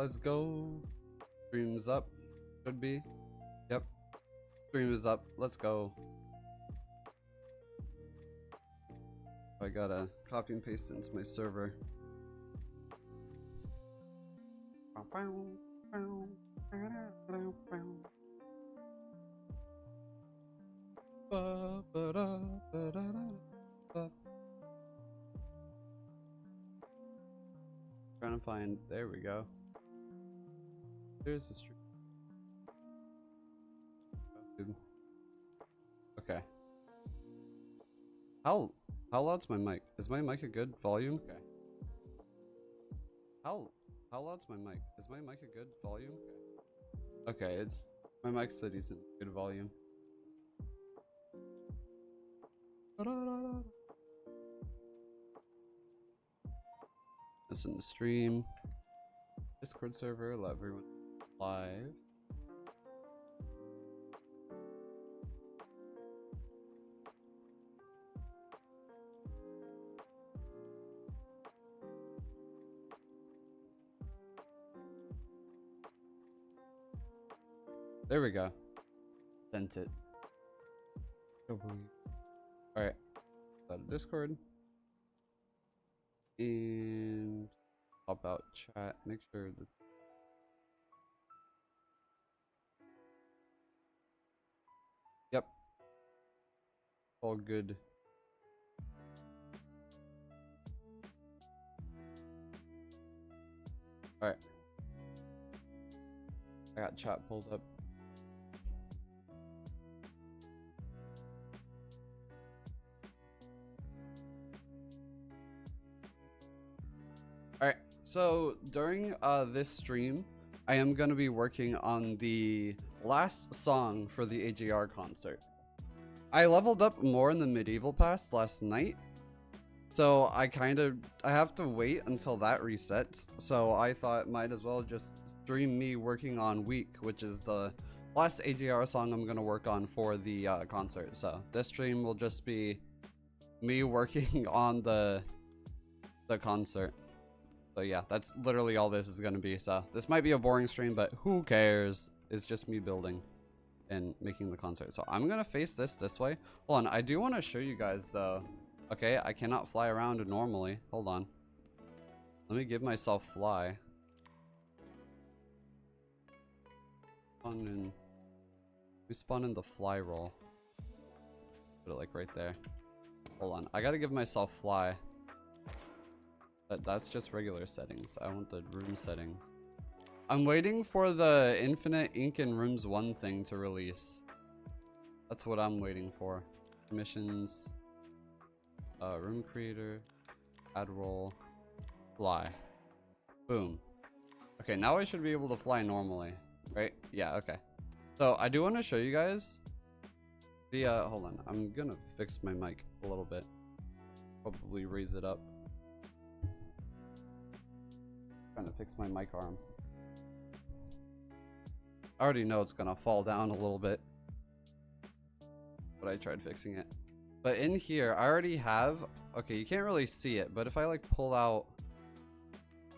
Let's go. Stream's up. Should be. Yep. Stream is up. Let's go. I gotta copy and paste into my server. Trying to find. There we go. There's the stream. Okay. How loud's my mic? Is my mic a good volume? Okay. How loud's my mic? Is my mic a good volume? Okay. Okay, it's my mic's a decent good volume. This in the stream. Discord server, let everyone live. There we go. Sent it. Alright. Out of Discord. And pop out chat. Make sure this. Yep. All good. Alright. I got chat pulled up. Alright, so during this stream, I am going to be working on the last song for the AJR concert. I leveled up more in the medieval pass last night, so I have to wait until that resets. So I thought might as well just stream me working on Week, which is the last AJR song I'm going to work on for the concert. So this stream will just be me working on the concert. So yeah, that's literally all this is going to be. So this might be a boring stream, but who cares? It's just me building and making the concert. So I'm going to face this way. Hold on. I do want to show you guys though. Okay, I cannot fly around normally. Hold on. Let me give myself fly. We spawn in the fly roll. Put it like right there. Hold on. I got to give myself fly. That's just regular settings. I want the room settings. I'm waiting for the infinite ink in rooms 1 thing to release. That's what I'm waiting for. Missions. Room creator. Add roll. Fly. Boom. Okay, now I should be able to fly normally. Right? Yeah, okay. So I do want to show you guys the hold on. I'm gonna fix my mic a little bit. Probably raise it up. Trying to fix my mic arm. I already know it's gonna fall down a little bit, but I tried fixing it. But in here, I already have. Okay, you can't really see it, but if I like pull out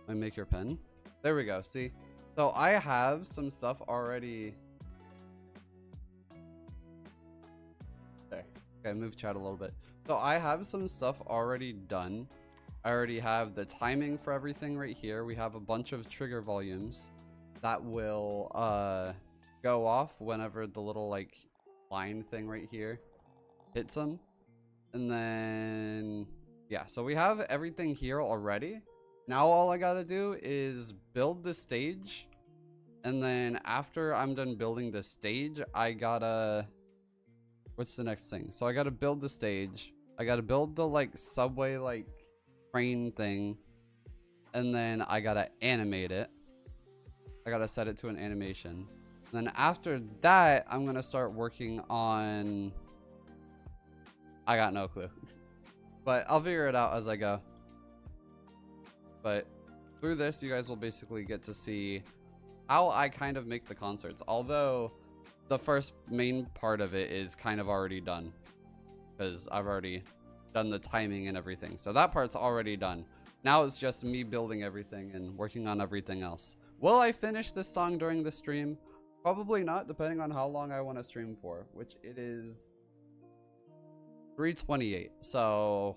my maker pen, there we go. See, so I have some stuff already. There. Okay, move chat a little bit. So I have some stuff already done. I already have the timing for everything right here. We have a bunch of trigger volumes that will go off whenever the little like line thing right here hits them. And then yeah, so we have everything here already. Now all I gotta do is build the stage, and then after I'm done building the stage, I gotta, what's the next thing? So I gotta build the stage. I gotta build the like subway like train thing, and then I gotta animate it. I gotta set it to an animation. And then after that, I'm gonna start working on, I got no clue, but I'll figure it out as I go. But through this, you guys will basically get to see how I kind of make the concerts, although the first main part of it is kind of already done because I've already done the timing and everything. So that part's already done. Now it's just me building everything and working on everything else. Will I finish this song during the stream? Probably not, depending on how long I want to stream for, which it is 3:28. So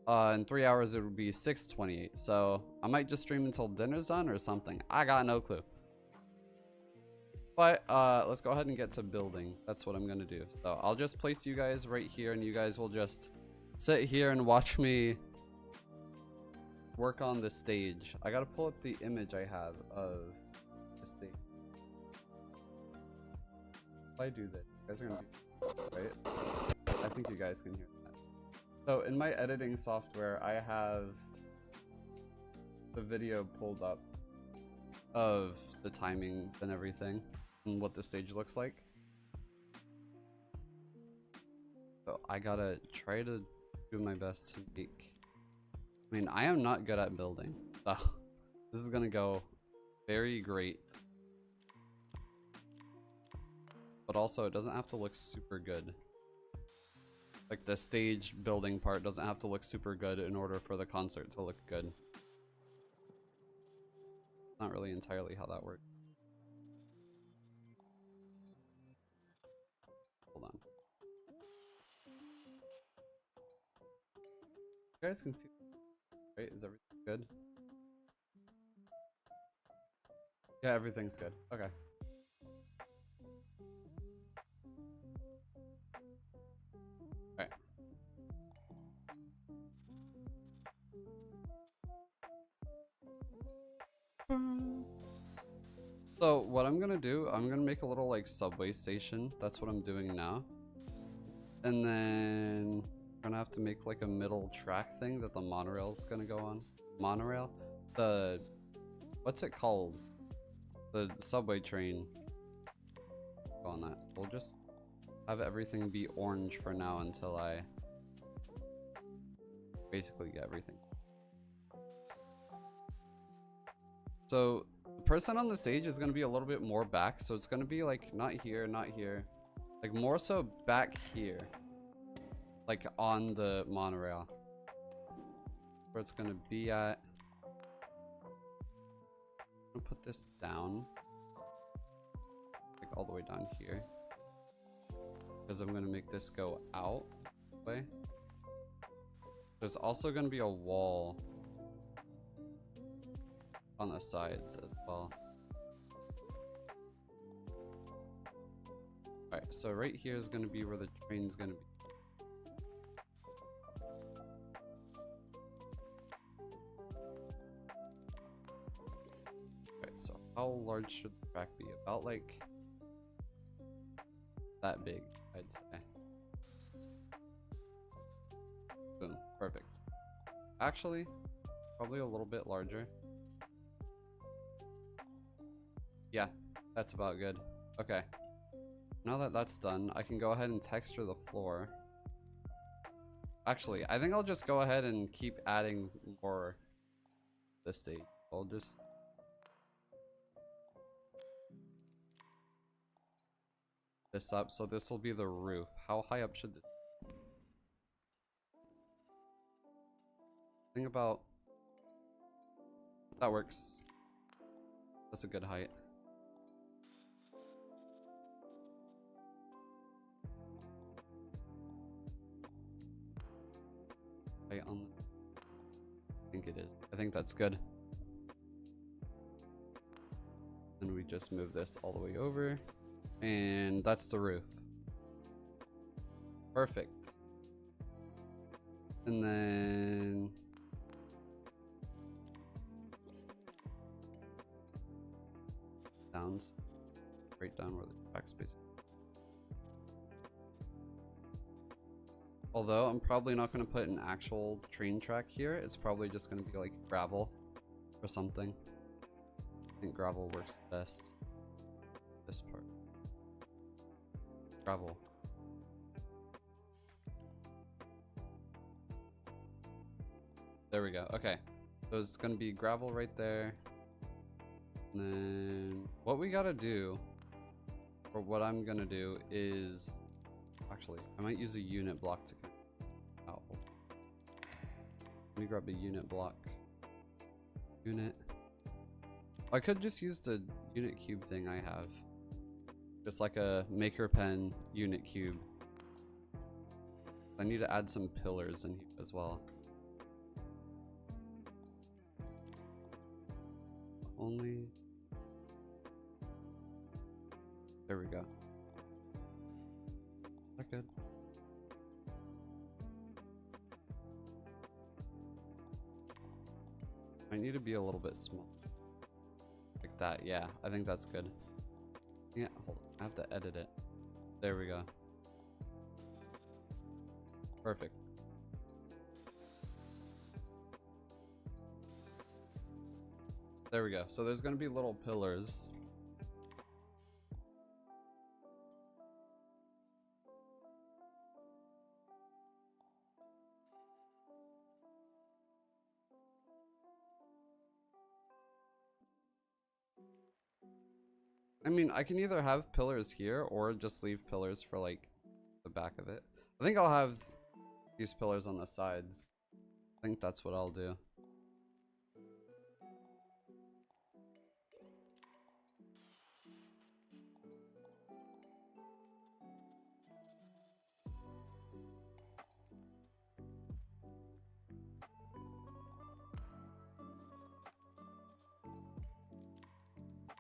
in 3 hours it would be 6:28. So I might just stream until dinner's done or something. I got no clue. But let's go ahead and get to building. That's what I'm gonna do. So I'll just place you guys right here, and you guys will just sit here and watch me work on the stage. I gotta pull up the image I have of the stage. If I do this, you guys are gonna be right. I think you guys can hear that. So in my editing software, I have the video pulled up of the timings and everything and what the stage looks like. So I gotta try to do my best to make. I mean, I am not good at building, so this is gonna go very great. But also, it doesn't have to look super good. Like, the stage building part doesn't have to look super good in order for the concert to look good. Not really entirely how that works. Hold on. You guys can see, right? Is everything good? Yeah, everything's good. Okay. Alright. So what I'm gonna do, I'm gonna make a little like subway station. That's what I'm doing now. And then we're gonna have to make like a middle track thing that the monorail's gonna go on. Monorail? The, what's it called? The subway train. Go on that. So we'll just have everything be orange for now until I basically get everything. So the person on the stage is going to be a little bit more back, so it's going to be like not here, not here, like more so back here, like on the monorail where it's going to be at. I'm gonna put this down like all the way down here because I'm going to make this go out way. There's also going to be a wall on the sides as well. Alright, so right here is going to be where the train's going to be. Alright, so how large should the track be? About like that big, I'd say. Boom, perfect. Actually, probably a little bit larger. Yeah, that's about good. Okay. Now that that's done, I can go ahead and texture the floor. Actually, I think I'll just go ahead and keep adding more to this stage. I'll just... this up, so this will be the roof. How high up should this... Think about... That works. That's a good height. On, I think it is. I think that's good. And we just move this all the way over, and that's the roof. Perfect. And then down, right down where the track space is. Although I'm probably not going to put an actual train track here. It's probably just going to be like gravel or something. I think gravel works best. This part. Gravel. There we go. Okay. So it's going to be gravel right there. And then what we got to do, or what I'm going to do is... Actually, I might use a unit block to connect out. Let me grab a unit block. Unit. I could just use the unit cube thing I have. Just like a maker pen unit cube. I need to add some pillars in here as well. Only... There we go. Is that good? I need to be a little bit small. Like that, yeah. I think that's good. Yeah, hold on. I have to edit it. There we go. Perfect. There we go. So there's gonna be little pillars. I mean, I can either have pillars here or just leave pillars for like the back of it. I think I'll have these pillars on the sides. I think that's what I'll do.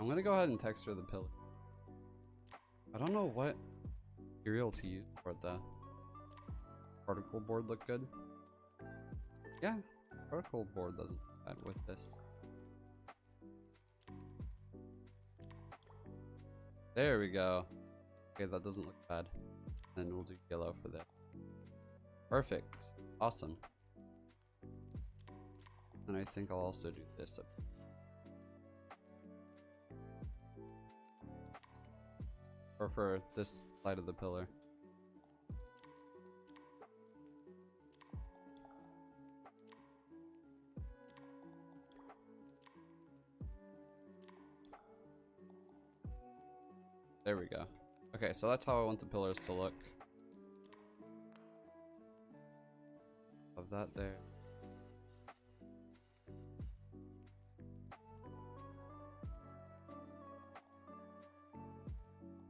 I'm gonna go ahead and texture the pillar. I don't know what material to use for the particle board. Look good. Yeah, particle board doesn't look bad with this. There we go. Okay, that doesn't look bad. Then we'll do yellow for that. Perfect. Awesome. And I think I'll also do this up. Or for this side of the pillar. There we go. Okay, so that's how I want the pillars to look. Of that there.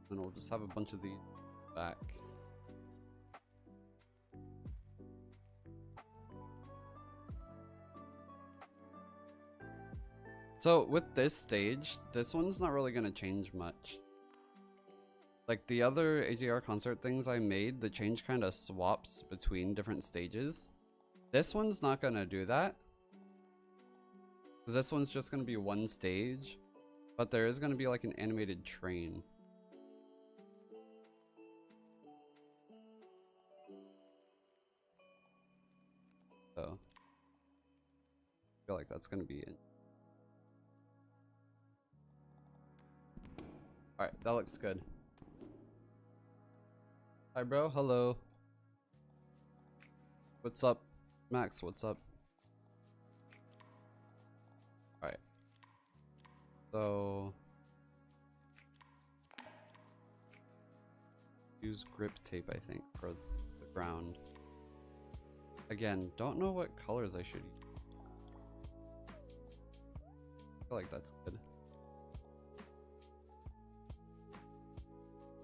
And we'll just have a bunch of these back. So with this stage, this one's not really gonna change much. Like the other AJR concert things I made, the change kind of swaps between different stages. This one's not gonna do that. Because this one's just gonna be one stage. But there is gonna be like an animated train. So I feel like that's gonna be it. Alright, that looks good. Hi bro, hello. What's up? Max, what's up? Alright. So use grip tape, I think, for the ground. Again, don't know what colors I should use. I feel like that's good.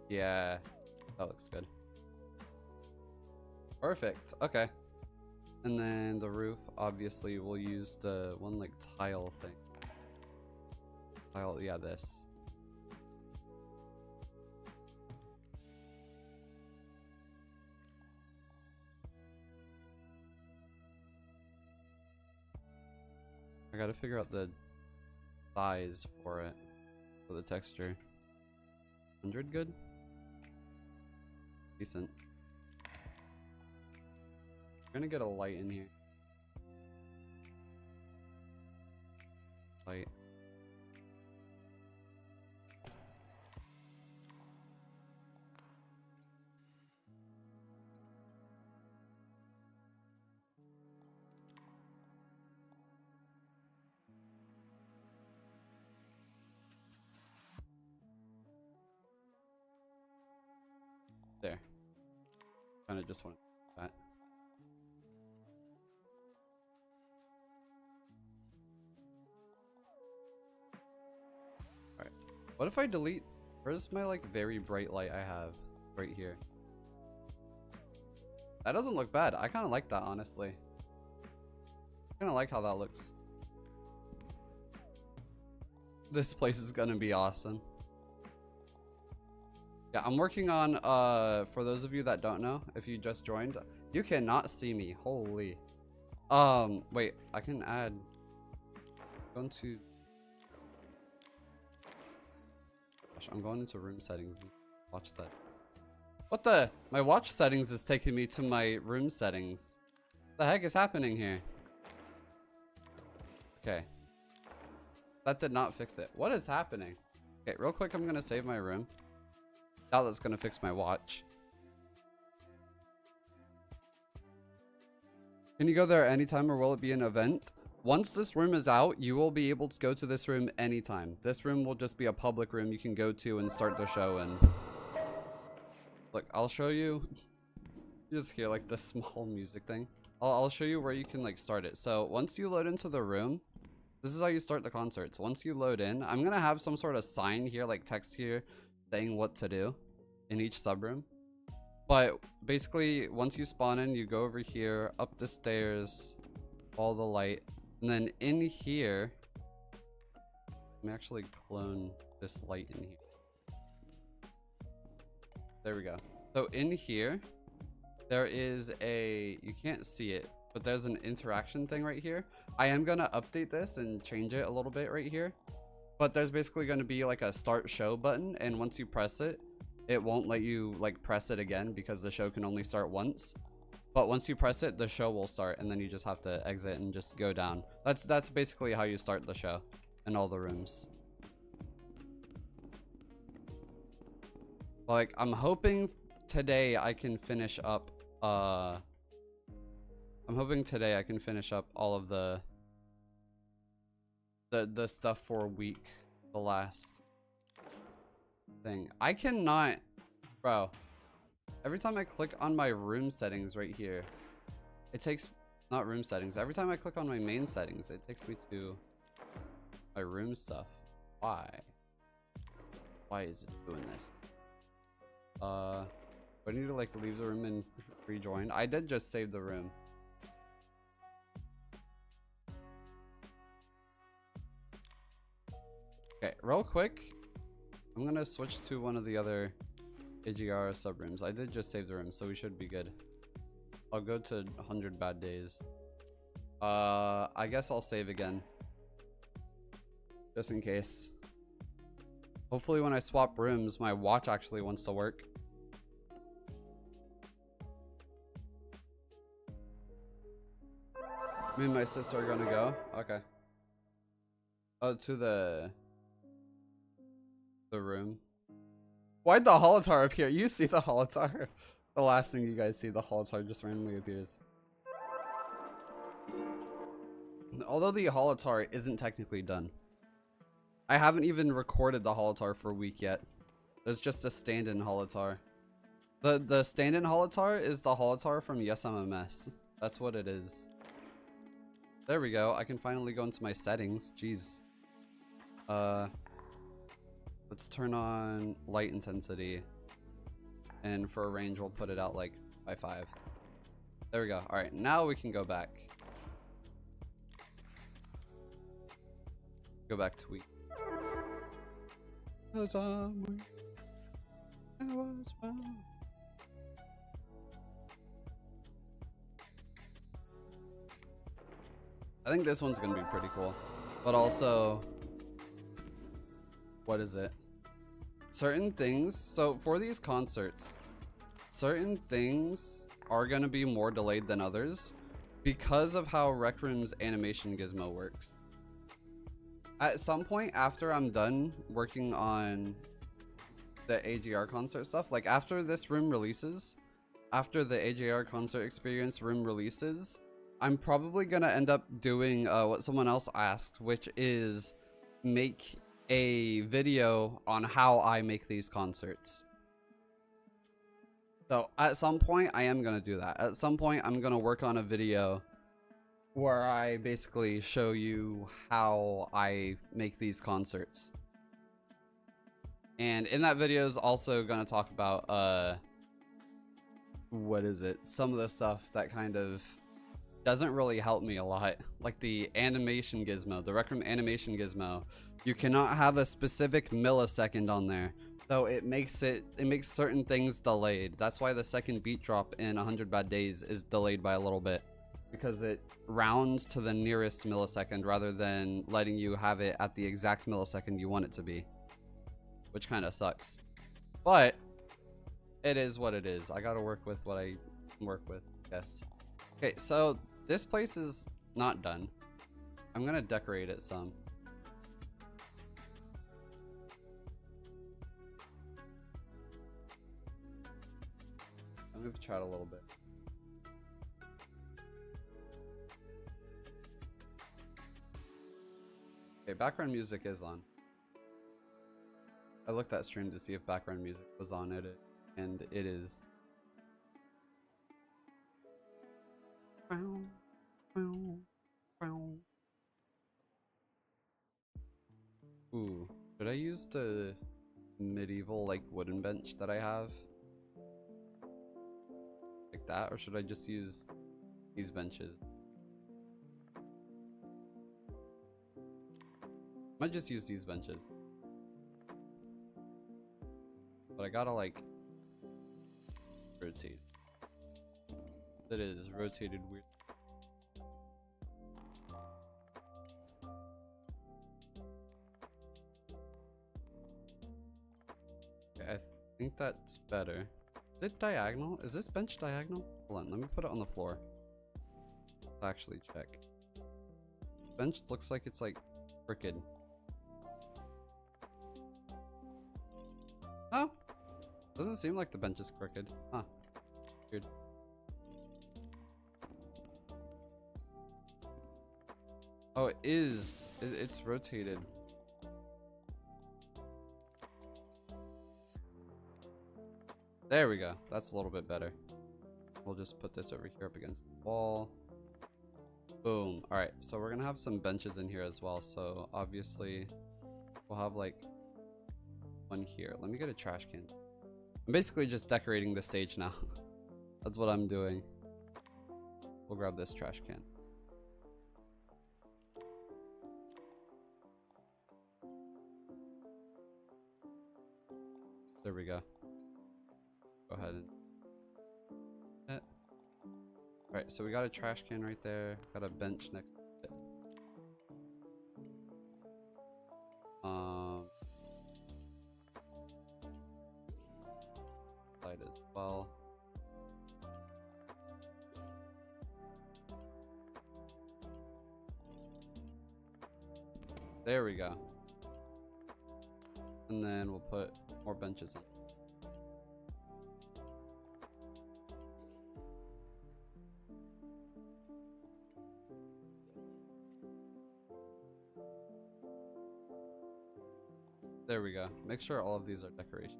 Yeah, that looks good. Perfect. Okay. And then the roof, obviously, we'll use the one like tile thing. Tile, yeah, this. I gotta figure out the size for it, for the texture. 100 good? Decent. I'm gonna get a light in here. Light. There. Kinda just want that. What if I delete? Where's my like very bright light I have right here? That doesn't look bad. I kind of like that, honestly. I kind of like how that looks. This place is gonna be awesome. Yeah, I'm working on, for those of you that don't know, if you just joined, you cannot see me. Holy. Wait, I can add, go into, gosh, I'm going into room settings, watch set. What the? My watch settings is taking me to my room settings. What the heck is happening here? Okay. That did not fix it. What is happening? Okay, real quick, I'm gonna save my room. Now that's gonna fix my watch. Can you go there anytime or will it be an event? Once this room is out, you will be able to go to this room anytime. This room will just be a public room you can go to and start the show in. Look, I'll show you. You just hear like the small music thing. I'll show you where you can like start it. So once you load into the room, this is how you start the concerts. Once you load in, I'm gonna have some sort of sign here, like text here, saying what to do in each subroom. But basically, once you spawn in, you go over here, up the stairs, follow the light, and then in here, let me actually clone this light in here. There we go. So in here, there is a, you can't see it, but there's an interaction thing right here. I am gonna update this and change it a little bit right here. But there's basically going to be like a start show button, and once you press it, it won't let you like press it again because the show can only start once. But once you press it, the show will start, and then you just have to exit and just go down. That's basically how you start the show in all the rooms. Like, I'm hoping today I can finish up all of the stuff for a week, the last thing. I cannot, bro, every time I click on my room settings right here, it takes, not room settings, every time I click on my main settings, it takes me to my room stuff. Why is it doing this? Do I need to like leave the room and rejoin? I did just save the room. Okay, real quick, I'm gonna switch to one of the other AJR subrooms. I did just save the room, so we should be good. I'll go to 100 bad days. I guess I'll save again, just in case. Hopefully when I swap rooms, my watch actually wants to work. Me and my sister are gonna go. Okay. Oh, to the room. Why'd the holotar appear? You see the holotar. The last thing you guys see, the holotar just randomly appears. Although the holotar isn't technically done. I haven't even recorded the holotar for a week yet. There's just a stand-in holotar. The stand-in holotar is the holotar from Yes I'm a Mess. That's what it is. There we go. I can finally go into my settings. Jeez. Let's turn on light intensity. And for a range, we'll put it out like by 5. There we go. All right, now we can go back. Go back to week. I think this one's gonna be pretty cool, but also, what is it? Certain things, so for these concerts, certain things are gonna be more delayed than others because of how Recroom's animation gizmo works. At some point after I'm done working on the AJR concert stuff, like after this room releases, after the AJR concert experience room releases, I'm probably gonna end up doing what someone else asked, which is make a video on how I make these concerts. So at some point I am gonna do that. At some point I'm gonna work on a video where I basically show you how I make these concerts. And in that video is also going to talk about what is it? Some of the stuff that kind of doesn't really help me a lot, like the animation gizmo, the Recroom animation gizmo. You cannot have a specific millisecond on there, so it makes certain things delayed. That's why the second beat drop in 100 Bad Days is delayed by a little bit, because it rounds to the nearest millisecond rather than letting you have it at the exact millisecond you want it to be, which kind of sucks. But it is what it is. I gotta work with what I can work with, I guess. Okay, so this place is not done. I'm gonna decorate it some. I'll move chat a little bit. Okay, background music is on. I looked at stream to see if background music was on it, and it is. Ooh, should I use the medieval like wooden bench that I have? Like that, or should I just use these benches? I might just use these benches. But I gotta like rotate. It is rotated weird. Okay, I think that's better. Is it diagonal? Is this bench diagonal? Hold on, let me put it on the floor. Let's actually check. Bench looks like it's like crooked. Oh! Doesn't seem like the bench is crooked. Huh. Weird. Oh, it is. It's rotated. There we go. That's a little bit better. We'll just put this over here up against the wall. Boom. Alright, so we're gonna have some benches in here as well. So obviously we'll have like one here. Let me get a trash can. I'm basically just decorating the stage now. That's what I'm doing. We'll grab this trash can. There we go. Go ahead and Alright, so we got a trash can right there, got a bench next to it. Light as well. There we go. And then we'll put more benches in. There we go. Make sure all of these are decoration.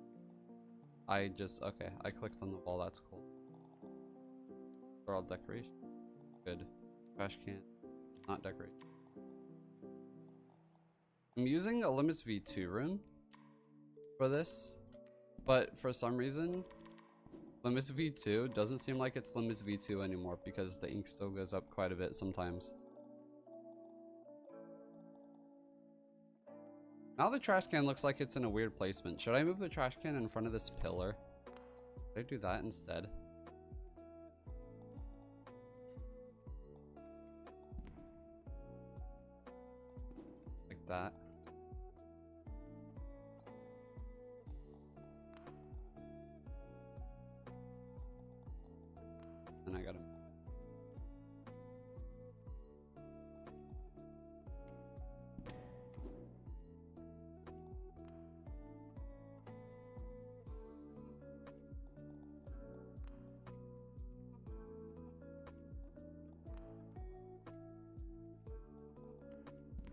Okay, I clicked on the wall, that's cool. They're all decoration. Good. Trash can, not decoration. I'm using a Limits V2 room for this, but for some reason, Limits V2 doesn't seem like it's Limits V2 anymore because the ink still goes up quite a bit sometimes. Now the trash can looks like it's in a weird placement. Should I move the trash can in front of this pillar? Should I do that instead? Like that. And I gotta...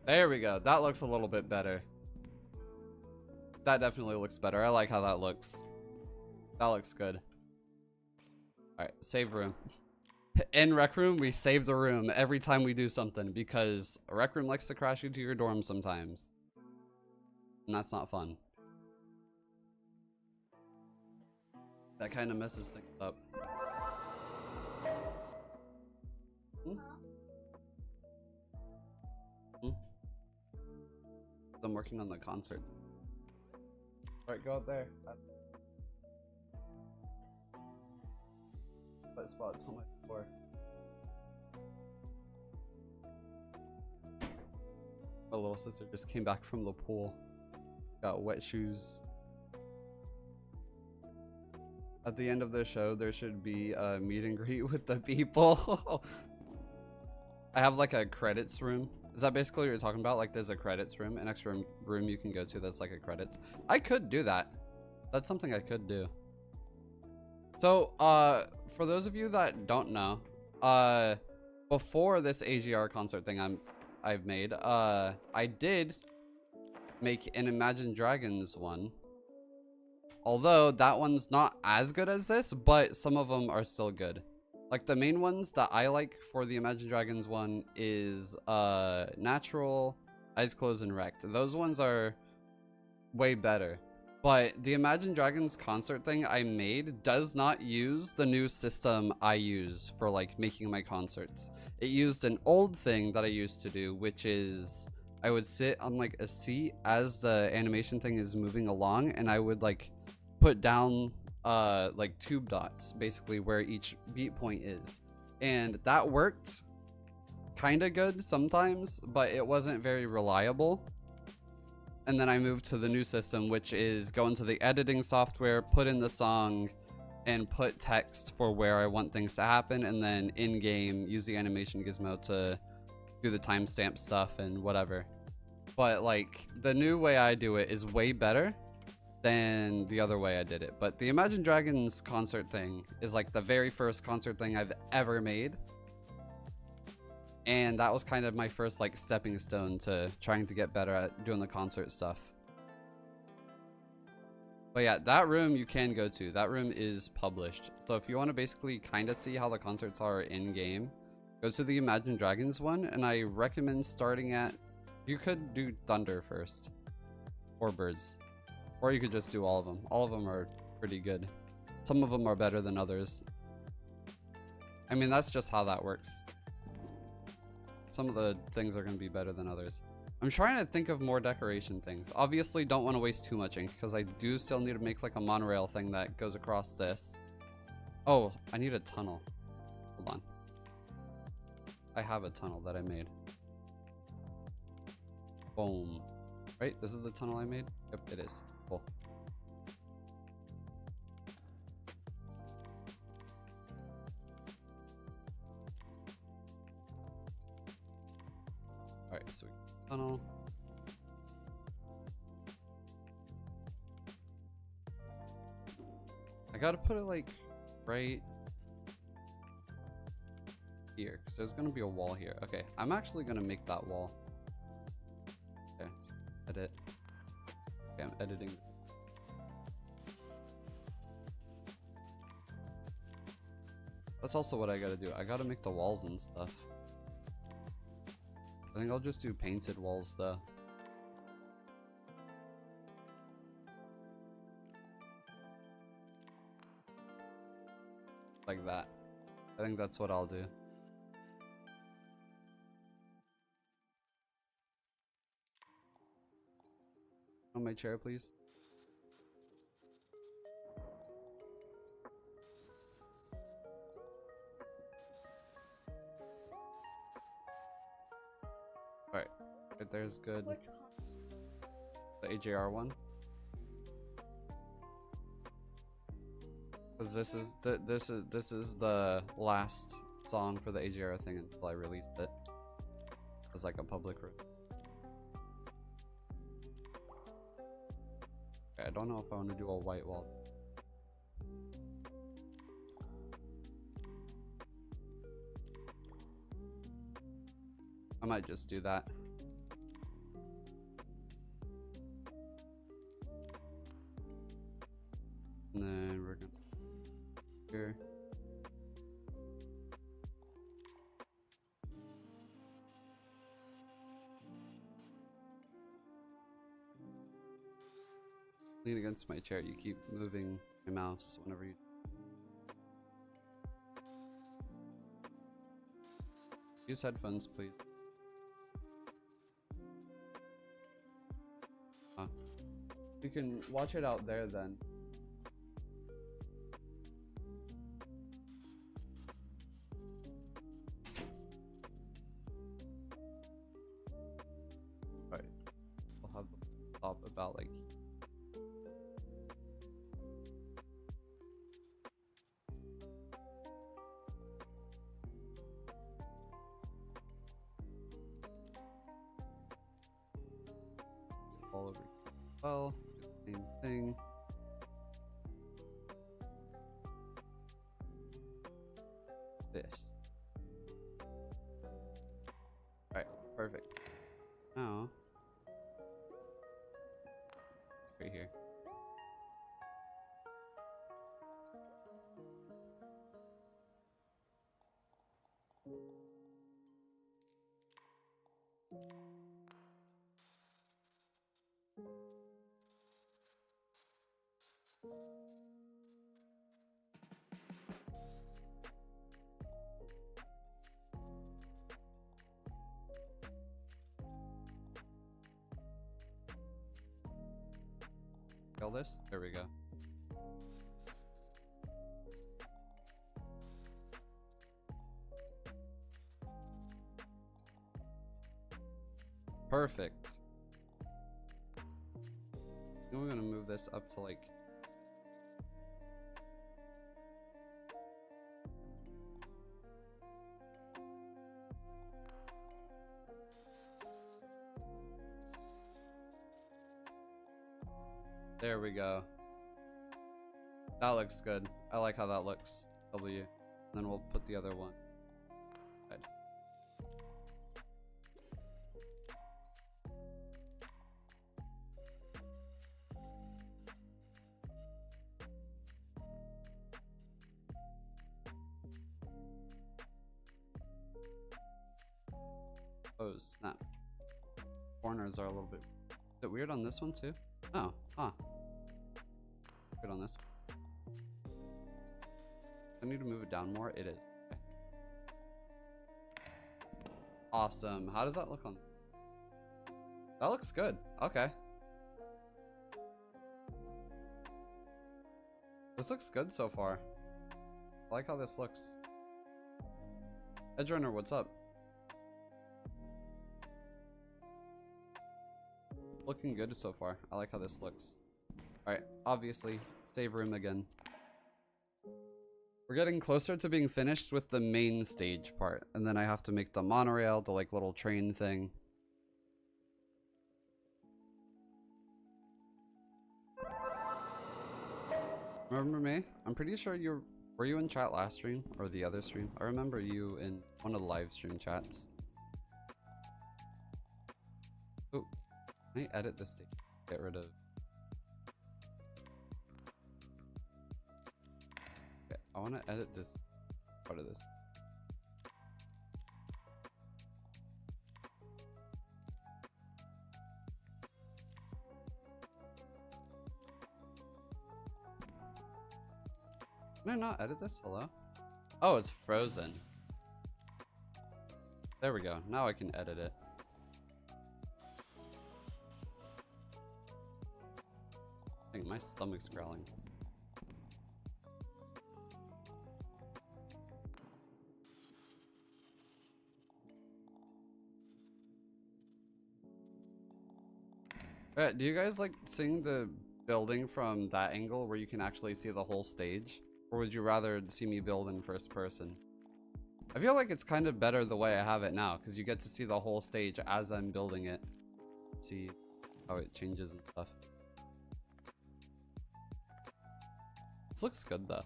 There we go. That looks a little bit better. That definitely looks better. I like how that looks. That looks good. Alright, save room. In Rec Room, we save the room every time we do something because Rec Room likes to crash into your dorm sometimes. And that's not fun. That kind of messes things up. Hmm? Hmm? I'm working on the concert. Alright, go out there. That spot's on my floor. My little sister just came back from the pool. Got wet shoes. At the end of the show, there should be a meet and greet with the people. I have like a credits room. Is that basically what you're talking about? Like there's a credits room, an extra room you can go to that's like a credits. I could do that. That's something I could do. So, for those of you that don't know, before this AJR concert thing I've made, I did make an Imagine Dragons one. Although that one's not as good as this, but some of them are still good. Like the main ones that I like for the Imagine Dragons one is Natural, Eyes Closed, and Wrecked. Those ones are way better. But the Imagine Dragons concert thing I made does not use the new system I use for like making my concerts. It used an old thing that I used to do, which is I would sit on like a seat as the animation thing is moving along, and I would like put down like tube dots basically where each beat point is. And that worked kind of good sometimes, but it wasn't very reliable. And then I moved to the new system, which is go into the editing software, put in the song, and put text for where I want things to happen, and then in-game use the animation gizmo to do the timestamp stuff and whatever. But like the new way I do it is way better than the other way I did it. But the Imagine Dragons concert thing is like the very first concert thing I've ever made. And that was kind of my first like stepping stone to trying to get better at doing the concert stuff. But yeah, that room you can go to. That room is published. So if you want to basically kind of see how the concerts are in game, go to the Imagine Dragons one. And I recommend starting at, you could do Thunder first or Birds, or you could just do all of them. All of them are pretty good. Some of them are better than others. I mean, that's just how that works. Some of the things are going to be better than others. I'm trying to think of more decoration things. Obviously, don't want to waste too much ink because I do still need to make like a monorail thing that goes across this. Oh, I need a tunnel. Hold on. I have a tunnel that I made. Boom. Right? This is the tunnel I made? Yep, it is. Cool. Alright, sweet. Tunnel. I gotta put it like right here, because there's gonna be a wall here. Okay, I'm actually gonna make that wall. Okay, so edit. Okay, I'm editing. That's also what I gotta do. I gotta make the walls and stuff. I think I'll just do painted walls though. Like that. I think that's what I'll do. On my chair, please. Alright. Right there's good. The AJR one. Because this is the last song for the AJR thing until I released it as like a public room. Okay, I don't know if I want to do a white wall. I might just do that. And then we're gonna here. Lean against my chair. You keep moving your mouse whenever you Use headphones, please. You can watch it out there then. Alright. We'll have the top about like. All over. Well, same thing. This. Alright, perfect. Now, right here. Kill this. There we go. Perfect. Now we're gonna move this up to like. There we go. That looks good. I like how that looks. W. And then we'll put the other one. Right. Oh, snap. Corners are a little bit. Is it weird on this one too? Oh, huh. Good on this one. I need to move it down more. It is. Okay. Awesome. How does that look on? That looks good. Okay. This looks good so far. I like how this looks. Edge Runner, what's up? Looking good so far. I like how this looks. Alright, obviously, save room again. We're getting closer to being finished with the main stage part. And then I have to make the monorail, the like little train thing. Remember me? I'm pretty sure were you in chat last stream? Or the other stream? I remember you in one of the live stream chats. Oh, can I edit this stage? Get rid of... Okay, I want to edit this part of this. Can I not edit this? Hello? Oh, it's frozen. There we go. Now I can edit it. Dang, my stomach's growling. Do you guys like seeing the building from that angle where you can actually see the whole stage? Or would you rather see me build in first person? I feel like it's kind of better the way I have it now, because you get to see the whole stage as I'm building it. See how it changes and stuff. This looks good though.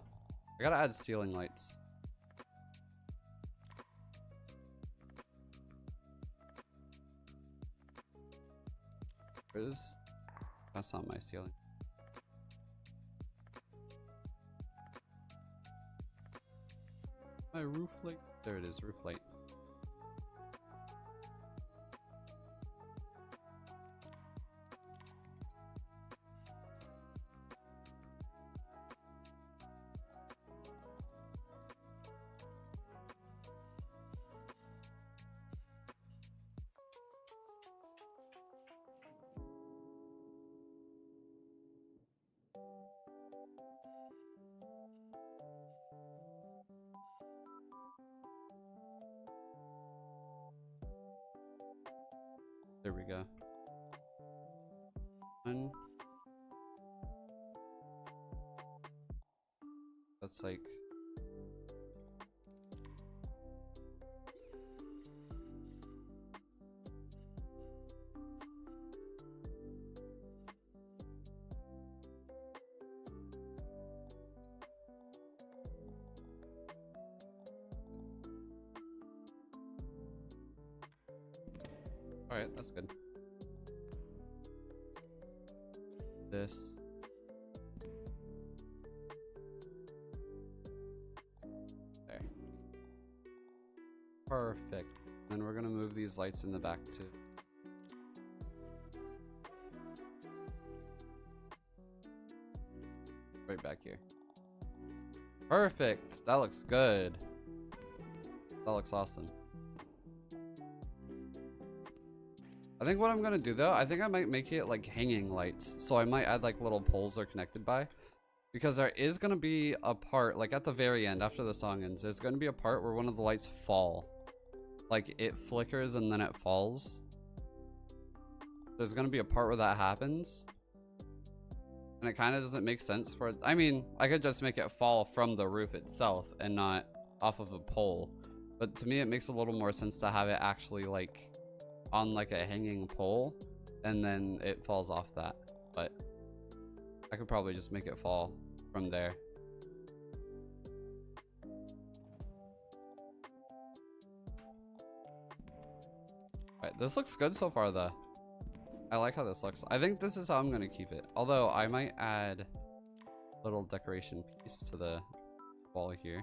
I gotta add ceiling lights. That's not my ceiling. My roof light. There it is, roof light. There we go. One. That's like... Alright, that's good. This. There. Perfect. Then we're gonna move these lights in the back too. Right back here. Perfect! That looks good. That looks awesome. I think what I'm gonna do though, I think I might make it like hanging lights. So I might add like little poles they're connected by. Because there is gonna be a part, like at the very end, after the song ends, there's gonna be a part where one of the lights fall. Like it flickers and then it falls. There's gonna be a part where that happens. And it kind of doesn't make sense for it. I mean, I could just make it fall from the roof itself and not off of a pole. But to me, it makes a little more sense to have it actually like on like a hanging pole and then it falls off that. But I could probably just make it fall from there. Alright, this looks good so far though. I like how this looks. I think this is how I'm gonna keep it. Although I might add a little decoration piece to the wall here.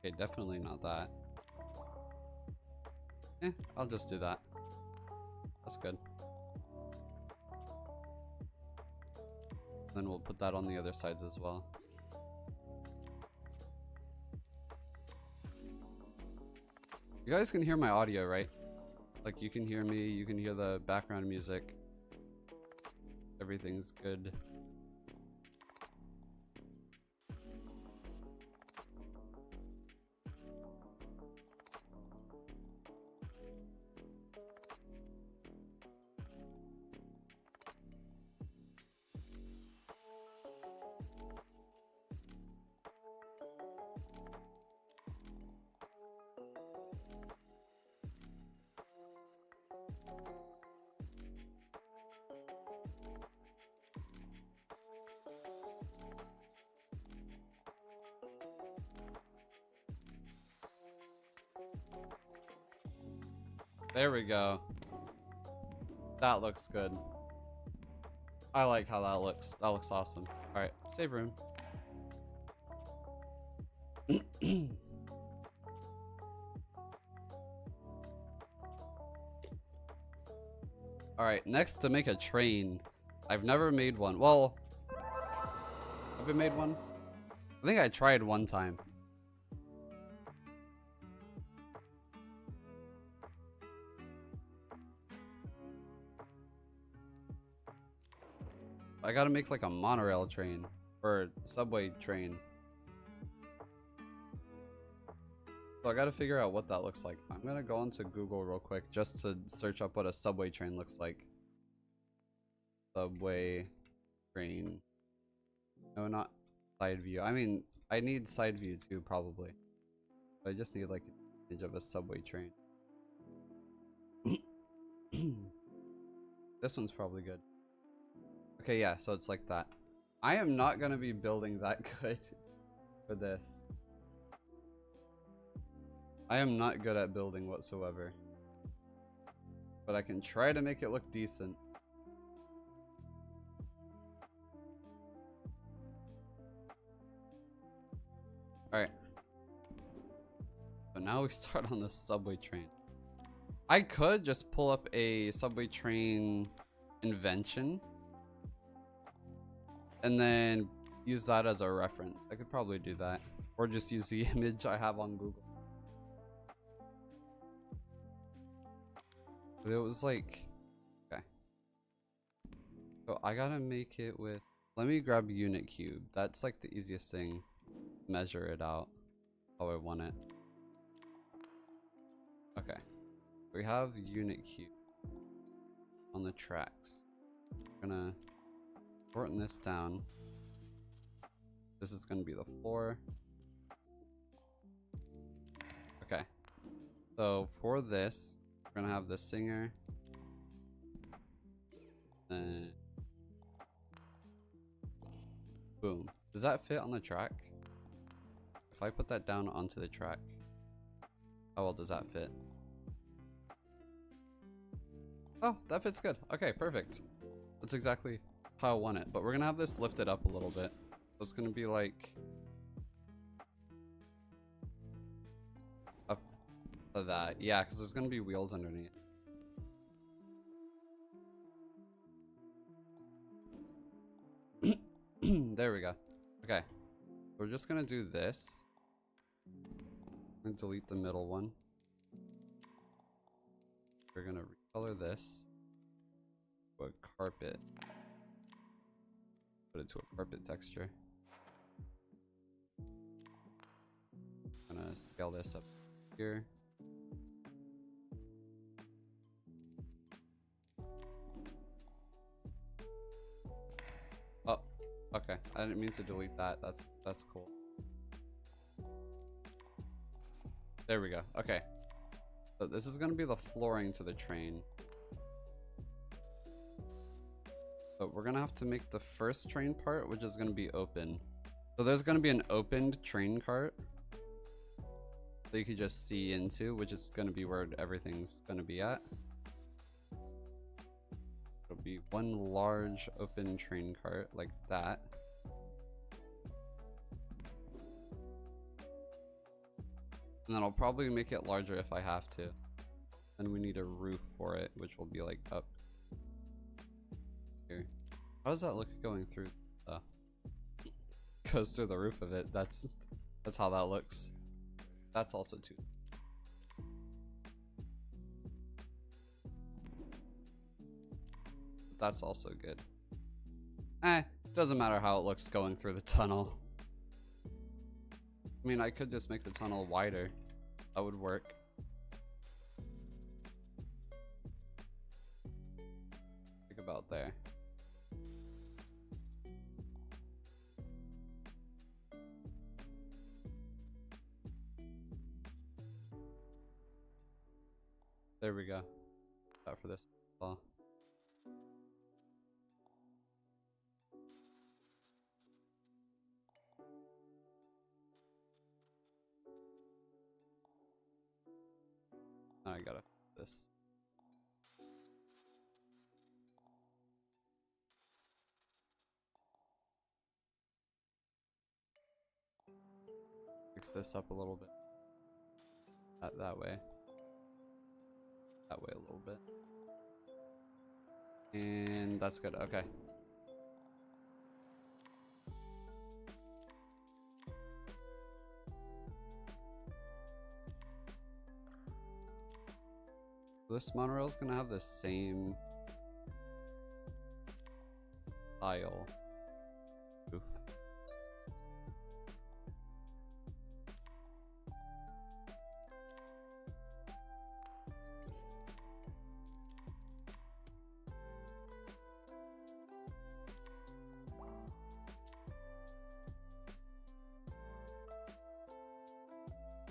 Okay, definitely not that. I'll just do that. That's good. Then we'll put that on the other sides as well. You guys can hear my audio, right? Like you can hear me, you can hear the background music. Everything's good. There we go. That looks good. I like how that looks. That looks awesome. Alright, save room. Alright, next to make a train. I've never made one. Well, have I made one? I think I tried one time. I gotta make like a monorail train or subway train. So I gotta figure out what that looks like. I'm gonna go into Google real quick just to search up what a subway train looks like. Subway train. No, not side view. I mean, I need side view too, probably. But I just need like an image of a subway train. This one's probably good. Okay, yeah, so it's like that. I am not gonna be building that good for this. I am not good at building whatsoever. But I can try to make it look decent. Alright. So now we start on the subway train. I could just pull up a subway train invention. and then use that as a reference. I could probably do that, or just use the image I have on Google. But it was like, okay. So I gotta make it with, let me grab unit cube. That's like the easiest thing. Measure it out how I want it. Okay. We have unit cube on the tracks. We're gonna shorten this down. This is gonna be the floor. Okay. So for this, we're gonna have the singer. And boom. Does that fit on the track? If I put that down onto the track, how well does that fit? Oh, that fits good. Okay, perfect. That's exactly how I want it. But we're gonna have this lifted up a little bit. So it's gonna be like up to that. Yeah, because there's gonna be wheels underneath. There we go. Okay. We're just gonna do this. I'm gonna delete the middle one. We're gonna recolor this to a carpet. Put it to a carpet texture. I'm gonna scale this up here. Oh, okay. I didn't mean to delete that. That's cool. There we go. Okay. So this is gonna be the flooring to the train. So we're gonna have to make the first train part, which is gonna be open. So there's gonna be an opened train cart that you can just see into, which is gonna be where everything's gonna be at. It'll be one large open train cart like that. And then I'll probably make it larger if I have to. Then we need a roof for it, which will be like up here. How does that look going through? Goes through the roof of it. That's how that looks. That's also too. That's also good. Doesn't matter how it looks going through the tunnel. I mean, I could just make the tunnel wider. That would work. Think about there. There we go. That for this wall. Now I gotta this. Fix this up a little bit. That way. That way a little bit. And that's good. Okay. This monorail is gonna have the same tile roof.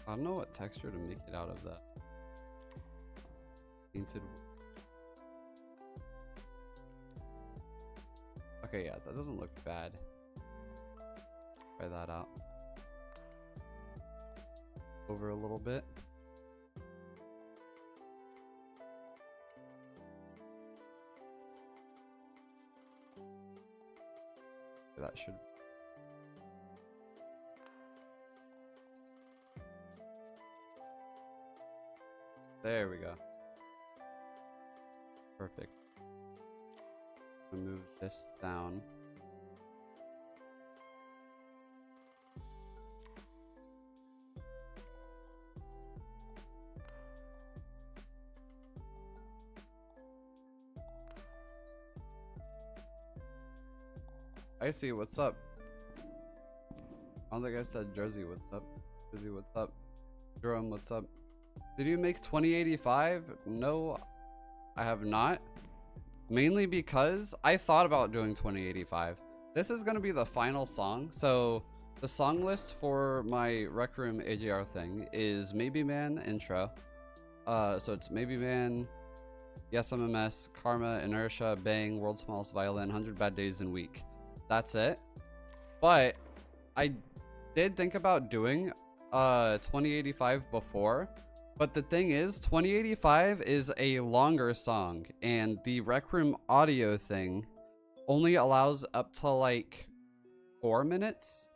I don't know what texture to make it out of that. Painted. Okay, yeah, that doesn't look bad. Try that out. Over a little bit. That should. There we go. Perfect. I'm gonna move this down. I see. What's up? I don't think I said Jersey. What's up? Jersey, what's up? Jerome, what's up? Did you make 2085? No, I have not. Mainly because I thought about doing 2085. This is going to be the final song. So the song list for my Rec Room AJR thing is Maybe Man intro. So it's Maybe Man, Yes I'm a Mess, Karma, Inertia, Bang, World's Smallest Violin, 100 Bad Days in Week. That's it. But I did think about doing 2085 before. But the thing is, 2085 is a longer song, and the Rec Room audio thing only allows up to like 4 minutes,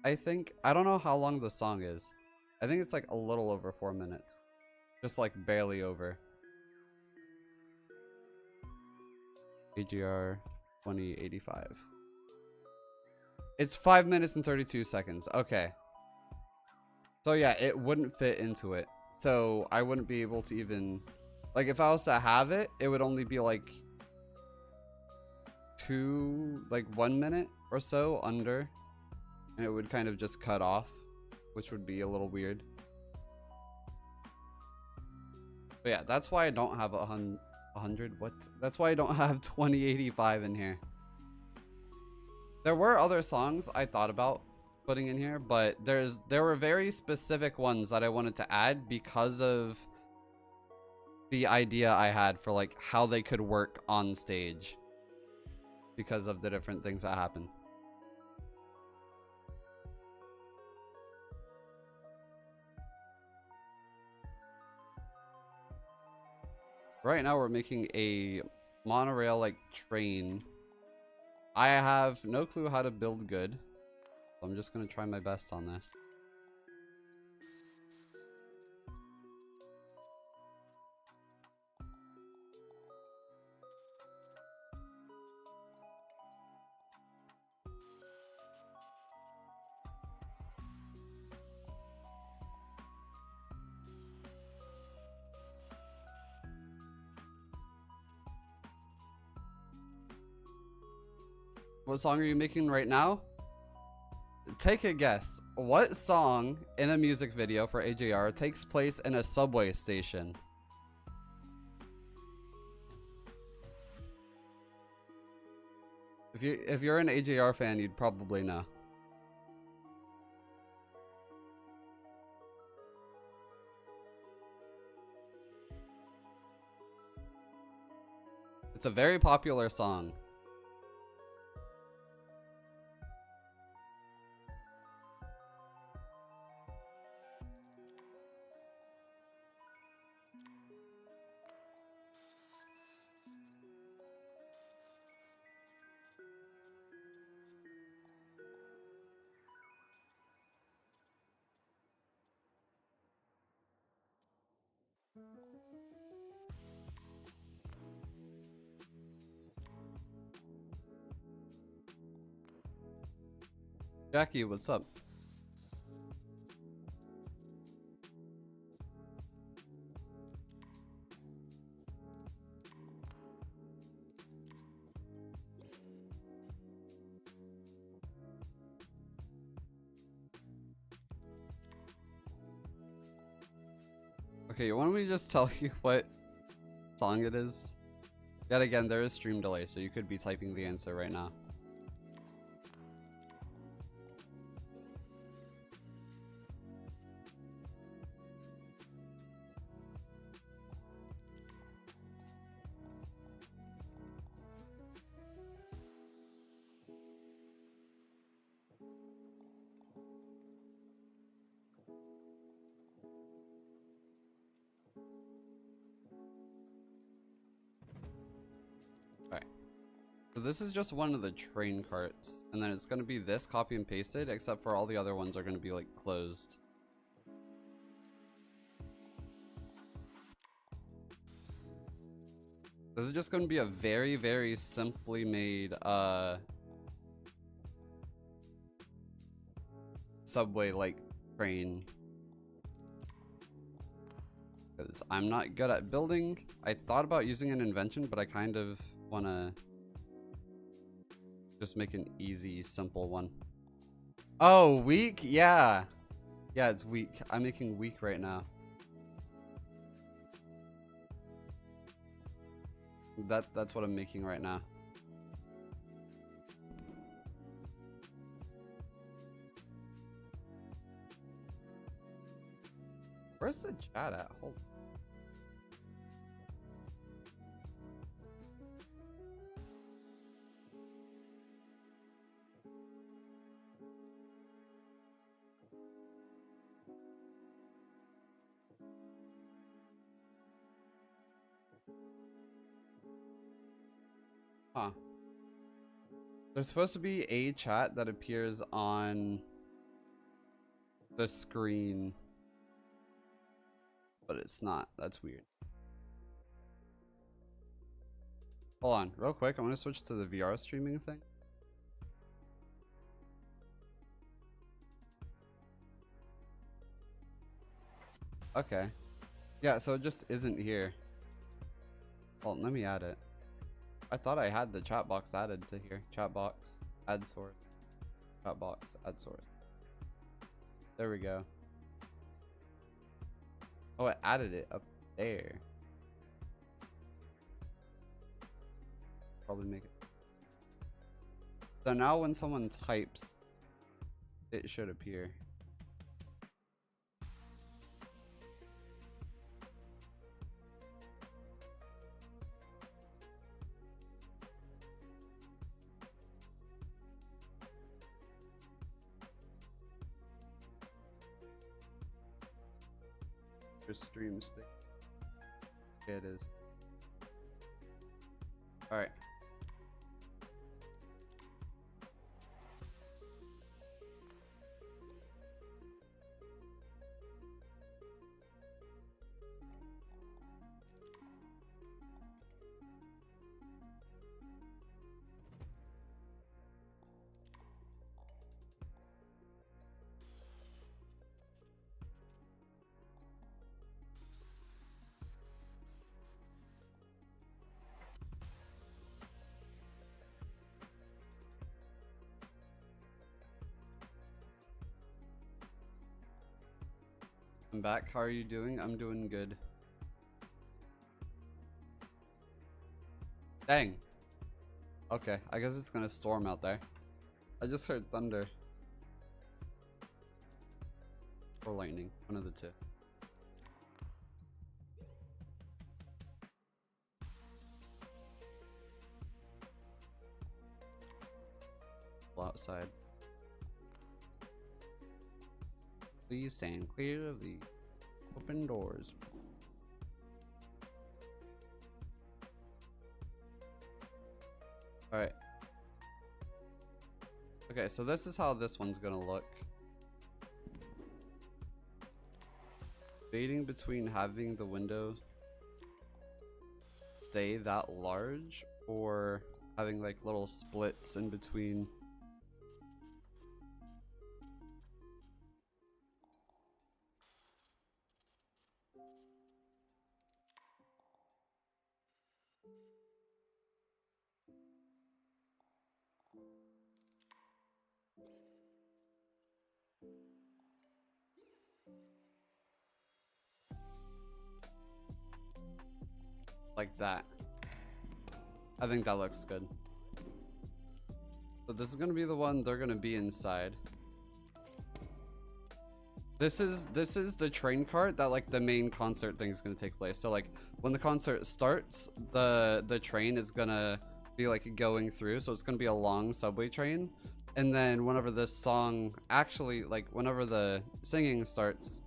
I think. I don't know how long the song is. I think it's like a little over 4 minutes. Just like barely over. AJR 2085. It's 5 minutes and 32 seconds. Okay. So yeah, it wouldn't fit into it. So I wouldn't be able to even, like if I was to have it, it would only be like 1 minute or so under. And it would kind of just cut off, which would be a little weird. But yeah, that's why I don't have 100. What? That's why I don't have 2085 in here. There were other songs I thought about putting in here, but there were very specific ones that I wanted to add because of the idea I had for like how they could work on stage because of the different things that happen. Right now we're making a monorail like train. I have no clue how to build good. I'm just gonna try my best on this. What song are you making right now? Take a guess. What song in a music video for AJR takes place in a subway station? If you're an AJR fan, you'd probably know. It's a very popular song. Jackie, what's up? Okay, why don't we just tell you what song it is? Yet again, there is stream delay, so you could be typing the answer right now. So this is just one of the train carts, and then it's going to be this copy and pasted, except for all the other ones are going to be like closed. This is just going to be a very, very simply made subway like train. Because I'm not good at building. I thought about using an invention, but I kind of want to Just make an easy, simple one. Oh, week? Yeah. Yeah, it's week. I'm making week right now. That's what I'm making right now. Where's the chat at? Hold on. Huh. There's supposed to be a chat that appears on the screen, but it's not. That's weird. Hold on, real quick. I'm gonna switch to the VR streaming thing. Okay. Yeah, so it just isn't here. Well, let me add it. I thought I had the chat box added to here. Chat box, add source. Chat box, add source. There we go. Oh, it added it up there. Probably make it. So now when someone types, it should appear. Your stream stick. Okay, it is. Alright. I'm back. How are you doing? I'm doing good. Dang. Okay, I guess it's gonna storm out there. I just heard thunder. Or lightning. One of the two. Outside. Please stand clear of the open doors. Alright. Okay, so this is how this one's gonna look. Debating between having the window stay that large or having like little splits in between. Like that. I think that looks good. So this is gonna be the one they're gonna be inside. This is the train cart that like the main concert thing is gonna take place. So like when the concert starts, the train is gonna be like going through. So it's gonna be a long subway train. And then whenever this song actually like whenever the singing starts,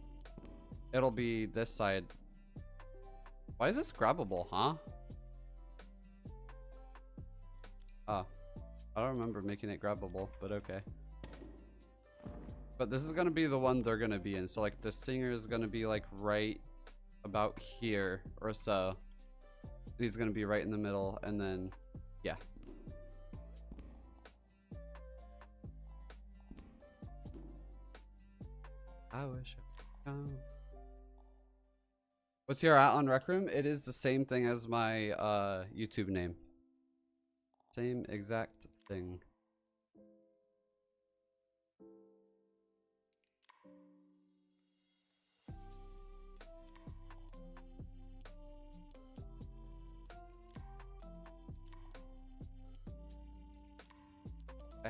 it'll be this side. Why is this grabbable, huh? Oh, I don't remember making it grabbable, but okay. But this is gonna be the one they're gonna be in. So like the singer is gonna be like right about here or so. He's gonna be right in the middle, and then yeah. I wish I could come. What's your at on Recroom? It is the same thing as my YouTube name. Same exact thing.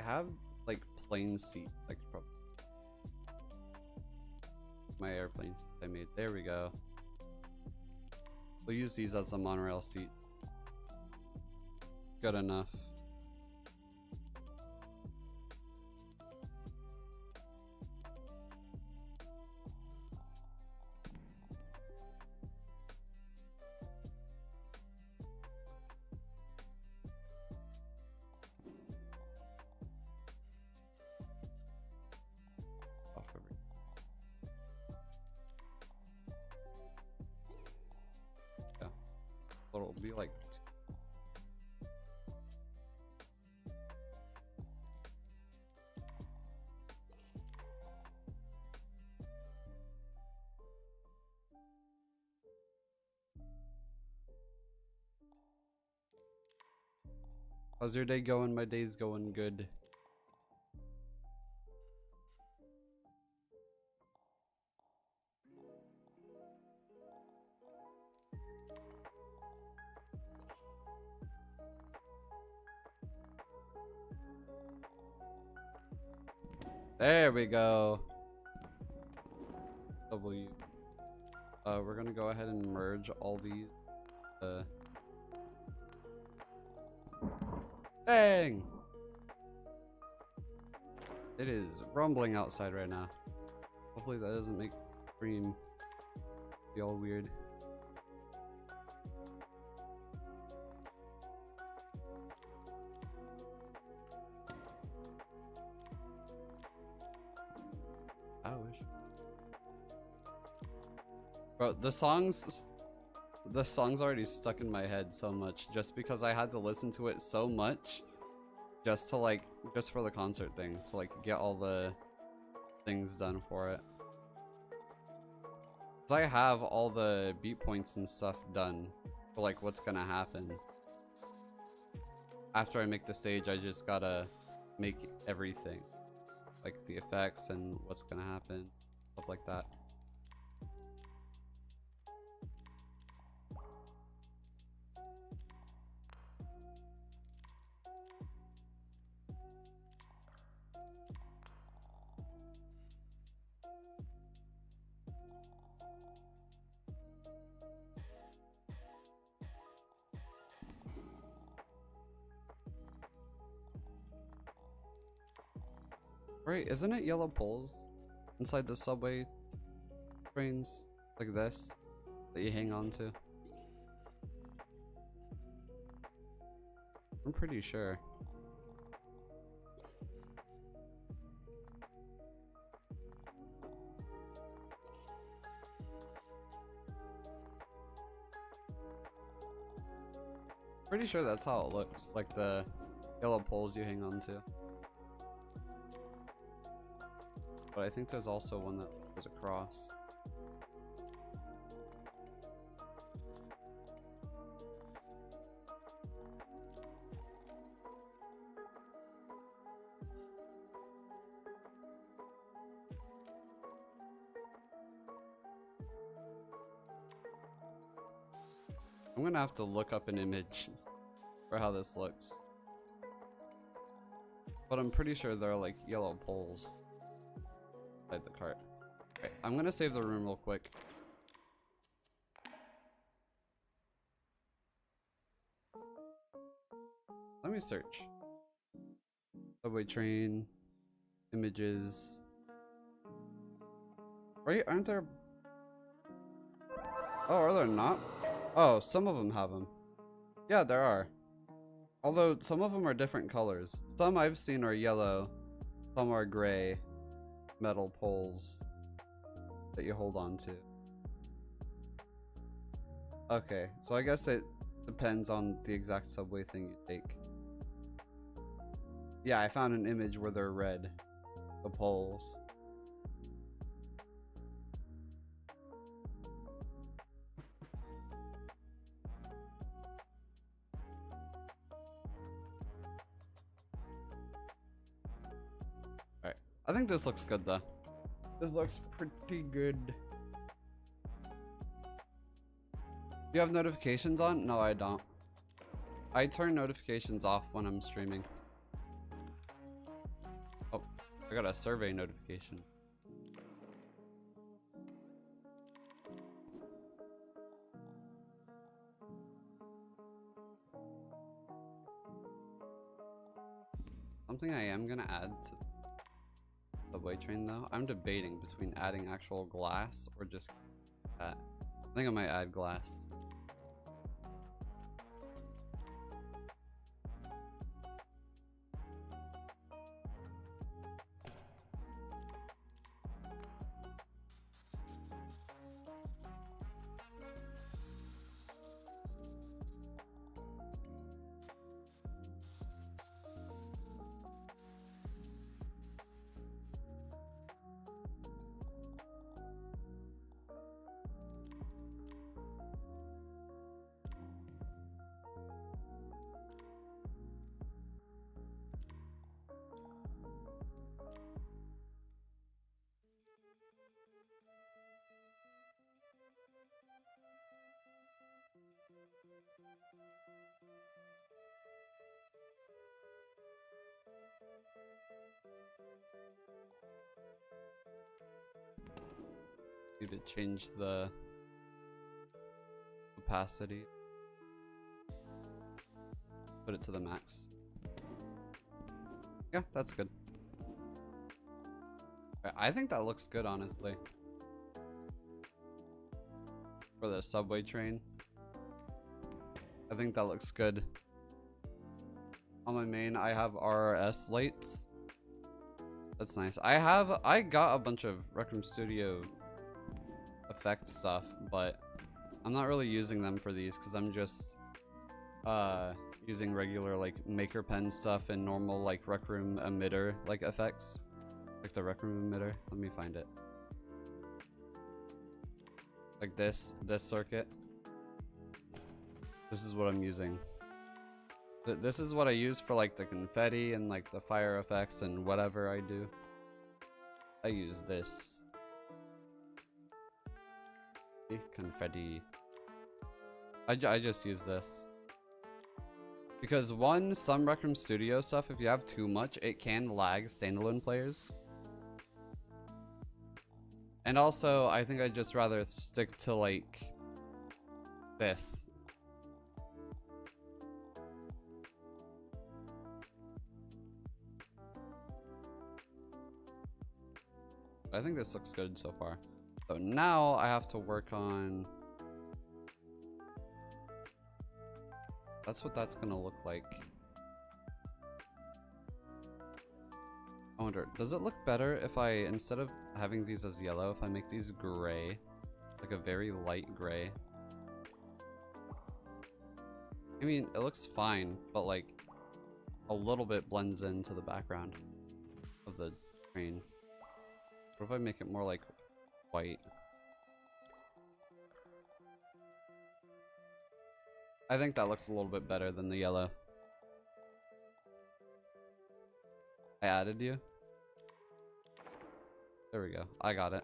have like plane seat, like my airplane seats I made. There we go. We'll use these as a monorail seat. Good enough. So it'll be like how's your day going? My day's going good. There we go. W. We're gonna go ahead and merge all these. Dang! It is rumbling outside right now. Hopefully that doesn't make the stream be all weird. I wish. Bro, the song's already stuck in my head so much just because I had to listen to it so much just to just for the concert thing, to like get all the things done for it. 'Cause I have all the beat points and stuff done for like what's gonna happen. After I make the stage, I just gotta make everything. Like the effects and what's gonna happen, stuff like that. Right, isn't it yellow poles inside the subway trains like this that you hang on to? I'm pretty sure. Pretty sure that's how it looks, like the yellow poles you hang on to. But I think there's also one that goes across. I'm gonna have to look up an image for how this looks. But I'm pretty sure there are like yellow poles inside the cart. Okay, I'm gonna save the room real quick. Let me search. Subway train, images. Right, aren't there? Oh, are there not? Oh, some of them have them. Yeah, there are. Although some of them are different colors. Some I've seen are yellow, some are gray metal poles that you hold on to. Okay, so I guess it depends on the exact subway thing you take. Yeah, I found an image where they're red, the poles. Alright, I think this looks good though. This looks pretty good. Do you have notifications on? No, I don't. I turn notifications off when I'm streaming. got a survey notification. Something I am gonna add to the subway train though. I'm debating between adding actual glass or just that. I think I might add glass. Need to change the opacity. Put it to the max. Yeah, that's good. I think that looks good, honestly. For the subway train. I think that looks good. On my main, I have RRS lights. That's nice. I got a bunch of Recroom Studio effect stuff, but I'm not really using them for these because I'm just using regular like maker pen stuff and normal like Recroom emitter like effects, like the Recroom emitter. Let me find it. Like this circuit. This is what I'm using. This is what I use for like the confetti and like the fire effects and whatever I do. I use this. Confetti. I just use this. Because some Recroom Studio stuff, if you have too much, it can lag standalone players. And also, I think I'd just rather stick to like this. I think this looks good so far. So now I have to work on... That's what that's gonna look like. I wonder, does it look better if I, instead of having these as yellow, if I make these gray? Like a very light gray. I mean, it looks fine, but like a little bit blends into the background of the train. What if I make it more like white? I think that looks a little bit better than the yellow. I added you. There we go. I got it.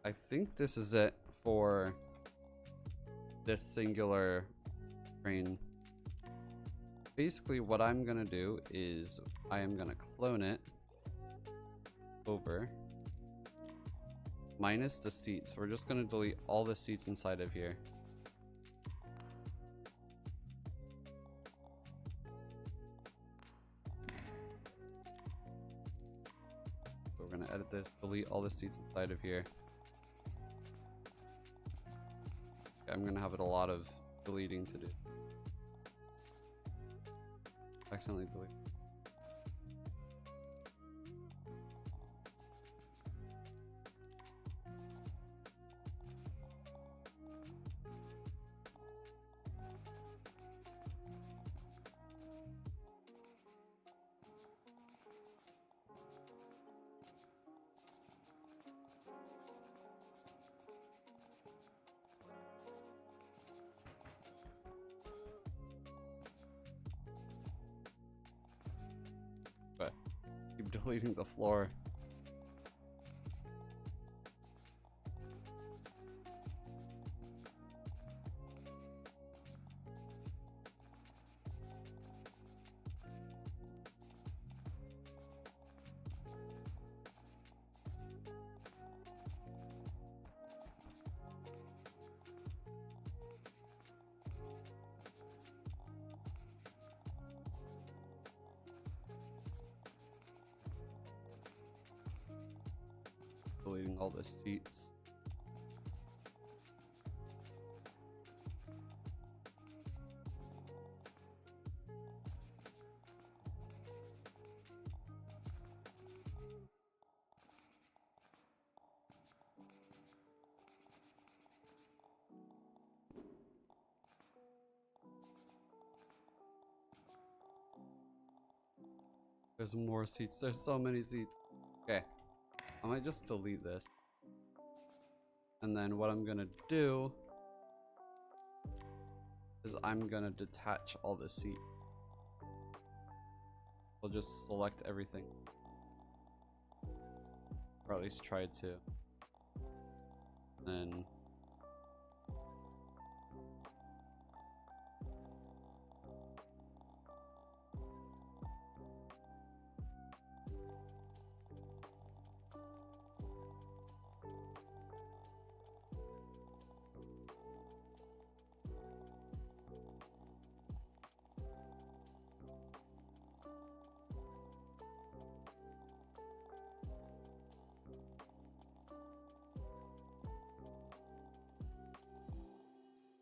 I think this is it for this singular train. Basically, what I'm gonna do is I am gonna clone it over minus the seats. We're just gonna delete all the seats inside of here. So we're gonna edit this, delete all the seats inside of here. I'm gonna have it a lot of deleting to do. Accidentally delete. But keep deleting the floor. Deleting all the seats. There's more seats. There's so many seats. Okay. I might just delete this. And then what I'm gonna do is I'm gonna detach all the seats. We'll just select everything. Or at least try to. Then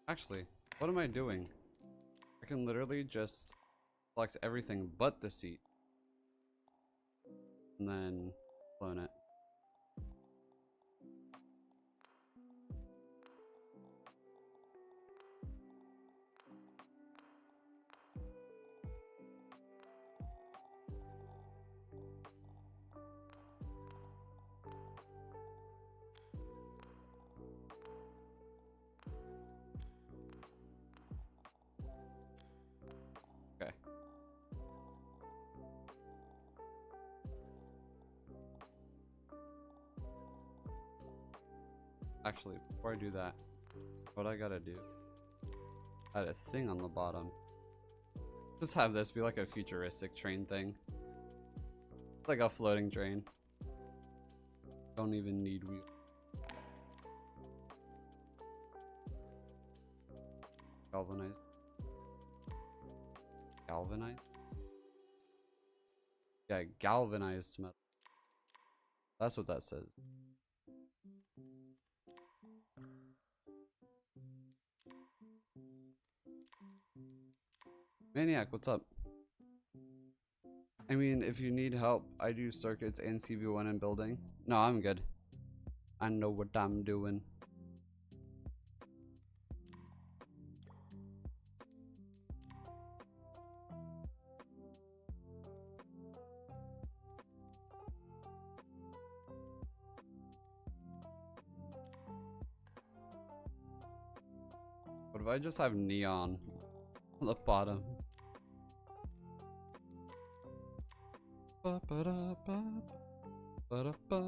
actually, what am I doing? I can literally just select everything but the seat. And then clone it. Okay. Actually, before I do that, what I gotta do? Add a thing on the bottom. Just have this be like a futuristic train thing. Like a floating train. Don't even need wheels. Galvanized. Galvanized? Yeah, galvanized metal. That's what that says. Maniac, what's up? I mean, if you need help, I do circuits and CV1 and building. No, I'm good. I know what I'm doing. What if I just have neon on the bottom? Ba -ba -da -ba, ba -da -ba.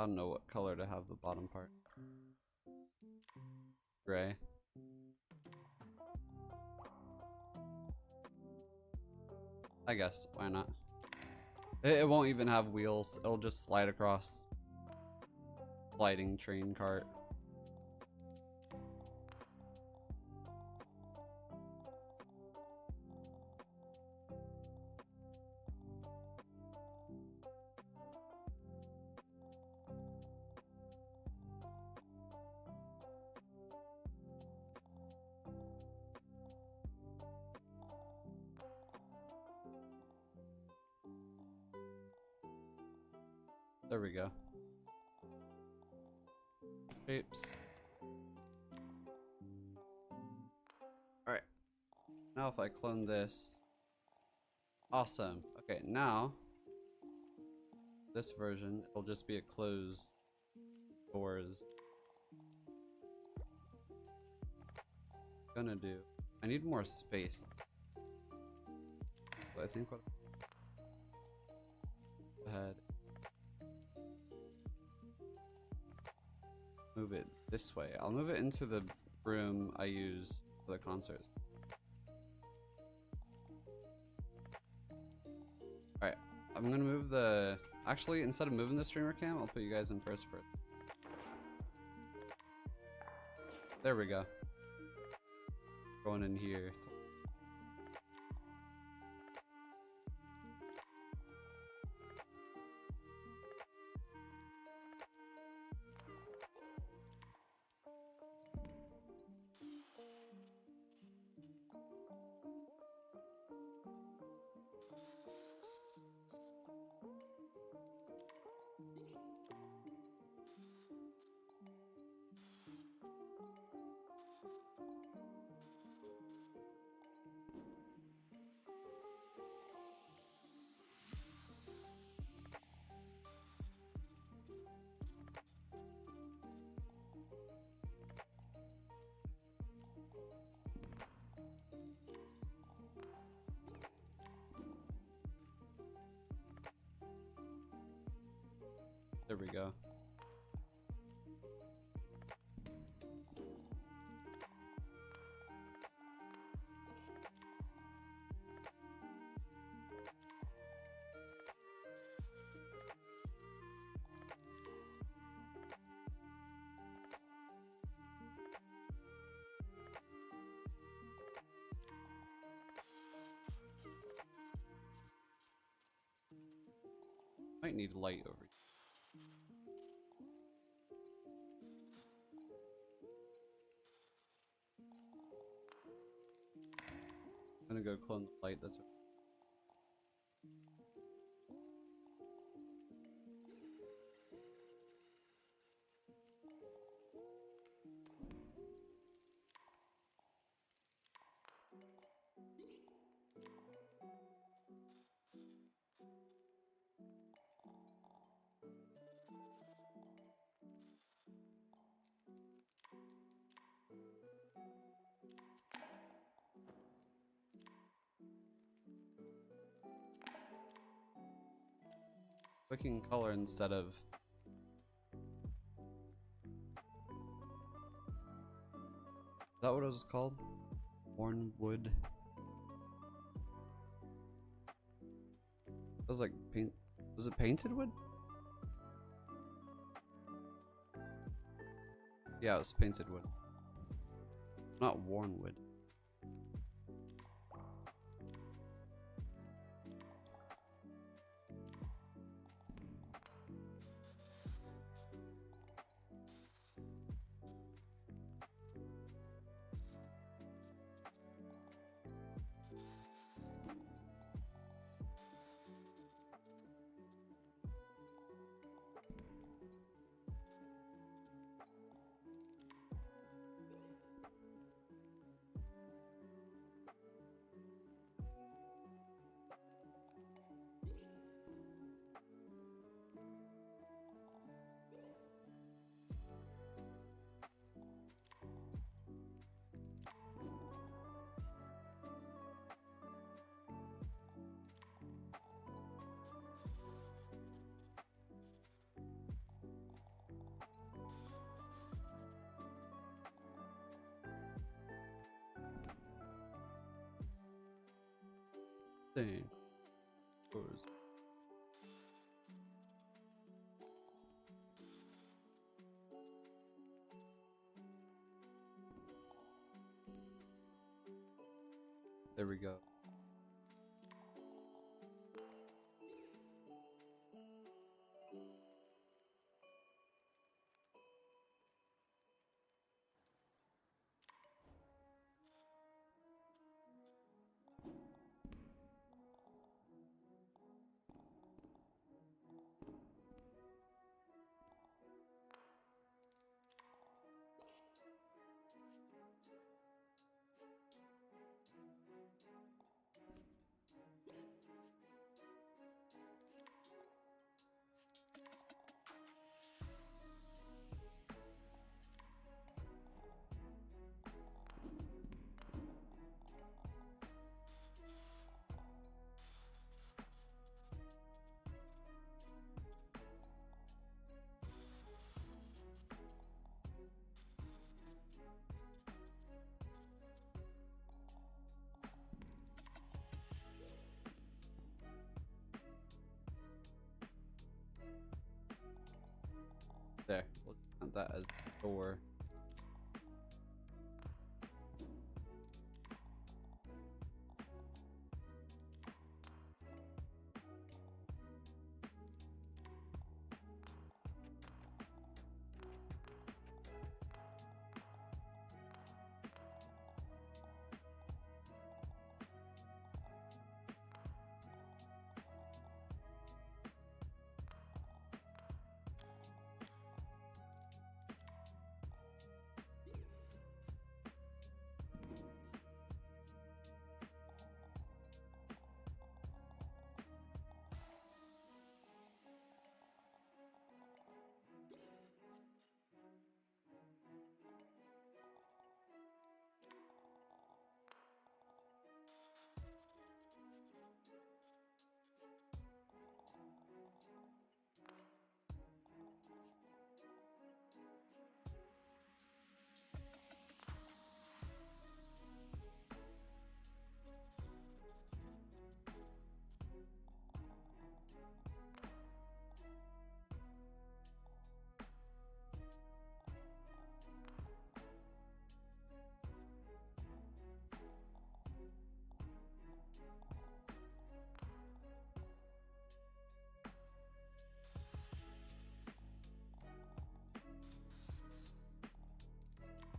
I don't know what color to have the bottom part. Gray. I guess, why not? It won't even have wheels, it'll just slide across. Sliding train cart. There we go. Shapes. Alright. Now if I clone this. Awesome. Okay, now this version, it'll just be a closed doors. Gonna do. I need more space. So I think what. Go ahead. Move it this way. I'll move it into the room I use for the concerts. Alright, I'm gonna move the. Actually, instead of moving the streamer cam, I'll put you guys in first. There we go. Going in here. There we go. Might need light over here. I'm gonna go clone the light that's over. Clicking color instead of. Is that what it was called? Worn wood. That was like paint. Was it painted wood? Yeah, it was painted wood. Not worn wood. Thing. Doors. There we go. There. We'll count that as the door.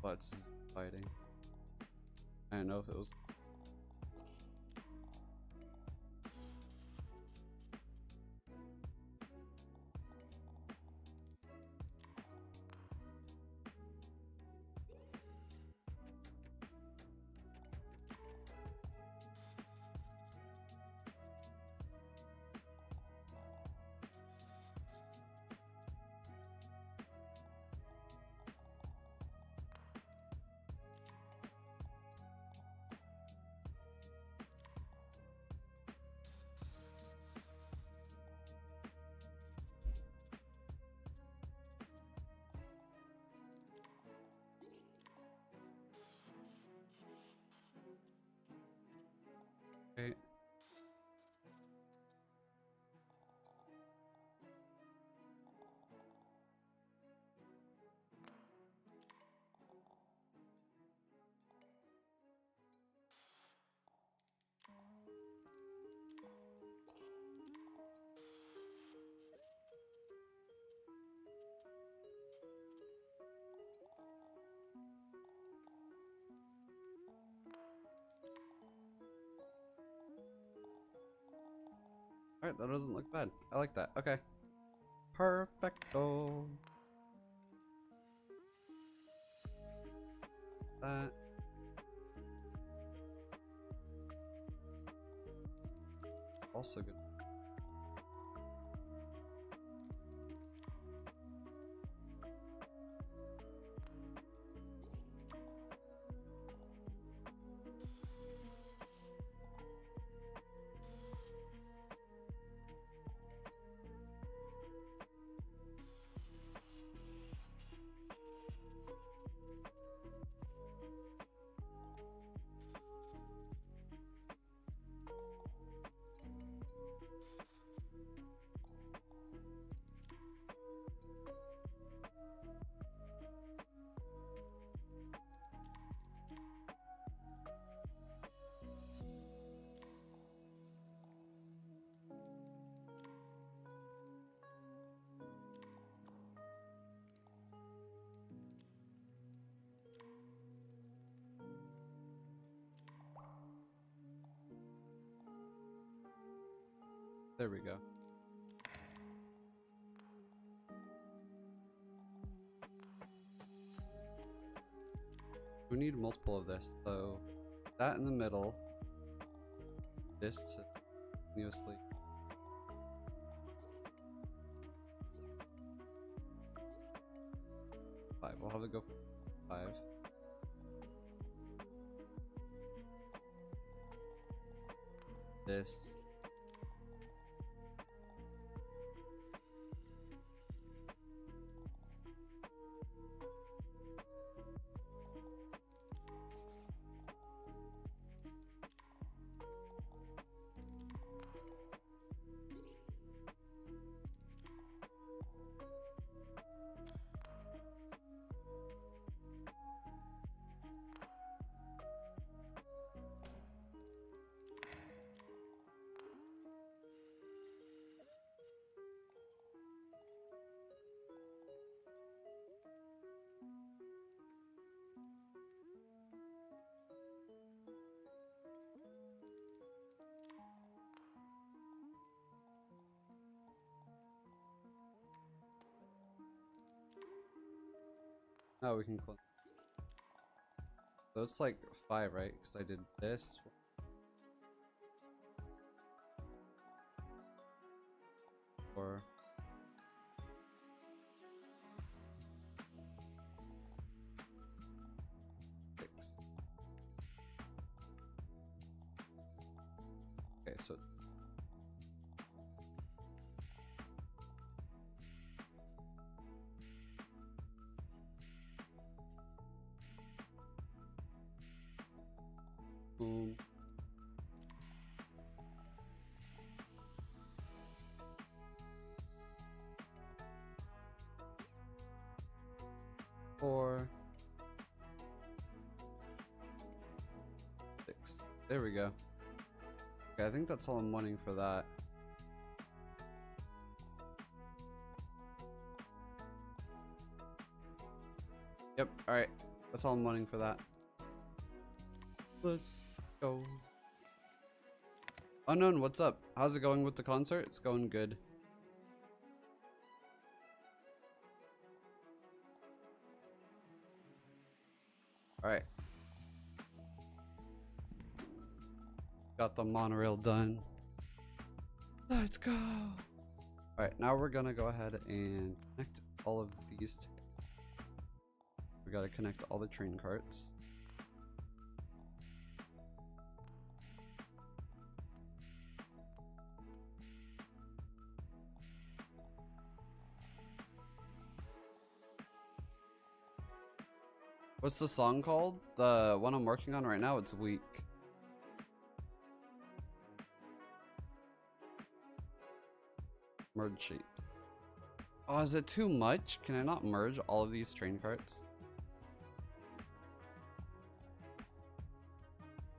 What's fighting? I don't know if it was. Okay. Alright, that doesn't look bad. I like that. Okay. Perfecto. That. Also good. There we go. We need multiple of this, so that in the middle, this to continuously. Five. We'll have it go for 5. This. Now we can close. So it's like 5, right? Because I did this. 4. 6. Okay, so boom. 4. 6. There we go. Okay, I think that's all I'm wanting for that. Yep, alright. That's all I'm wanting for that. Let's go. Unknown, what's up? How's it going with the concert? It's going good. Alright. Got the monorail done. Let's go. Alright, now we're gonna go ahead and connect all of these. We gotta connect all the train carts. What's the song called? The one I'm working on right now, it's weak. Merge shapes. Oh, is it too much? Can I not merge all of these train carts?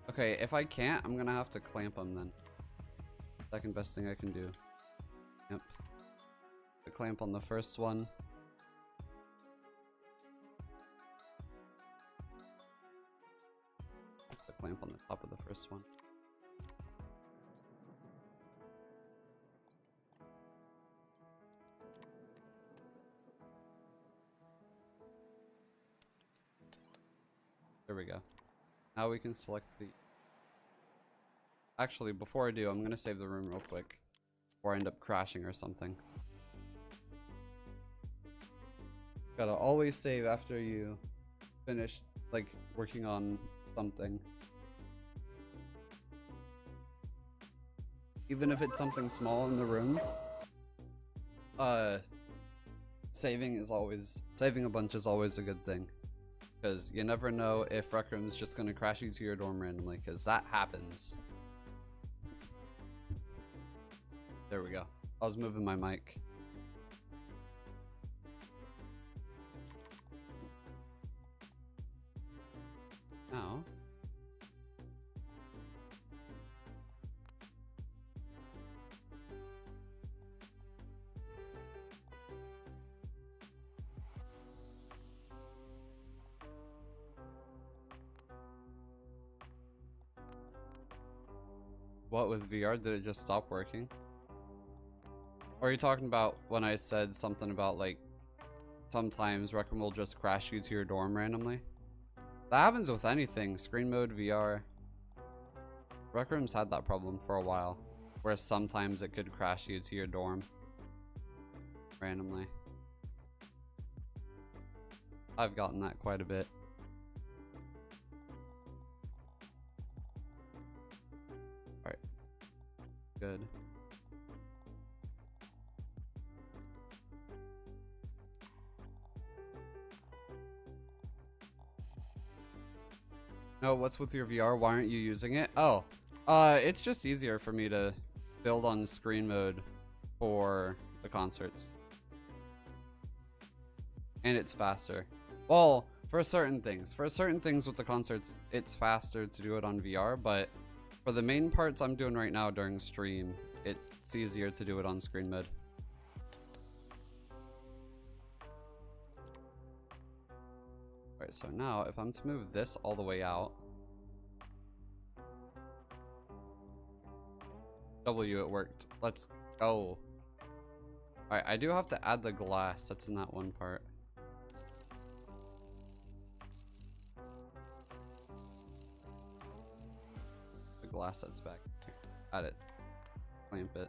Okay, if I can't, I'm gonna have to clamp them then. Second best thing I can do. Yep. The clamp on the first one. The clamp on the top of the first one. There we go. Now we can select the... Actually, before I do, I'm gonna save the room real quick. Before I end up crashing or something. Gotta always save after you finish, like, working on something. Even if it's something small in the room. Saving a bunch is always a good thing. Because you never know if Recroom's just gonna crash you to your dorm randomly, because that happens. There we go. I was moving my mic. Now. What with VR? Did it just stop working? Or are you talking about when I said something about like sometimes Recroom will just crash you to your dorm randomly? That happens with anything. Screen mode, VR. Recroom's had that problem for a while. Where sometimes it could crash you to your dorm. Randomly. I've gotten that quite a bit. Alright. Good. No, what's with your VR? Why aren't you using it? Oh, it's just easier for me to build on screen mode for the concerts. And it's faster. Well, for certain things. For certain things with the concerts, it's faster to do it on VR, but for the main parts I'm doing right now during stream, it's easier to do it on screen mode. Alright, so now if I'm to move this all the way out. W, it worked. Let's go. Alright, I do have to add the glass that's in that one part. glass that's back. Here, add it. Clamp it.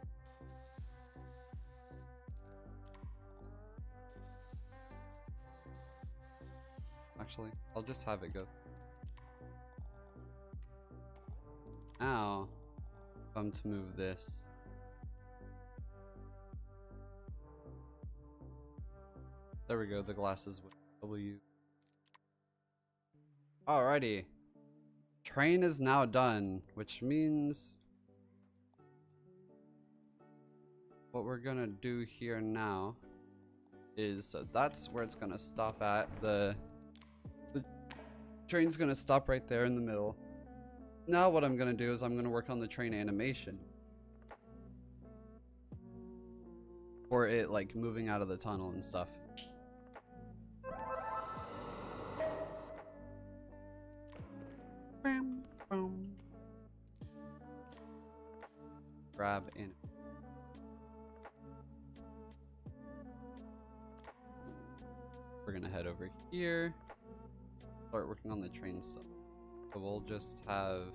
Actually, I'll just have it go. Now, come to move this. There we go, the glasses with W. Alrighty. Train is now done, which means what we're gonna do here now is, so that's where it's gonna stop at. The train's gonna stop right there in the middle. Now what I'm gonna do is I'm gonna work on the train animation. For it like moving out of the tunnel and stuff. Grab in. We're gonna head over here. Start working on the train stuff. So we'll just have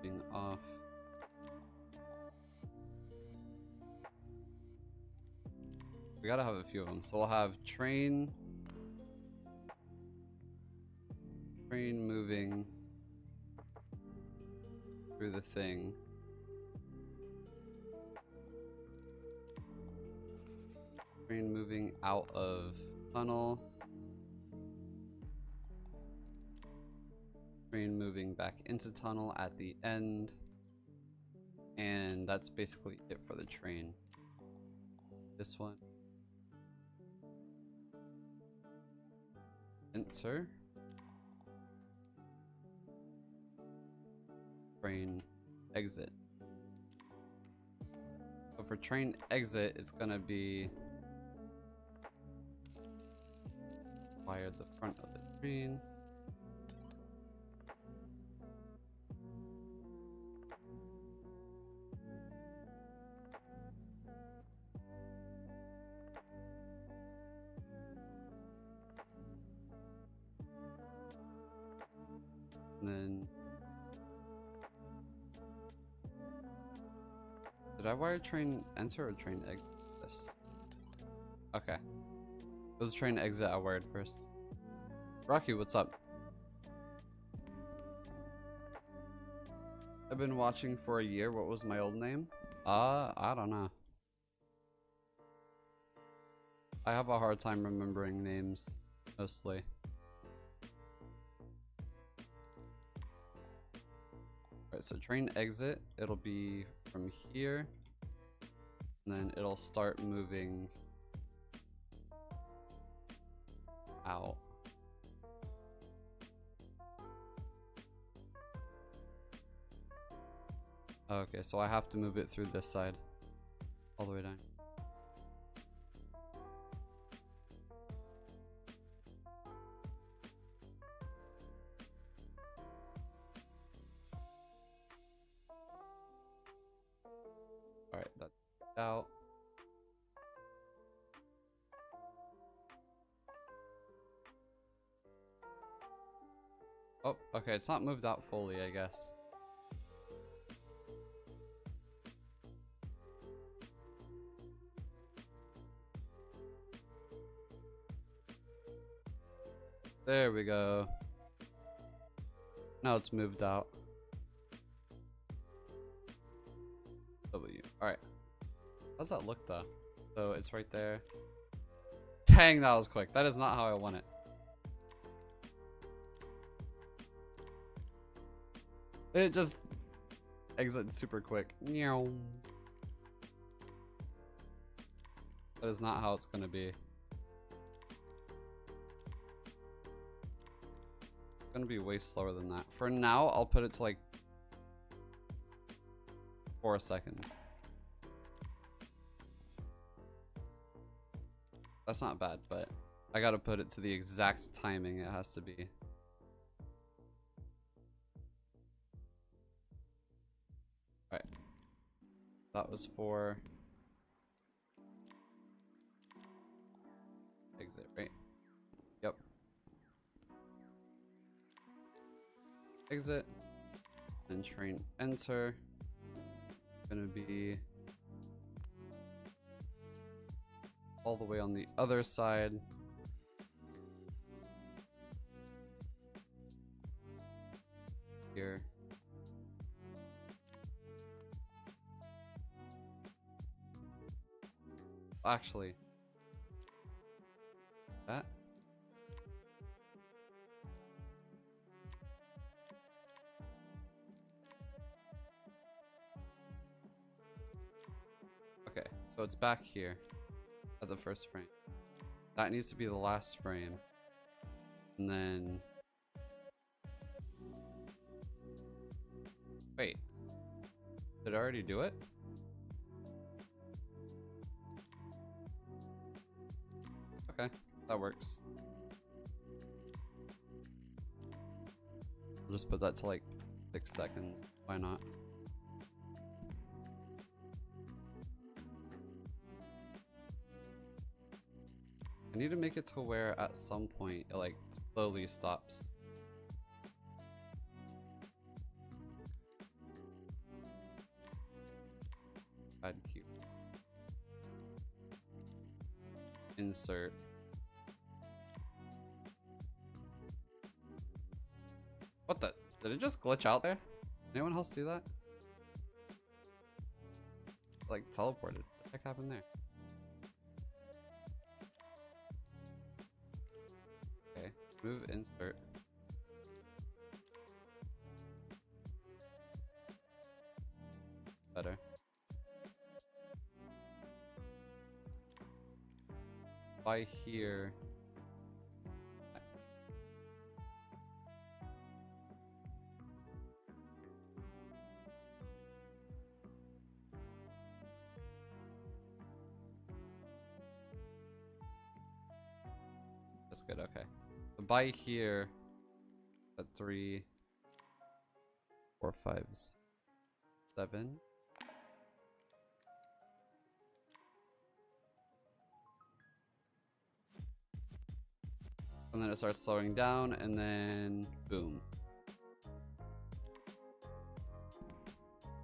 being off. We gotta have a few of them. So we'll have train moving through the thing. Train moving out of tunnel. Train moving back into tunnel at the end. And that's basically it for the train. This one. Enter. Train exit. So for train exit, it's gonna be wire the front of the train. And then did I wire train enter or train exit this? Okay. It was train exit I wired first. Rocky, what's up? I've been watching for a year. What was my old name? I don't know. I have a hard time remembering names, mostly. Alright, so train exit, it'll be from here. And then it'll start moving out. Okay, so I have to move it through this side. All the way down. Alright, that's out. Oh, okay, it's not moved out fully, I guess. There we go. Now it's moved out. W. Alright. How's that look though? So it's right there. Dang, that was quick. That is not how I want it. It just exits super quick. That is not how it's gonna be. It's gonna be way slower than that. For now, I'll put it to like 4 seconds. That's not bad, but I gotta put it to the exact timing it has to be. Alright. That was for exit, right? Yep. exit, and train enter. Gonna be all the way on the other side. Here. Actually, that. Okay, so it's back here at the first frame. That needs to be the last frame. And then... Wait. Did I already do it? Okay, that works. I'll just put that to like 6 seconds. Why not? I need to make it to where at some point it like slowly stops. Add cube. Insert. What the? Did it just glitch out there? Anyone else see that? Like teleported. What the heck happened there? Okay, move insert. Better. By here. That's good, okay. So by here at 3, 4, 5, 7. And then it starts slowing down, and then boom.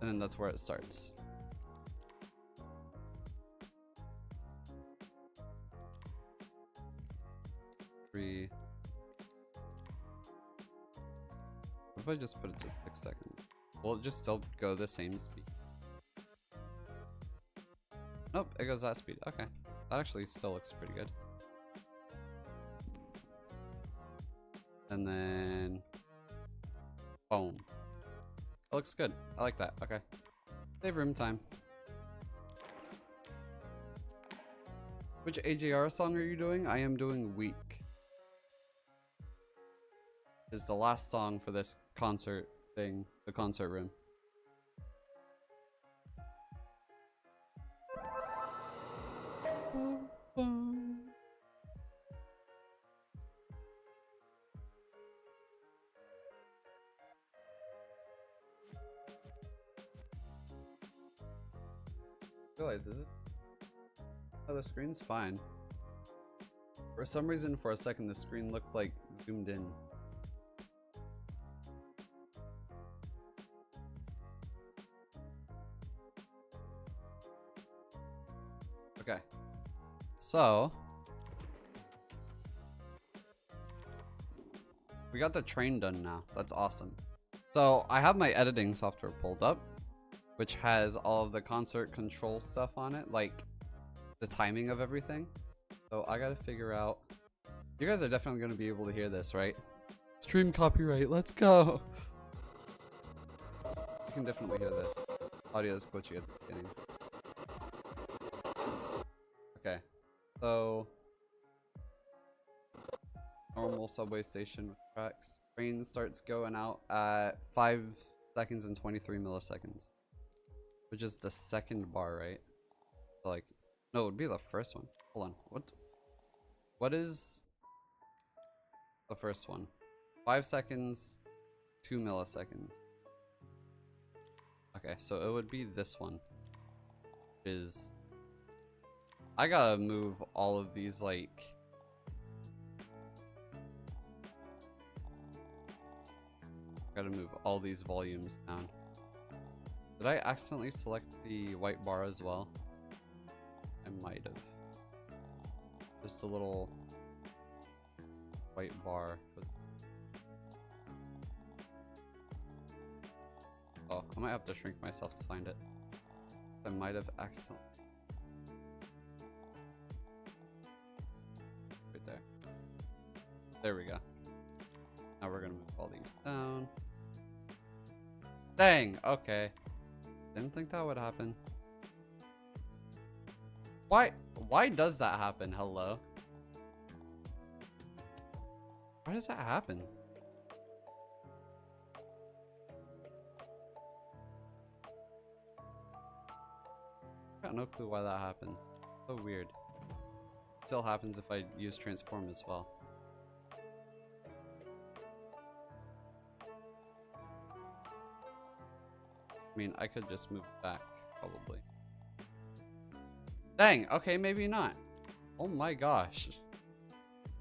And then that's where it starts. Three. What if I just put it to 6 seconds? Will it just still go the same speed? Nope, it goes that speed. Okay. That actually still looks pretty good. And then boom. It looks good. I like that. Okay. Save room time. Which AJR song are you doing? I am doing Weak. Is the last song for this concert thing, the concert room. Realize this. Oh, the screen's fine. For some reason, for a second, the screen looked like zoomed in. Okay. So we got the train done now. That's awesome. So I have my editing software pulled up, which has all of the concert control stuff on it, like the timing of everything. So I gotta figure out. You guys are definitely gonna be able to hear this, right? Stream copyright, let's go. You can definitely hear this. Audio is glitchy at the beginning. Okay, so normal subway station with tracks. Train starts going out at 5 seconds and 23 milliseconds, which is the second bar, right? So like, no, it would be the first one. Hold on, what is the first one? 5 seconds, 2 milliseconds. Okay, so it would be this one. Is I gotta move all of these like Gotta move all these volumes down. Did I accidentally select the white bar as well? I might have. Just a little white bar. Oh, I might have to shrink myself to find it. I might have accidentally. Right there. There we go. Now we're gonna move all these down. Dang, okay. Didn't think that would happen. Why does that happen? Hello? Why does that happen? Got no clue why that happens. So weird. Still happens if I use transform as well. I mean, I could just move back, probably. Dang, okay, maybe not. Oh my gosh.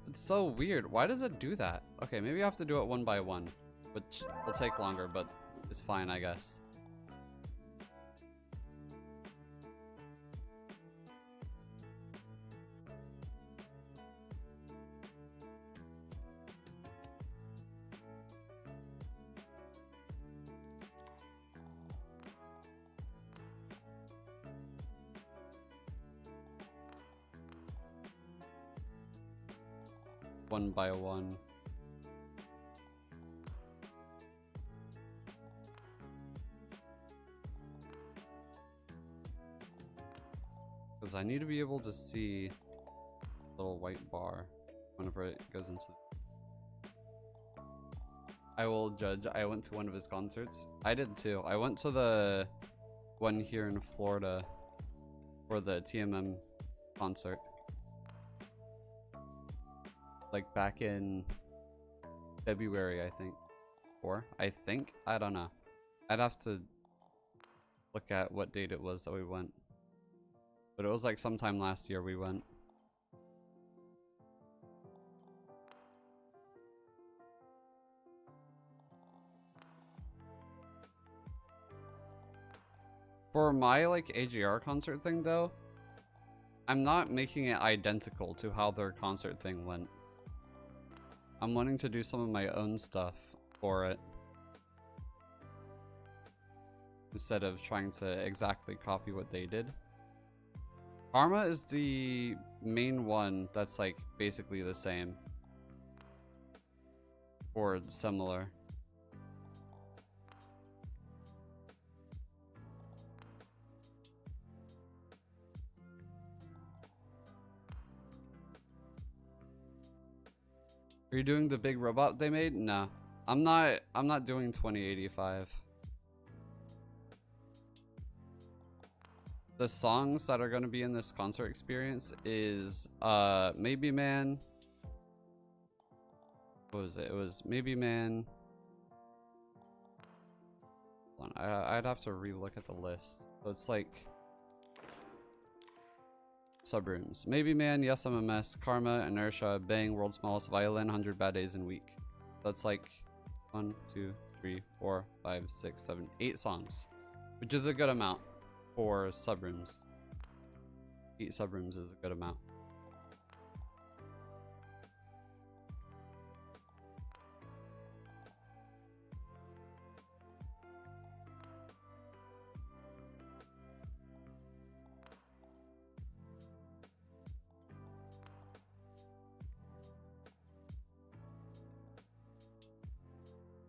It's so weird. Why does it do that? Okay, maybe I have to do it one by one, which will take longer, but it's fine, I guess. One by one. Because I need to be able to see the little white bar whenever it goes into. I will judge. I went to one of his concerts. I did too. I went to the one here in Florida for the TMM concert. Like back in February, I think. Or I think? I don't know. I'd have to look at what date it was that we went. But it was like sometime last year we went. For my like AJR concert thing though, I'm not making it identical to how their concert thing went. I'm wanting to do some of my own stuff for it. Instead of trying to exactly copy what they did. Karma is the main one that's like basically the same. Or similar. Are you doing the big robot they made? Nah. I'm not doing 2085. The songs that are going to be in this concert experience is Maybe Man. What was it? It was Maybe Man. Hold on, I'd have to re-look at the list. So it's like Subrooms. Maybe Man, Yes I'm a Mess, Karma, Inertia, Bang, World's Smallest Violin, 100 Bad Days in Week. That's like 1, 2, 3, 4, 5, 6, 7, 8 songs. Which is a good amount for Subrooms. 8 Subrooms is a good amount.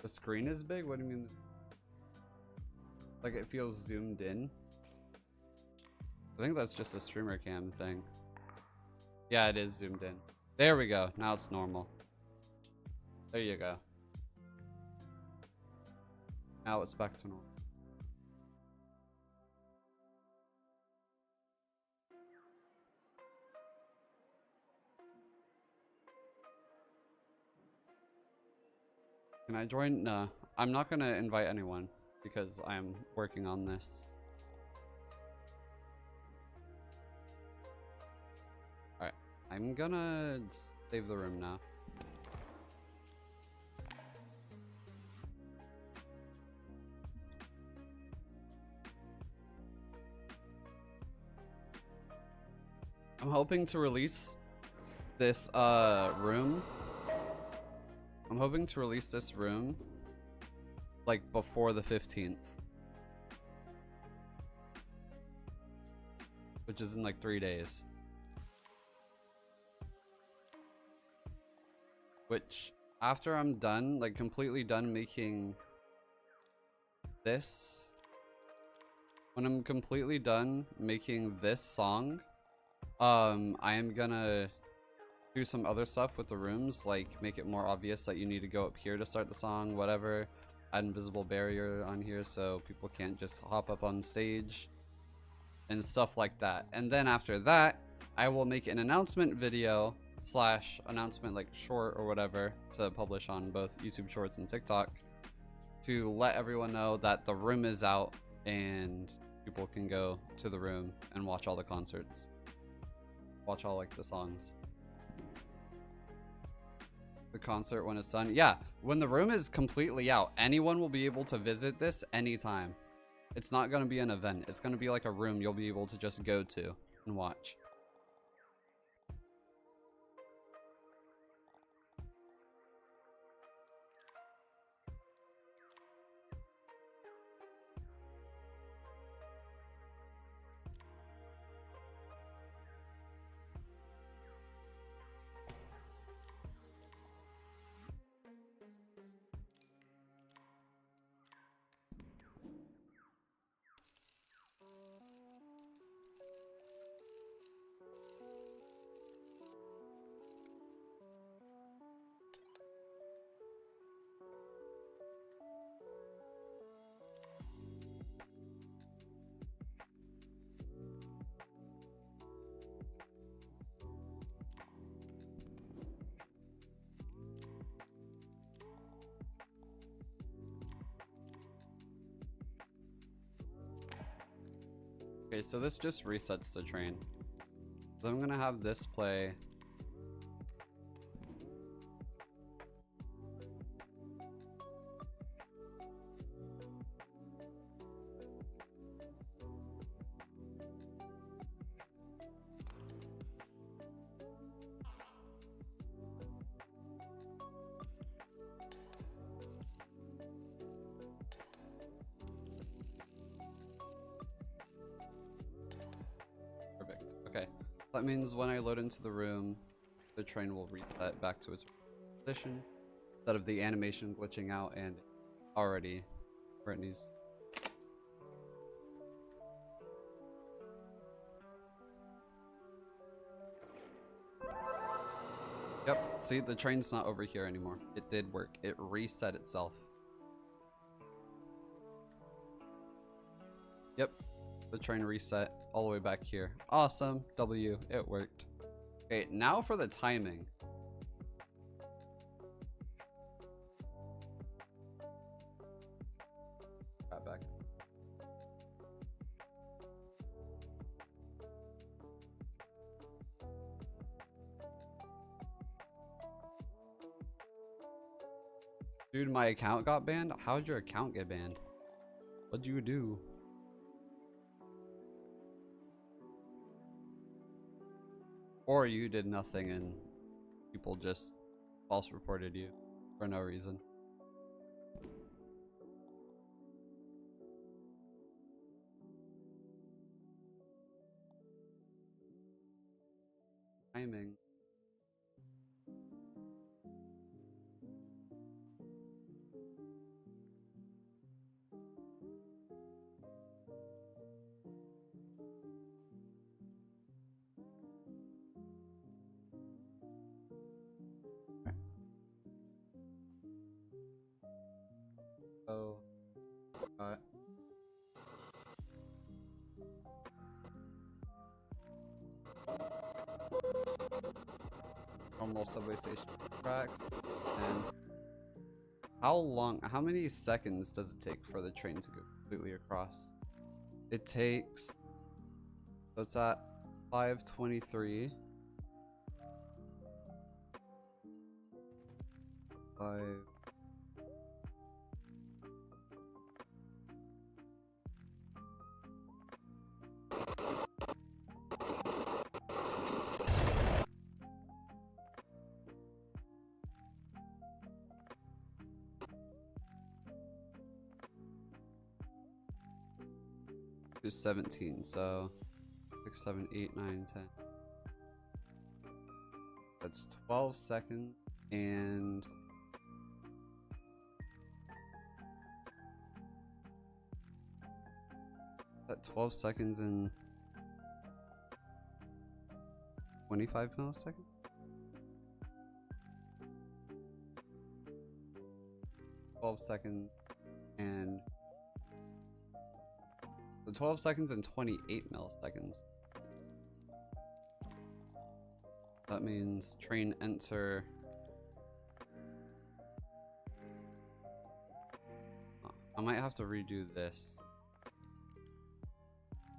The screen is big? What do you mean? Like it feels zoomed in? I think that's just a streamer cam thing. Yeah, it is zoomed in. There we go. Now it's normal. There you go. Now it's back to normal. Can I join? No, I'm not gonna invite anyone because I'm working on this. Alright, I'm gonna save the room now. I'm hoping to release this room. I'm hoping to release this room like before the 15th. Which is in like 3 days. Which after I'm done, like completely done making this, when I'm completely done making this song, I am gonna do some other stuff with the rooms, like make it more obvious that you need to go up here to start the song, whatever. Add invisible barrier on here so people can't just hop up on stage and stuff like that. And then after that, I will make an announcement video slash announcement like short or whatever to publish on both YouTube Shorts and TikTok to let everyone know that the room is out and people can go to the room and watch all the concerts. Watch all like the songs. The concert when it's done. Yeah, when the room is completely out, anyone will be able to visit this anytime. It's not going to be an event. It's going to be like a room you'll be able to just go to and watch. Okay, so this just resets the train. So I'm gonna have this play. Perfect. Okay. That means when I load into the room, the train will reset back to its position instead of the animation glitching out and already where it needs. Yep. See, the train's not over here anymore. It did work. It reset itself. Yep. The train reset all the way back here. Awesome. W. It worked. Okay, now for the timing. Got back. Dude, my account got banned? How'd your account get banned? What'd you do? Or you did nothing and people just false reported you for no reason. Timing. Oh, normal subway station tracks. And how many seconds does it take for the train to go completely across? It takes, so it's at 5:23. 5. to 17. So 6, 7, 8, 9, 10. That's 12 seconds and that 12 seconds and 25 milliseconds. 12 seconds and so 12 seconds and 28 milliseconds. That means train enter. I might have to redo this.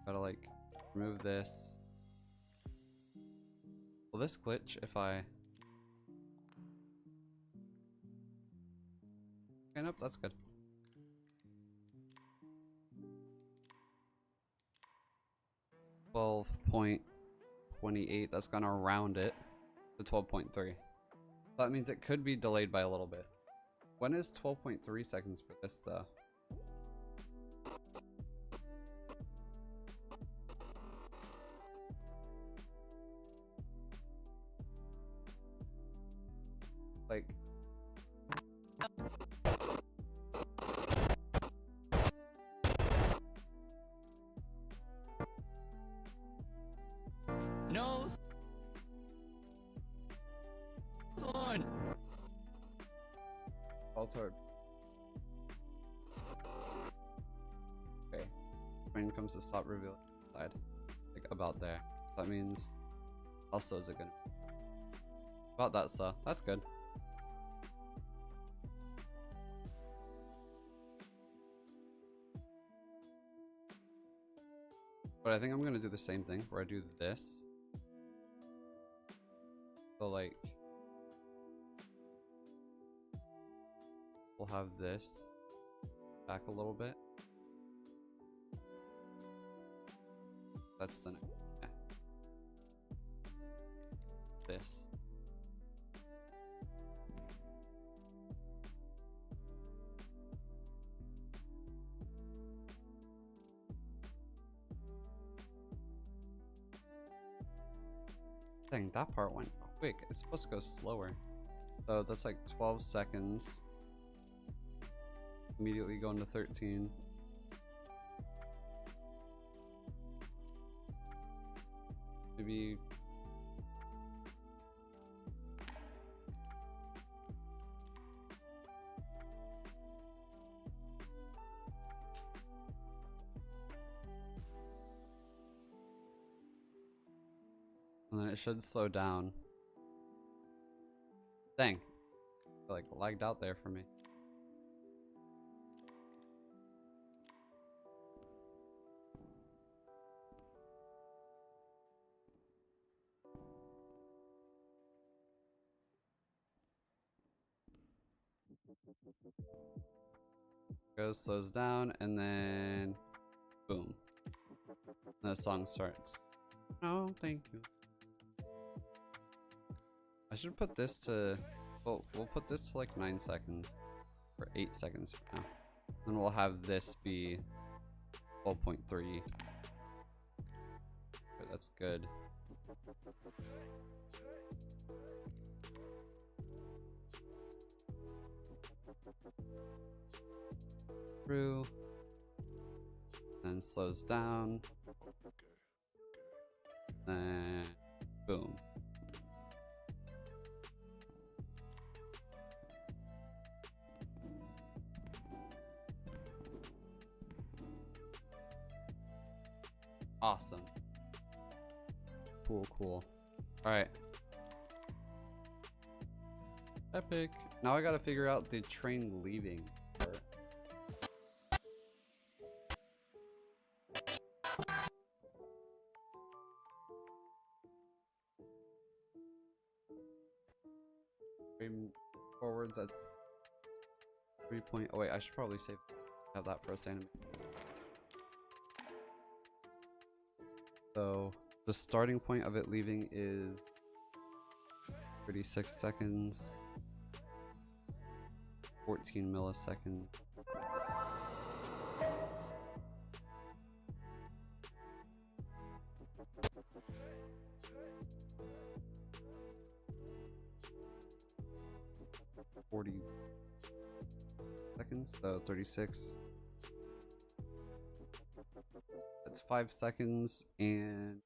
Gotta like remove this. Will this glitch if I... Okay, nope, that's good. 12.28, that's gonna round it to 12.3. That means it could be delayed by a little bit. When is 12.3 seconds for this though? Like... No thorn. Altered. Okay. Train comes to stop revealing side. Like about there. That means also is it gonna about that, so that's good. But I think I'm gonna do the same thing where I do this. So like we'll have this back a little bit. That's the next. Yeah. This. Dang, that part went quick. It's supposed to go slower. So that's like 12 seconds. Immediately go into 13. Maybe... and then it should slow down. Dang. It like lagged out there for me. Goes, slows down, and then boom. And the song starts. Oh, thank you. I should put this to, well, we'll put this to like 9 seconds or 8 seconds from now. Then we'll have this be 12.3. Okay, that's good. Through. Then slows down. Then boom. Awesome. Cool, cool. Alright. Epic. Now I gotta figure out the train leaving part. Train forwards, that's 3 point. Oh wait, I should probably save have that for us animate. So the starting point of it leaving is 36 seconds, 14 milliseconds. 40 seconds, so 36. That's 5 seconds and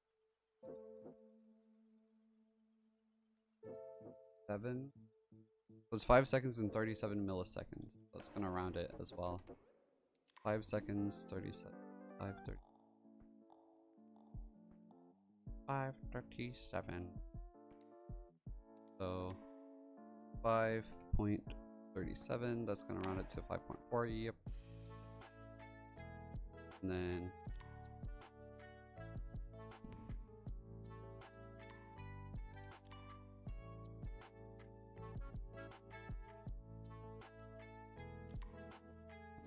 7. So it's 5 seconds and 37 milliseconds. That's gonna round it as well. 5 seconds, 37. 5:30. 5:37. So 5.37. That's gonna round it to 5.4. Yep. And then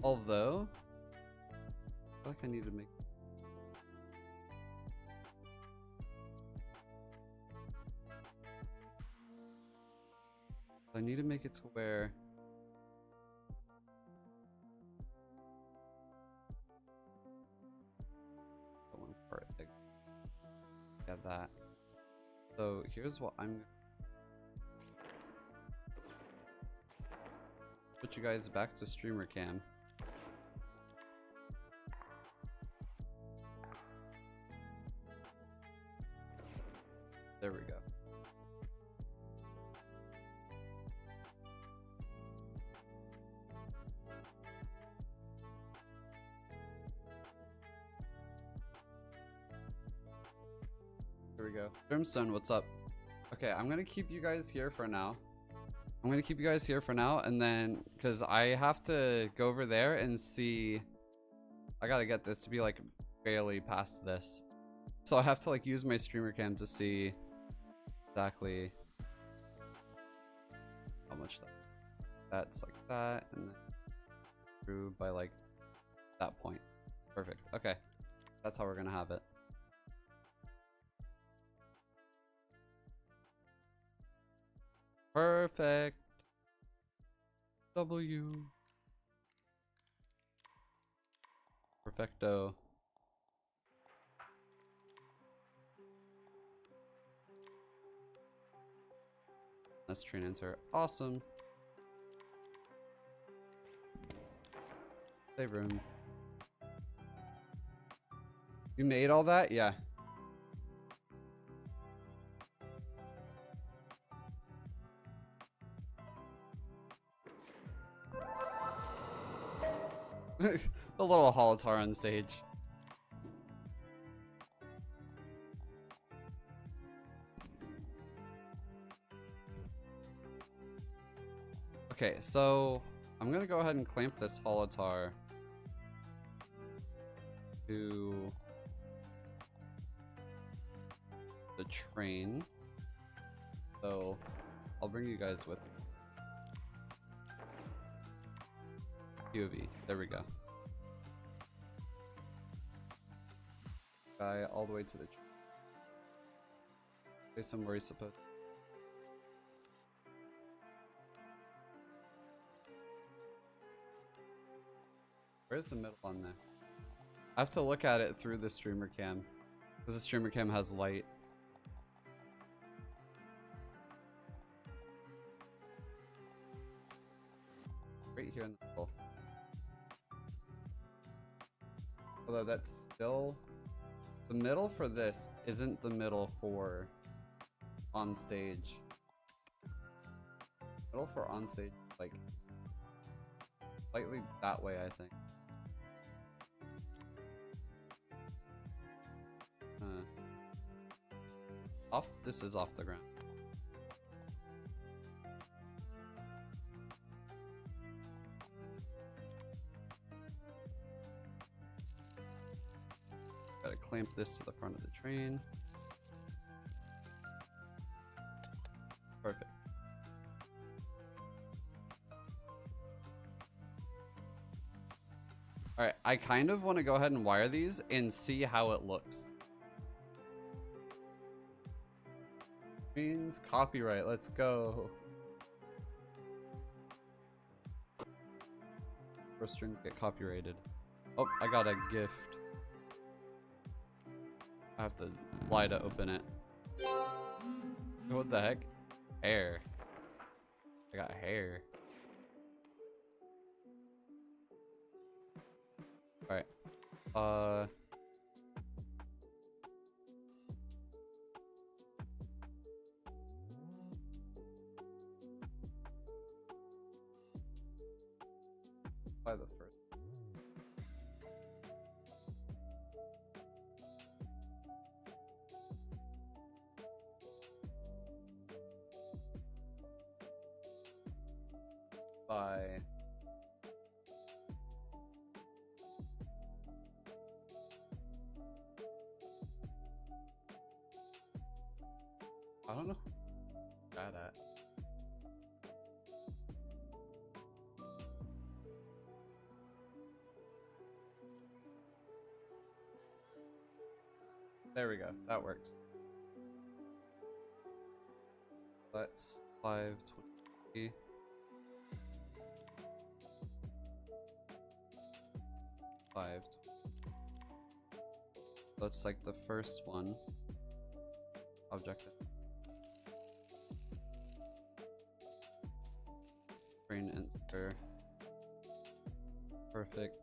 although I feel like I need to make it to where one part get that. So here's what I'm put you guys back to streamer cam. There we go. There we go. Grimstone, what's up? Okay, I'm gonna keep you guys here for now. And then, because I have to go over there and see. I gotta get this to be like barely past this. So I have to like use my streamer cam to see exactly how much that's like that, and then through by like that point. Perfect. Okay, that's how we're gonna have it. Perfect. W. Perfecto. That's train answer. Awesome. Save room. You made all that? Yeah. A little holotar on stage. Okay, so I'm gonna go ahead and clamp this holotar to the train. So I'll bring you guys with me. POV. There we go. Guy all the way to the train. Based on where he's supposed. Where's the middle on there? I have to look at it through the streamer cam, because the streamer cam has light. Right here in the middle. Although that's still... The middle for this isn't the middle for on stage. Middle for on stage, like, slightly that way, I think. This is off the ground. Gotta clamp this to the front of the train. Perfect. Alright, I kind of want to go ahead and wire these and see how it looks. Means copyright, let's go. First strings get copyrighted. Oh, I got a gift. I have to fly to open it. What the heck? Hair. I got hair. Alright. Uh... By the first. By I don't know. Bad at. There we go. That works. Let's 520. That's like the first one. Objective. Brain enter. Perfect.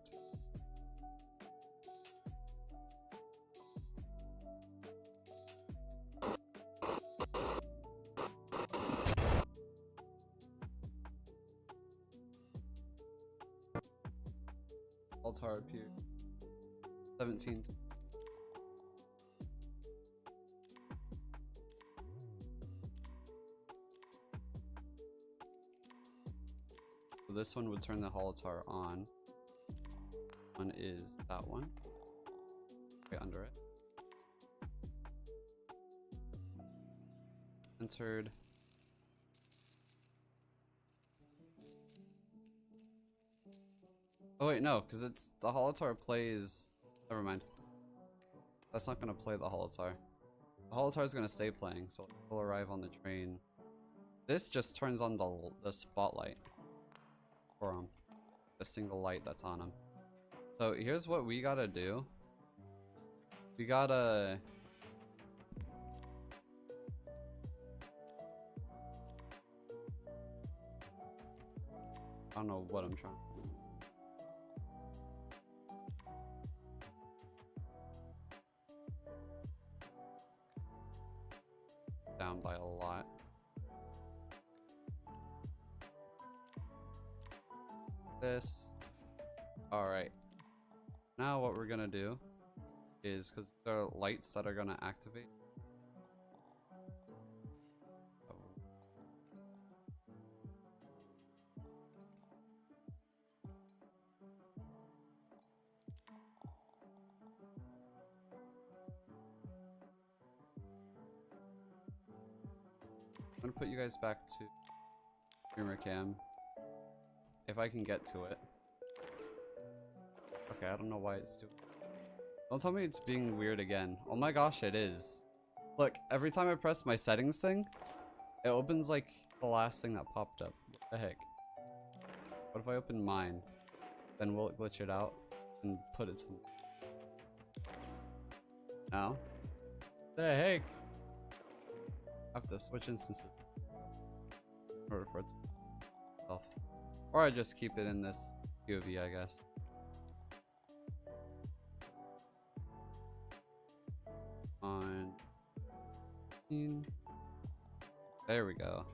Altar appeared. 17. So this one would turn the holotar on. One is that one. Right under it. Entered. Oh wait, no, because it's the holotar plays. Never mind. That's not gonna play the holotar. The holotar is gonna stay playing, so it'll arrive on the train. This just turns on the spotlight for him, the single light that's on him. So here's what we gotta do. We gotta. I don't know what I'm trying to do. Down by a lot. This. Alright. Now what we're gonna do is, because there are lights that are gonna activate. I'm gonna put you guys back to streamer cam if I can get to it. Okay, I don't know why it's doing. Don't tell me it's being weird again. Oh my gosh, it is. Look, every time I press my settings thing, it opens like the last thing that popped up. What the heck? What if I open mine? Then will it glitch it out and put it to... No? The heck? I have to switch instances in order for it to itself. Or I just keep it in this POV, I guess. On... There we go.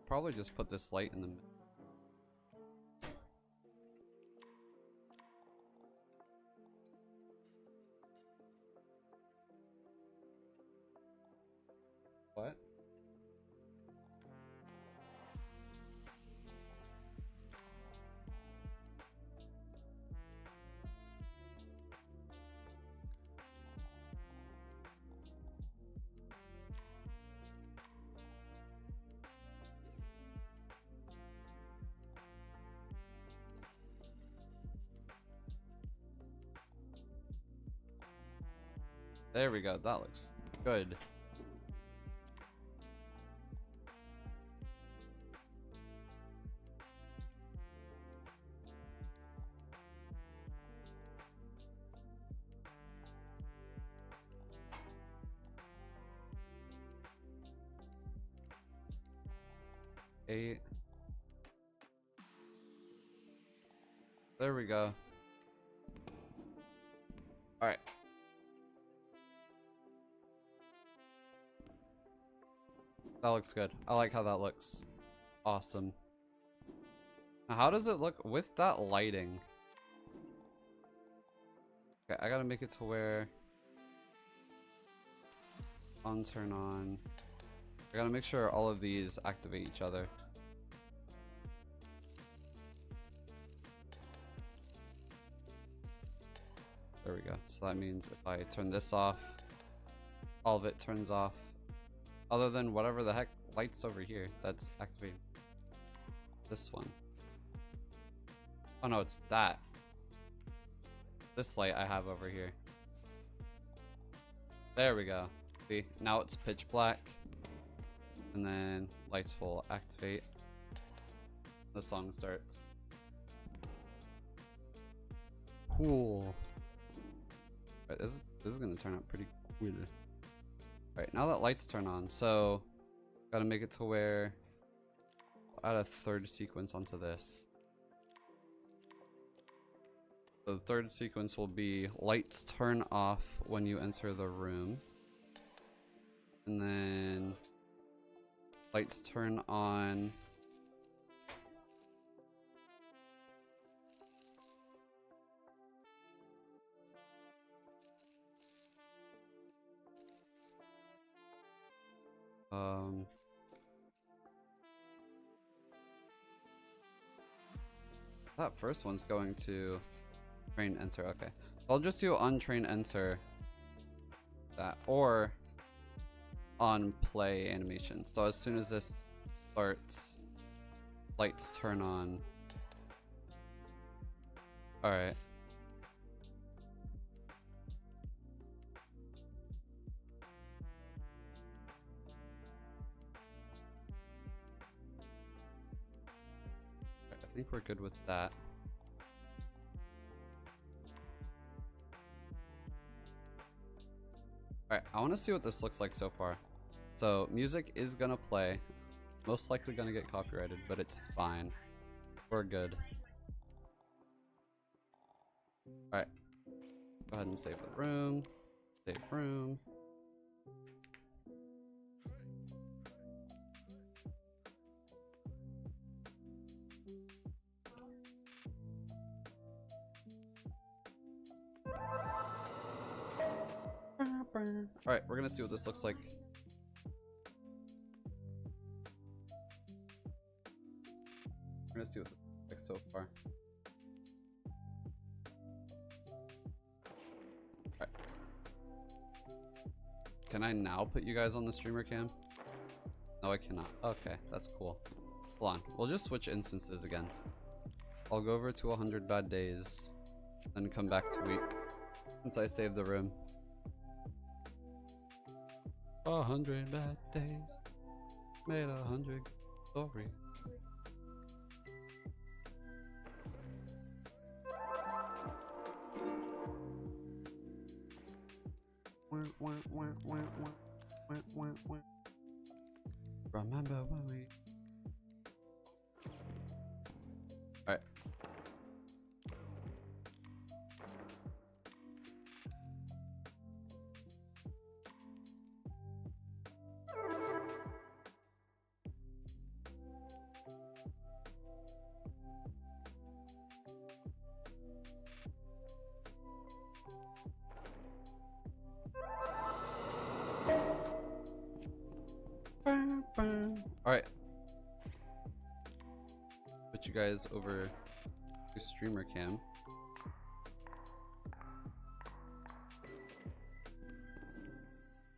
Probably just put this light in the middle. What? There we go. That looks good. 8. There we go. Alright. That looks good. I like how that looks. Awesome. Now, how does it look with that lighting? Okay, I gotta make it to where on, turn on. I gotta make sure all of these activate each other. There we go. So that means if I turn this off, all of it turns off. Other than whatever the heck lights over here that's activated. This one. Oh no, it's that. This light I have over here. There we go. See, now it's pitch black. And then lights will activate. The song starts. Cool. Right, this is gonna turn out pretty cool. Right, now that lights turn on, so gotta make it to where I'll add a third sequence onto this. So the third sequence will be lights turn off when you enter the room. And then lights turn on that first one's going to train enter. Okay, I'll just do untrain enter that, or on play animation. So as soon as this starts, lights turn on. All right. I think we're good with that. Alright, I want to see what this looks like so far. So, music is gonna play. Most likely gonna get copyrighted, but it's fine. We're good. Alright. Go ahead and save the room. Save room. Alright, we're gonna see what this looks like. We're gonna see what this looks like so far. Alright. Can I now put you guys on the streamer cam? No, I cannot. Okay, that's cool. Hold on, we'll just switch instances again. I'll go over to 100 bad days, then come back to week, since I saved the room. 100 bad days made 100 stories. Remember when we... Alright. Alright. Put you guys over to streamer cam.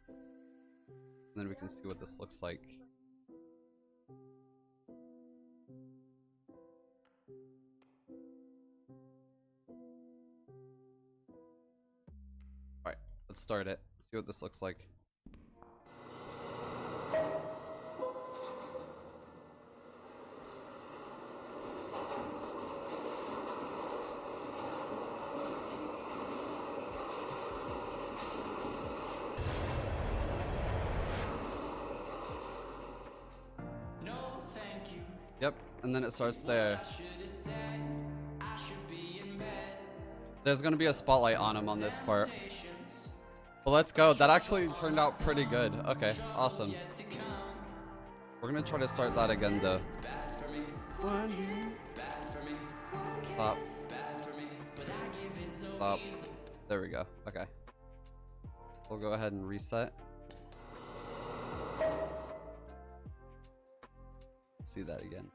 And then we can see what this looks like. Alright, let's start it. See what this looks like. No, thank you. Yep, and then it starts there. There's gonna be a spotlight on him on this part. Well, let's go. That actually turned out pretty good. Okay, awesome. We're gonna try to start that again though. Stop. Stop. There we go. Okay. We'll go ahead and reset. See that again.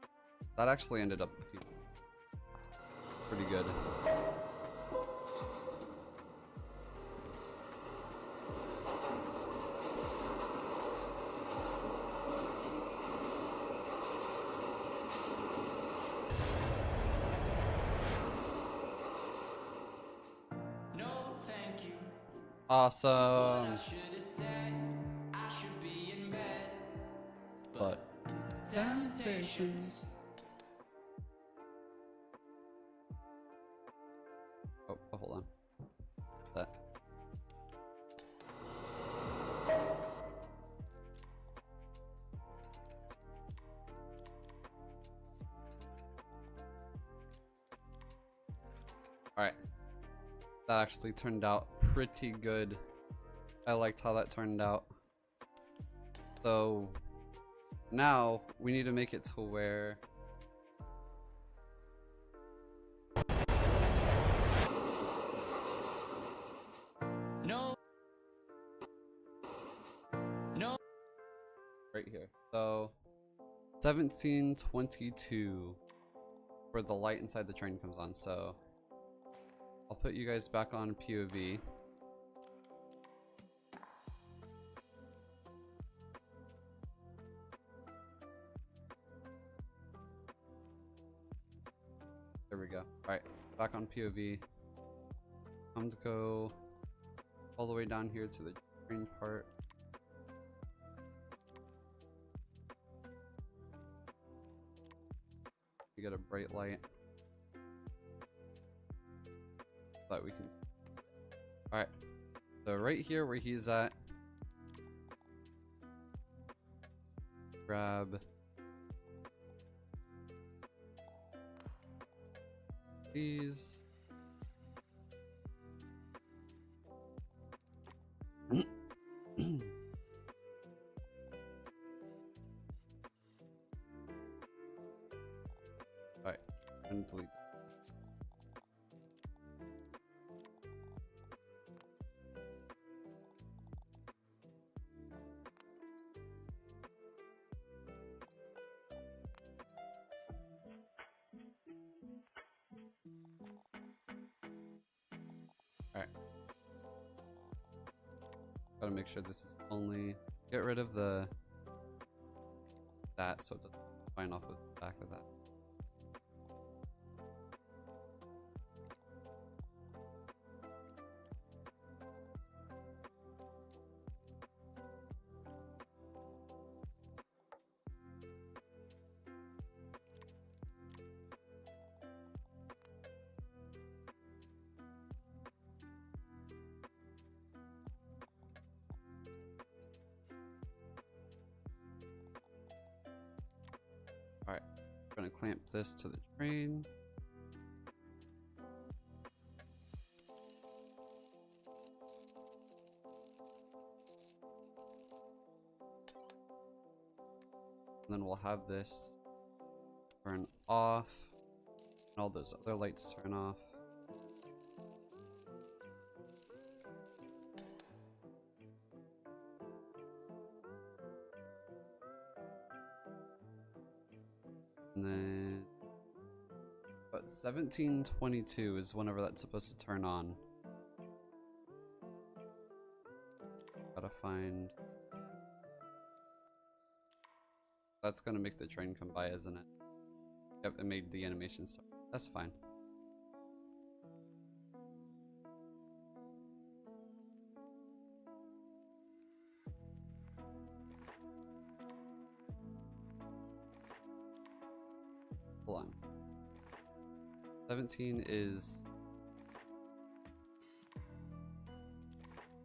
That actually ended up looking pretty good. Awesome. But temptations. Oh, hold on. That. All right. That actually turned out pretty good. I liked how that turned out. So now we need to make it to where right here. So 1722 where the light inside the train comes on. So I'll put you guys back on POV. There we go. Alright, back on POV. I'm to go all the way down here to the train part. You get a bright light. That we can. Alright, so right here where he's at, grab these. Alright, and delete. Alright. Gotta make sure this is only. Get rid of the that so it doesn't line off with the back of that. Alright, I'm gonna clamp this to the train. And then we'll have this turn off. And all those other lights turn off. And then, but 1722 is whenever that's supposed to turn on. Gotta find. That's gonna make the train come by, isn't it? Yep, it made the animation start. That's fine. Hold on. 17 is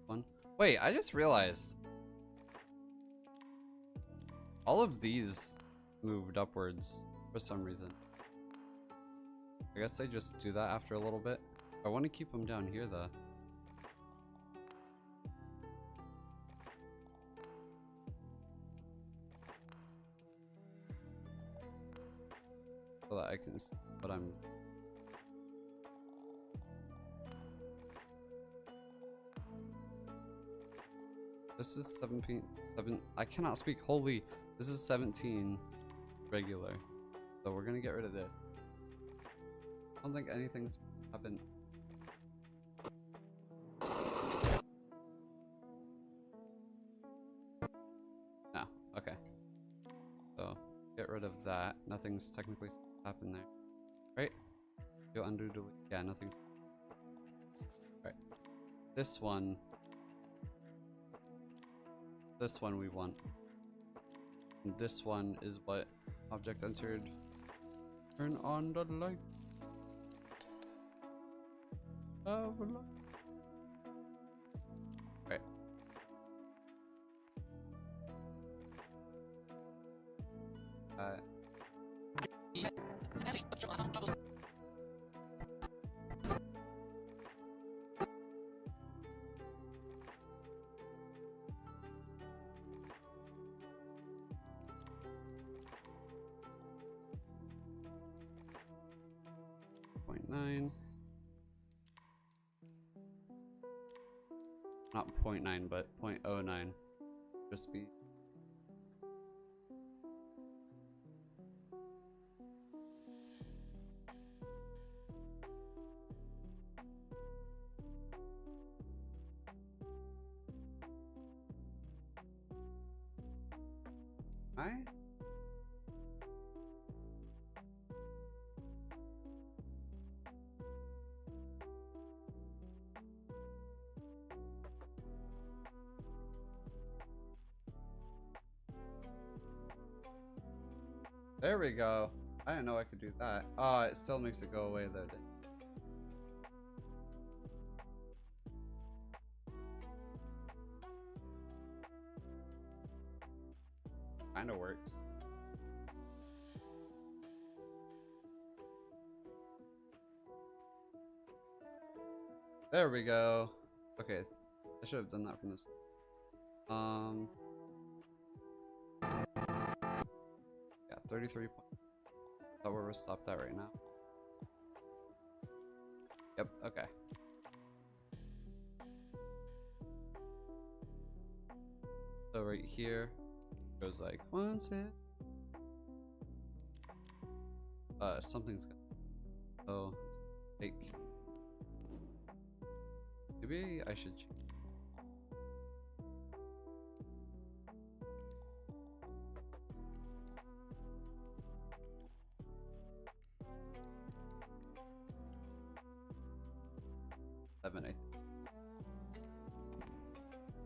one. Wait, I just realized all of these moved upwards for for some reason. I guess they just do that after a little bit. I want to keep them down here though. So that I can see what I'm. This is 17. I cannot speak. Holy. This is 17 regular. So we're gonna get rid of this. I don't think anything's happened. No. Okay. So get rid of that. Nothing's technically happened there. Right? Go undo delete. Yeah, nothing's. Right. This one we want. And this one is what object entered. Turn on the light. Right. .9. Not 0.9, but 0.09. Just be. Hi. There we go. I didn't know I could do that. Oh, it still makes it go away though. Kinda works. There we go. Okay. I should have done that from this. Yeah, 33 points. That's where we're stopped at right now. Yep, okay. So right here goes like one set. Something's gonna. Oh, take. Maybe I should change. I think.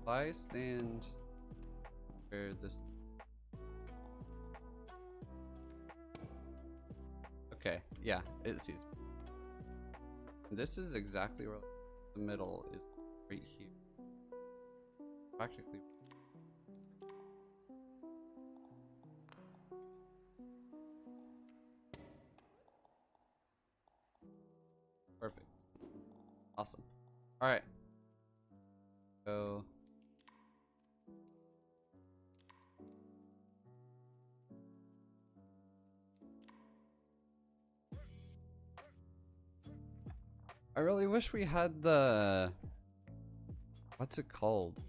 If I stand where this. Okay, yeah, it sees me. This is exactly where the middle is, right here. Practically. Perfect. Awesome. All right. So. I really wish we had the. What's it called?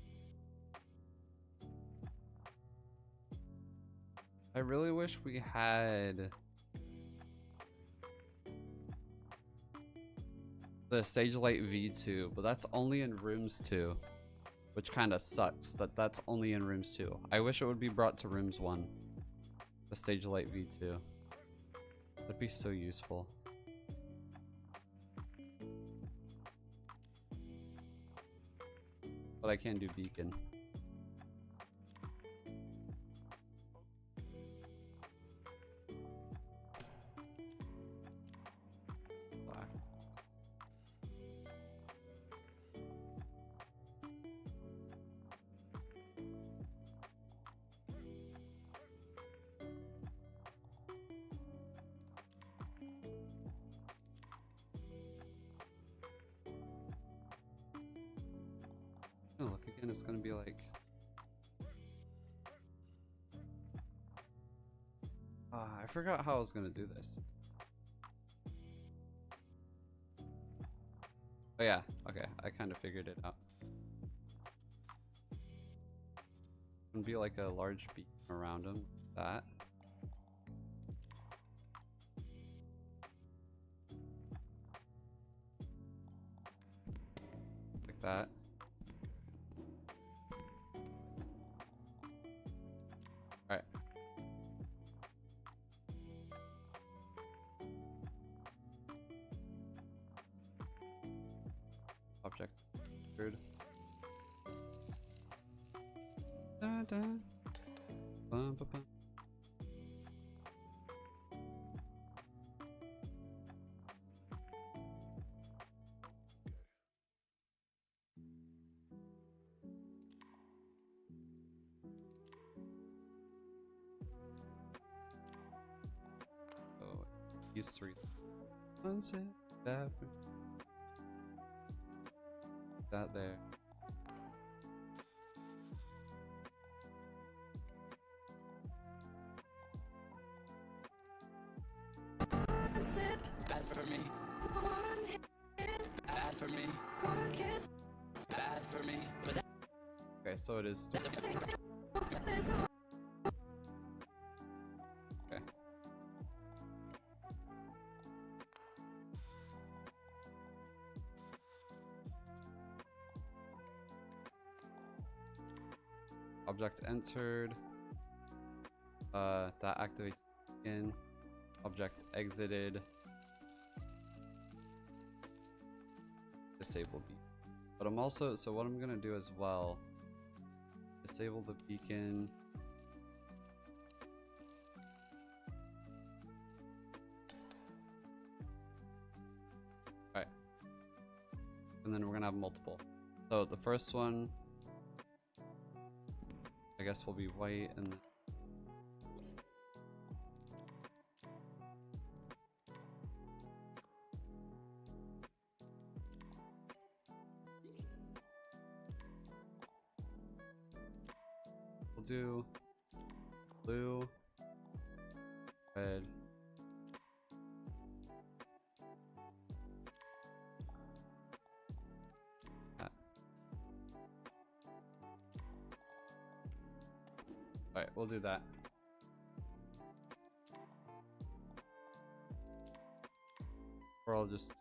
I really wish we had the Stage Light V2, but that's only in rooms 2, which kind of sucks that that's only in rooms 2. I wish it would be brought to rooms 1. The Stage Light V2. That'd be so useful. But I can't do beacon. and it's gonna be like I forgot how I was gonna do this. Oh yeah, okay, I kind of figured it out. It's gonna be like a large beacon around him, like that. Like that. Alright. Object entered. Da, da. Bum, bum, bum. So these three. One set, bathroom. That there. Bad for me. Bad for me. Bad for me. But Okay, so it is. Okay. Object entered. That activates in. Object exited. Disable beacon. But I'm also, so what I'm gonna do as well, disable the beacon. Alright. And then we're gonna have multiple. So the first one, I guess, will be white, and we'll do blue, red, that. Alright, we'll do that. Or I'll just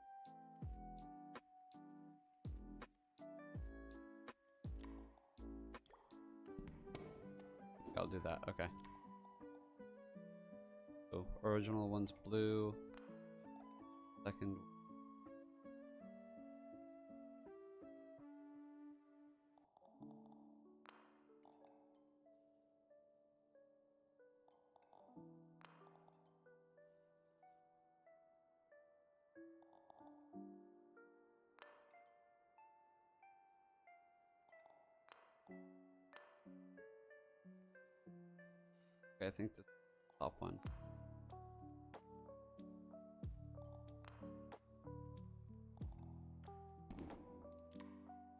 I'll do that, okay. So original one's blue. Second. Okay, I think the top one.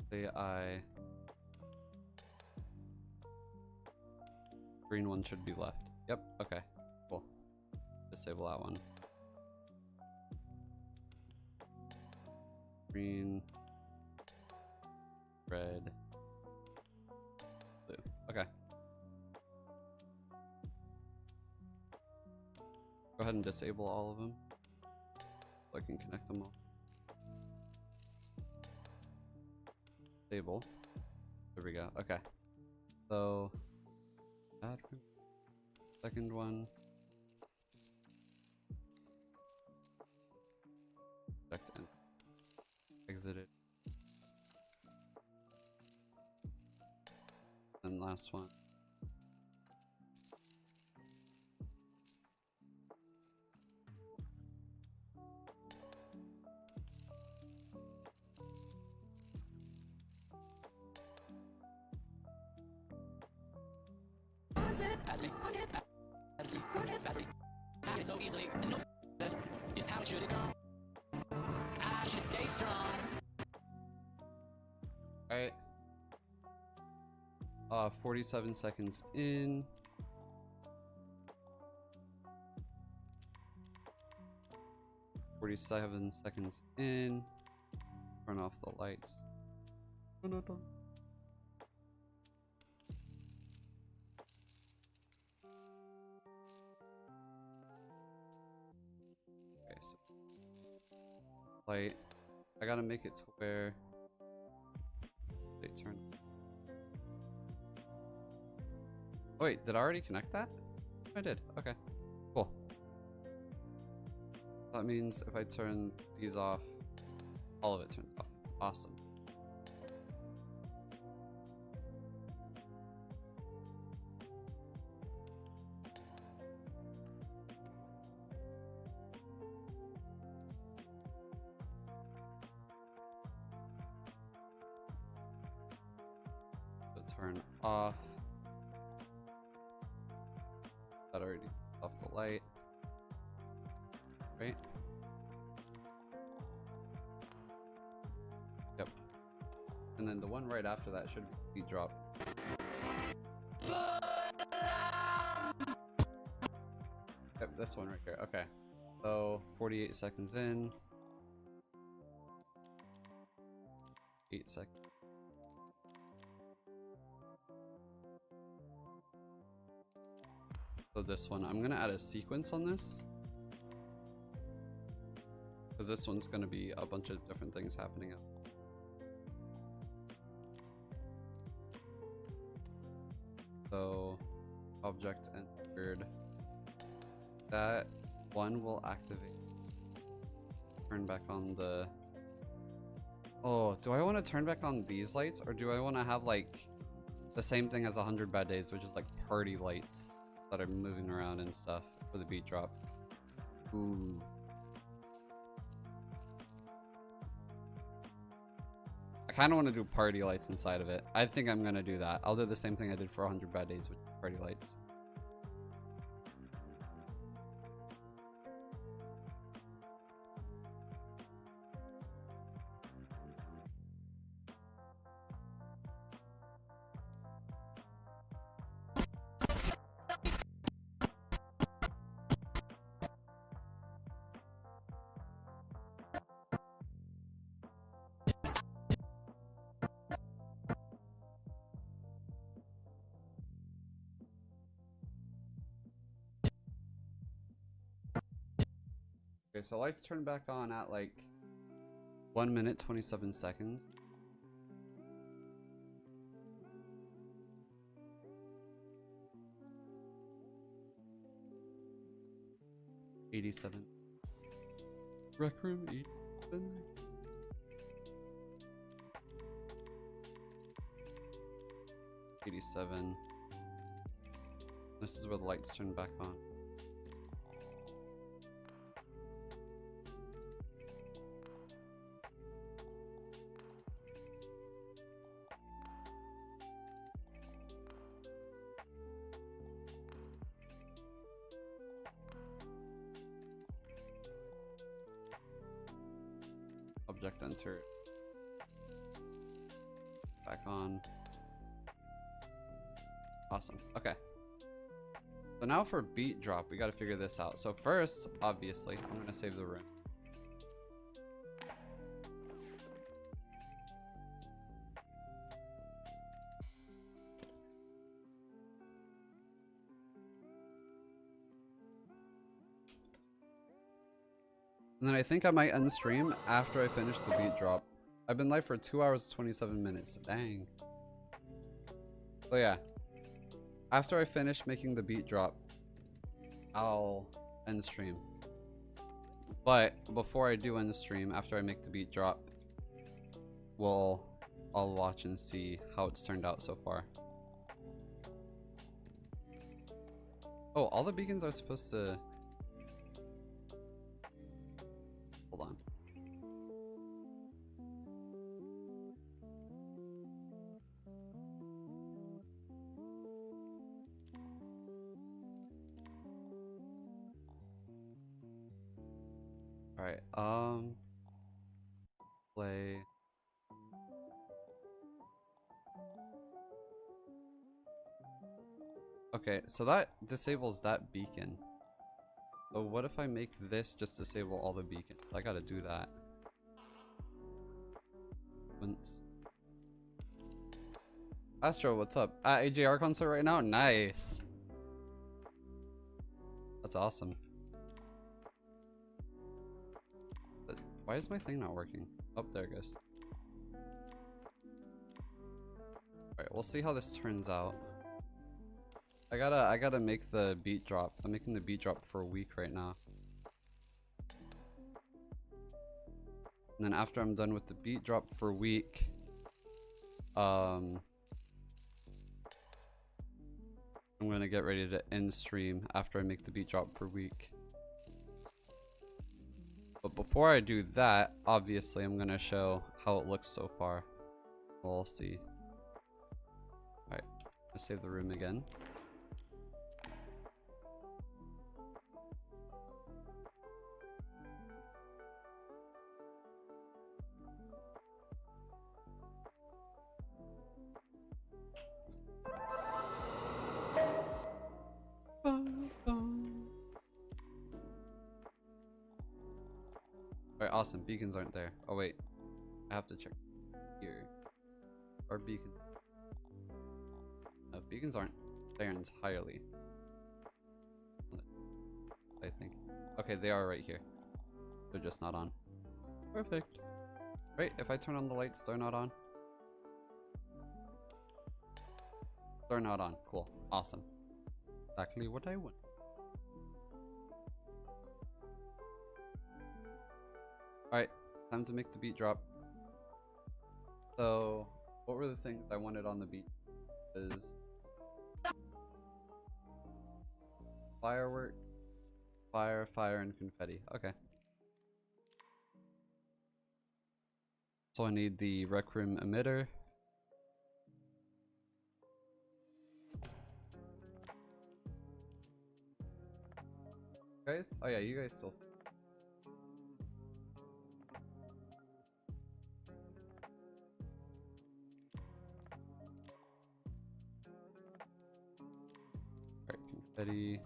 Say green one should be left. Yep, okay. Cool. Disable that one. Green, red, blue. Okay. Go ahead and disable all of them so I can connect them all. Disable. There we go. Okay. So, second one. Exited. And last one. So easily, no, is how should it go? I should stay strong. Alright. 47 seconds in. "47 seconds in. Turn off the lights." Okay, so light. I gotta make it to where they turn. Oh, wait, did I already connect that? I did. Okay, cool. That means if I turn these off, all of it turns off. Awesome. So turn off. That already off the light. Right? Yep. And then the one right after that should be drop. Yep, this one right here. Okay. So 48 seconds in. 8 seconds. So this one, I'm gonna add a sequence on this, because this one's gonna be a bunch of different things happening. So object entered. That one will activate. Turn back on the. Oh, do I want to turn back on these lights, or do I want to have like the same thing as 100 Bad Days, which is like party lights that are moving around and stuff for the beat drop? Ooh. I kind of want to do party lights inside of it. I think I'm going to do that. I'll do the same thing I did for 100 Bad Days with party lights. Okay, so lights turn back on at like 1 minute 27 seconds. $87. Recroom 87. $87. This is where the lights turn back on. Object enter. Back on. Awesome. Okay. So now for beat drop, we got to figure this out. So first, obviously, I'm going to save the room. And then I think I might end the stream after I finish the beat drop. I've been live for 2 hours 27 minutes. Dang. So yeah. After I finish making the beat drop, I'll end the stream. But before I do end the stream, after I make the beat drop, I'll watch and see how it's turned out so far. Oh, all the beacons are supposed to... Hold on. Alright, play. Okay, so that disables that beacon. So what if I make this just disable all the beacons? I gotta do that. Once. Astro, what's up? At AJR concert right now? Nice. That's awesome. But why is my thing not working? Oh, there it goes. Alright, we'll see how this turns out. I gotta make the beat drop. I'm making the beat drop for a week right now. And then after I'm done with the beat drop for a week, I'm gonna get ready to end stream after I make the beat drop for a week. But before I do that, obviously I'm gonna show how it looks so far. We'll see. Alright, let's save the room again. Alright, awesome. Beacons aren't there. Oh wait, I have to check here. Our beacons. No, beacons aren't there entirely. I think. Okay, they are right here. They're just not on. Perfect. Right, if I turn on the lights, they're not on. They're not on. Cool. Awesome. Exactly what I want. Alright, time to make the beat drop. So, what were the things I wanted on the beat? Is firework, fire, and confetti. Okay. So I need the Recroom emitter. Guys? Oh yeah, you guys still. Alright, confetti.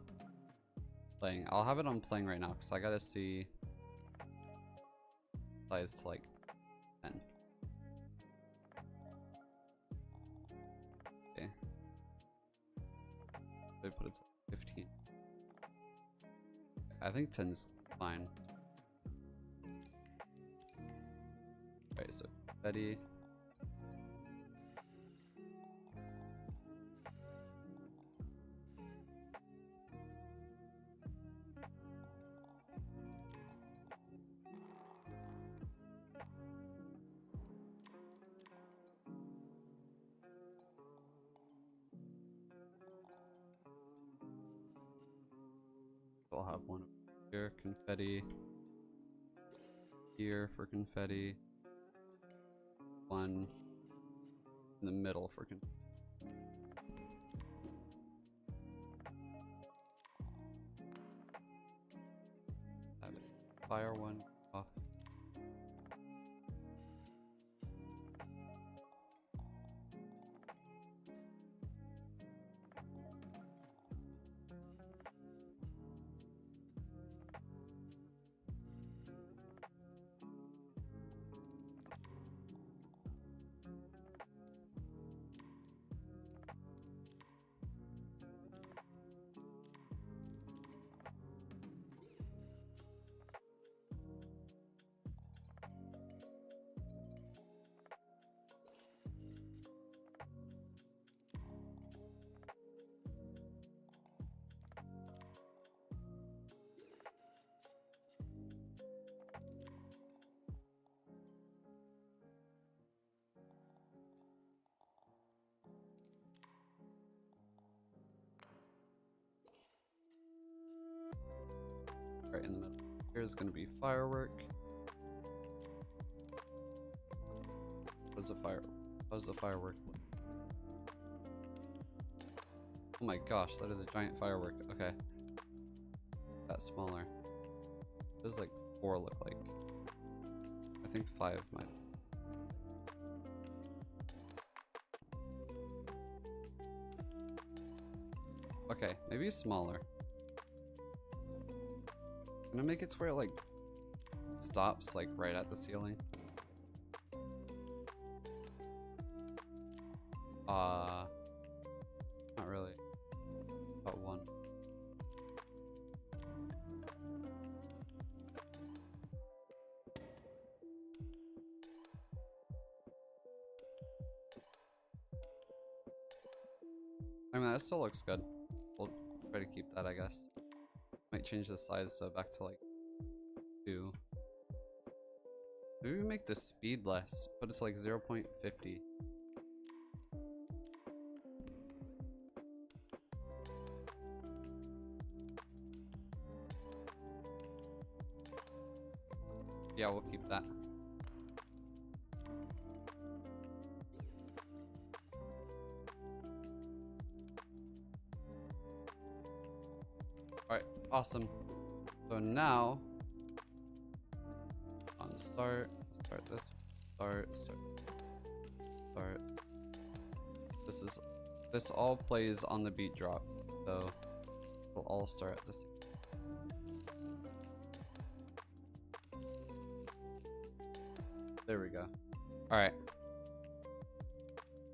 Playing. I'll have it on playing right now because I gotta see size to like 10. Okay. I put it to 15. I think 10's fine. Alright, so confetti. I'll have one here, confetti. Here for confetti. One in the middle for confetti. Have it. Fire one off. Right in the middle. Here's gonna be firework. What does the firework look? Oh my gosh, that is a giant firework. Okay. That's smaller. What does like 4 look like? I think 5 might. Okay, maybe smaller. Gonna make it to where it like stops like right at the ceiling. Not really. About one. I mean, that still looks good. We'll try to keep that, I guess. Might change the size so back to like 2. Maybe we make the speed less, put it to like 0.50. Yeah, we'll keep that. Alright, awesome. So now, on start this, start. This all plays on the beat drop, so we'll all start at the same. There we go. Alright.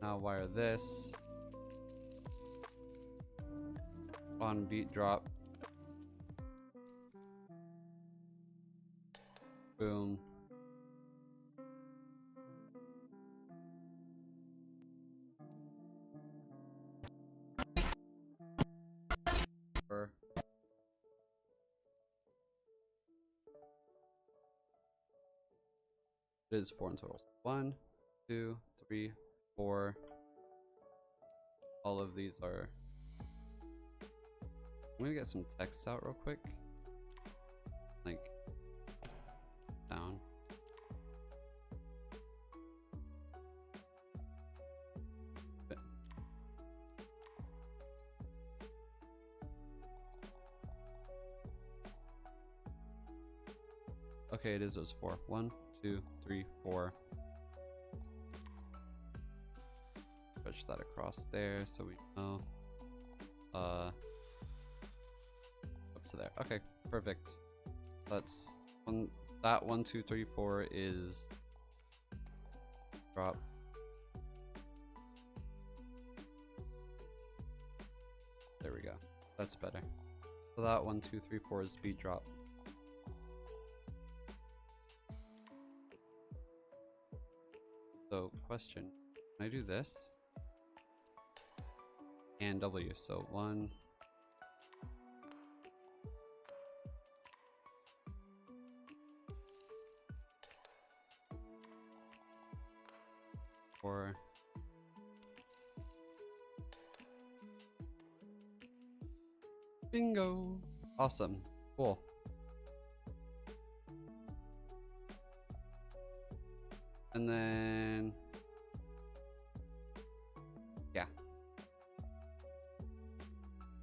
Now wire this on beat drop. Boom. It is 4 in total. 1, 2, 3, 4. All of these are. I'm gonna get some text out real quick. Like down. Okay, it is those 4. 1, 2, 3, 4. Push that across there so we know. Up to there. Okay, perfect. That's one. That 1, 2, 3, 4 is drop. There we go. That's better. So that 1, 2, 3, 4 is beat drop. So question, can I do this? And W, so 1. Or bingo. Awesome. Cool. And then yeah.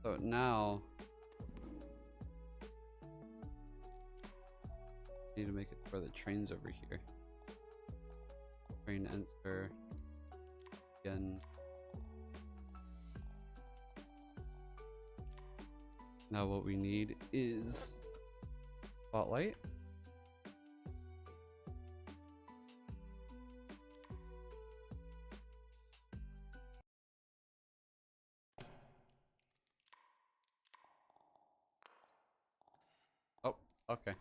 So now I need to make it where the train's over here. Train enter again. Now what we need is spotlight. Oh, okay.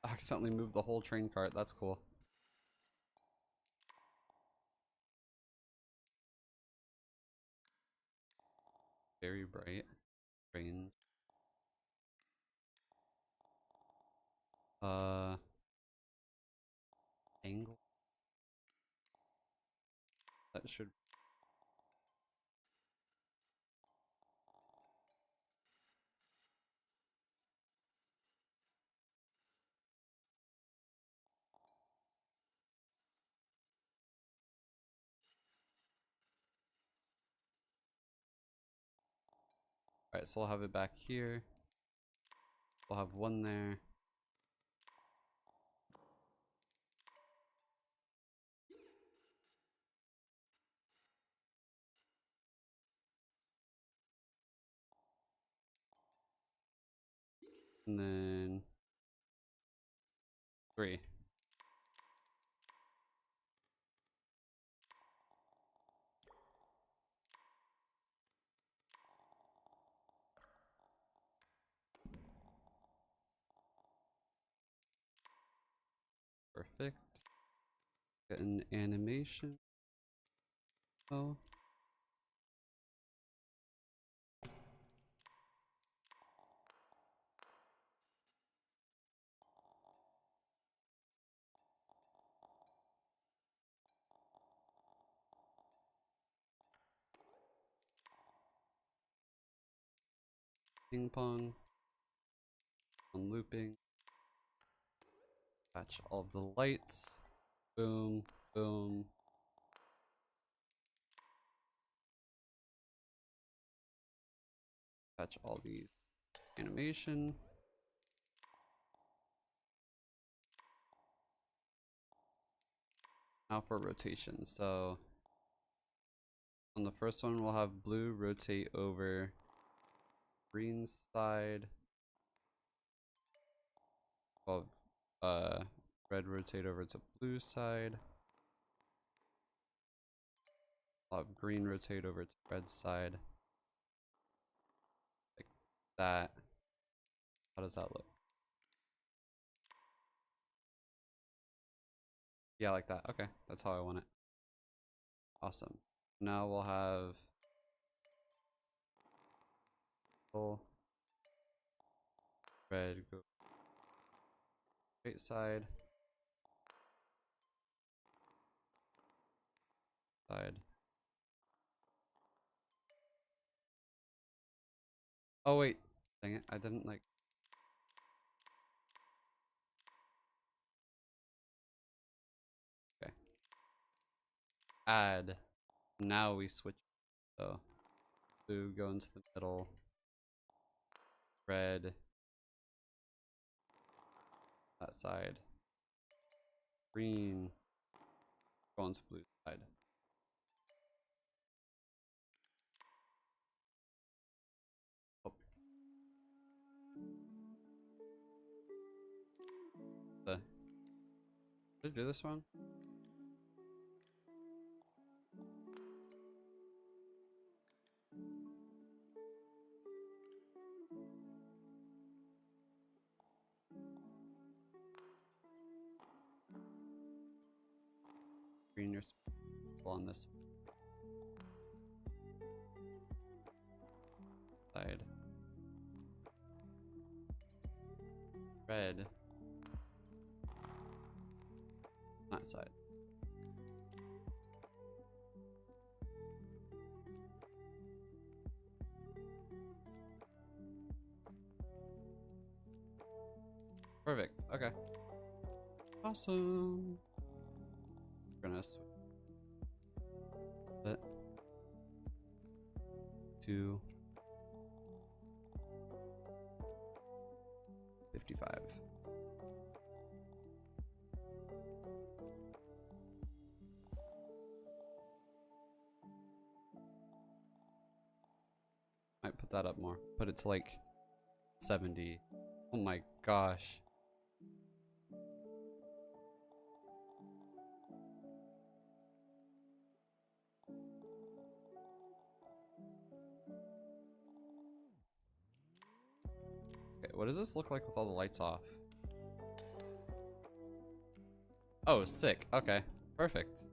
I accidentally moved the whole train cart. That's cool. Very bright. Train. Angle. That should. Alright, so we'll have it back here. We'll have one there. And then 3. Perfect. Get an animation. Oh. Ping pong. On looping. Patch all of the lights. Boom. Boom. Patch all these animation. Now for rotation. So on the first one, we'll have blue rotate over green side. Well, red rotate over to blue side. I'll have green rotate over to red side. Like that. How does that look? Yeah, like that. Okay, that's how I want it. Awesome. Now we'll have red go right side. Side. Oh wait, dang it! I didn't like. Okay. Add. Now we switch. So blue go into the middle. Red. That side. Green. Go into blue side. Oh. Did I do this one? Green, you're on this side. Red. That side. Perfect. Okay. Awesome. We're gonna switch it to 55. Might put that up more. Put it to like 70. Oh my gosh. Okay, what does this look like with all the lights off? Oh, sick. Okay. Perfect.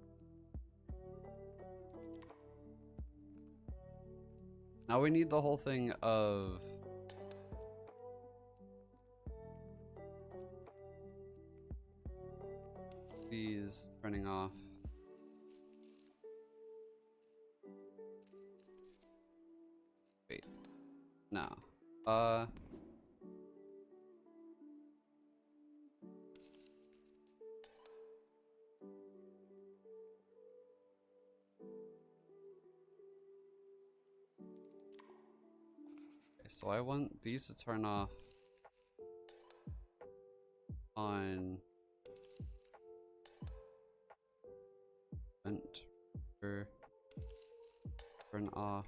Now we need the whole thing of these turning off. Wait. No. Okay, so I want these to turn off on vent turn off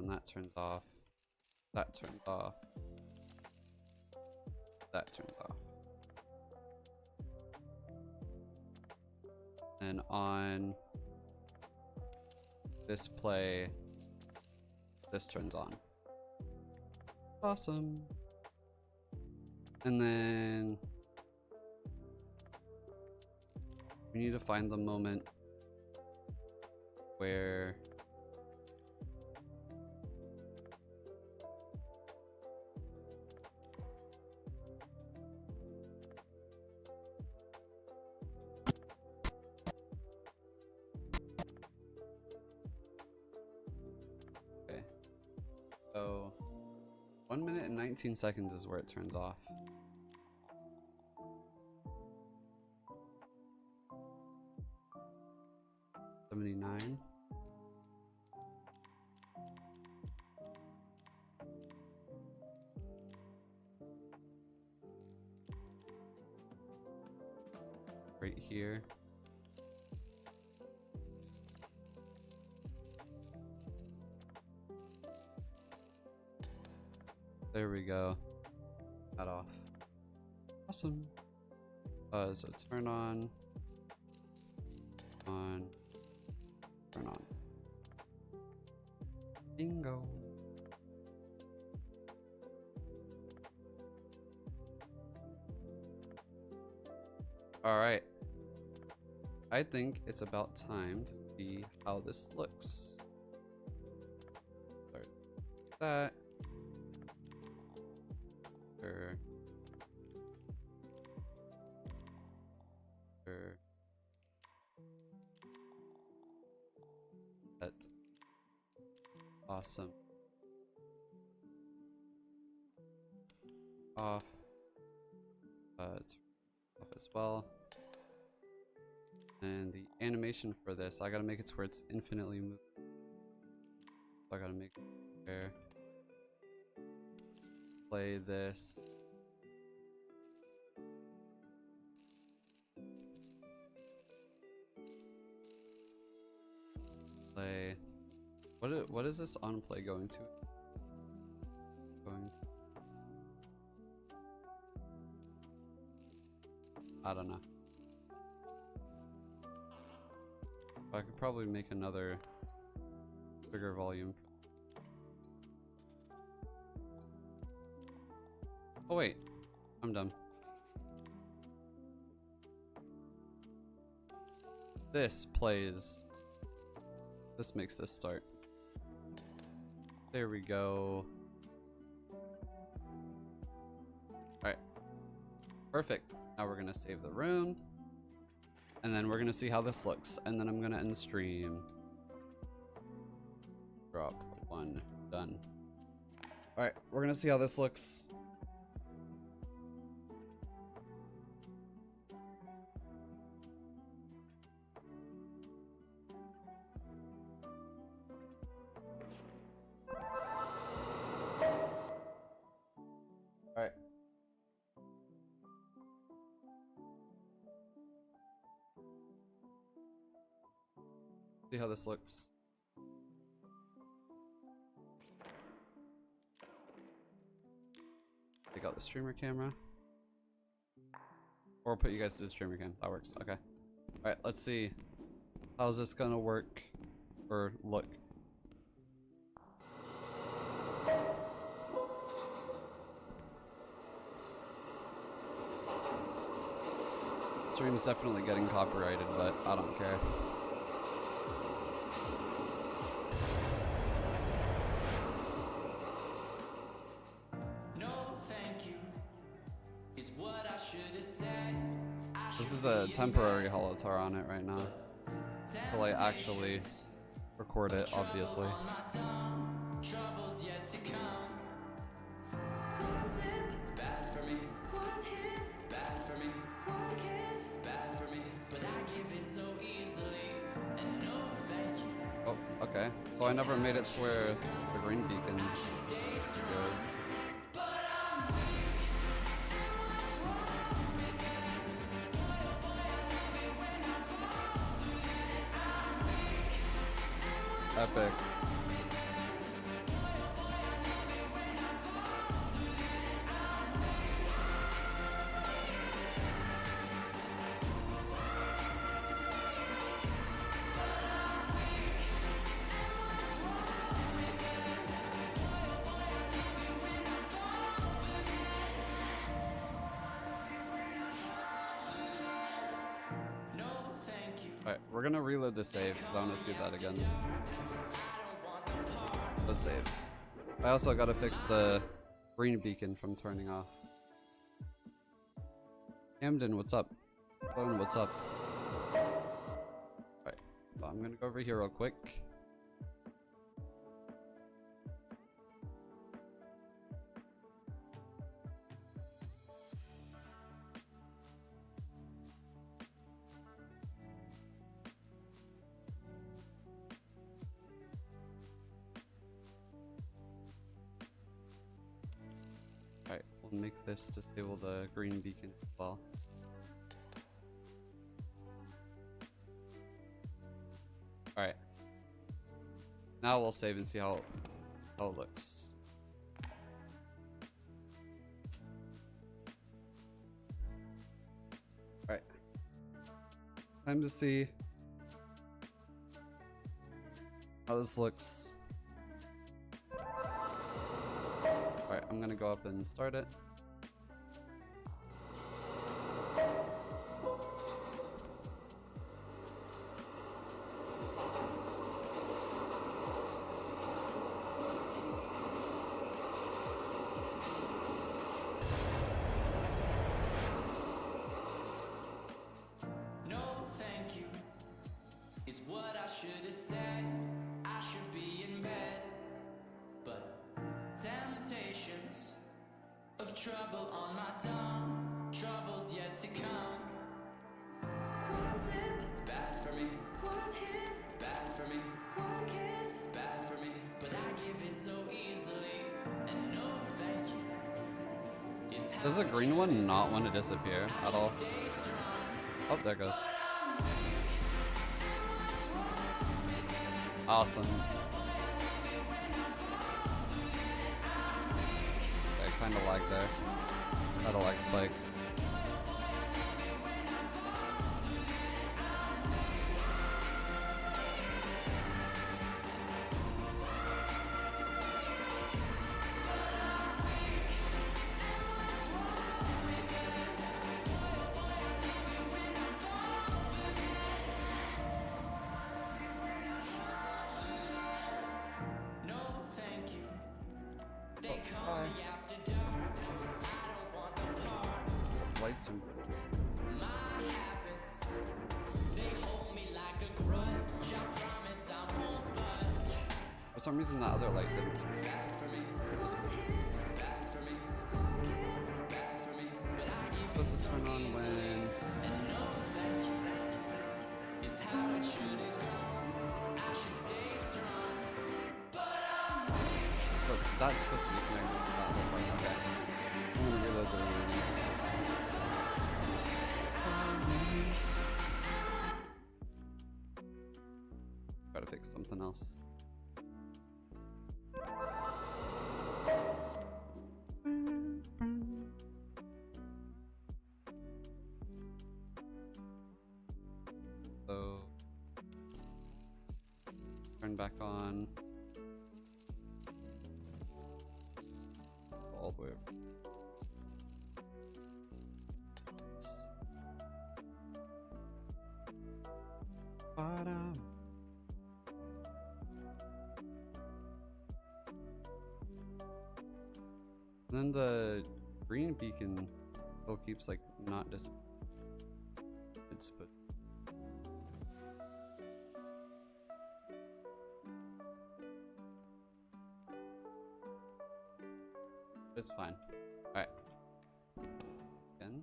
that turns off. That turns off. That turns off. And on display, this turns on. Awesome. And then we need to find the moment where okay. So 1 minute and 19 seconds is where it turns off. $79. Right here. There we go. That off. Awesome. So turn on, turn on. Bingo. All right. I think it's about time to see how this looks. Start that. That's awesome. Off. Off as well. And the animation for this, I gotta make it to where it's infinitely moving. So I gotta make it there. Play this. Play. What is this on play going to? I don't know. I could probably make another trigger volume. Oh wait, I'm dumb. This plays. This makes this start. There we go. Alright. Perfect. Now we're gonna save the room. And then we're gonna see how this looks. And then I'm gonna end stream. Drop one. Done. Alright, we're gonna see how this looks. Alright. See how this looks. Take out the streamer camera. Or put you guys to the streamer cam. That works. Okay. Alright, let's see. How's this gonna work? Or look? Stream's definitely getting copyrighted, but I don't care. No, thank you. Is what I should have said. This is a temporary holotar on it right now. Until I actually record it, obviously. Troubles yet to come. Bad for me. Bad for me. Bad for me. But I give it so easily. And no, thank you. Oh, okay. So I never made it to where the green beacon goes. Epic. Alright, we're gonna reload the save because I want to see that again. Let's save. I also gotta fix the green beacon from turning off. Camden, what's up? Phone, what's up? Alright, so I'm gonna go over here real quick. Alright, we'll make this disable the green beacon as well. Alright. Now we'll save and see how it looks. Alright. Time to see how this looks. Alright, I'm gonna go up and start it. No, thank you, is what I should have said. I should be in bed, but temptations of trouble on my tongue, troubles yet to come. One sip, bad for me. One hit, bad for me. One kiss, bad for me. But I give it so easily, and no thank you is how Does the green one not want to disappear at all? stay strong. Oh, there it goes. Awesome. I kind of lag there. Had a lag spike. No, thank you. They call me after dark. I don't want no part. Lights are... My habits, they hold me like a grudge. I promise I won't budge. For some reason, that other light didn't. Bad for me, bad for me, bad for me. But I give you Supposed to turn on when... and no thank you is how it should have gone. I should stay strong, but I'm weak. Look, that's supposed to be connected to that whole thing. Okay. I'm gonna reload the room. Gotta fix something else. So turn back on all the way over. Ba-dum. And then the green beacon still keeps like not disappearing. It's but it's fine. Alright. Again.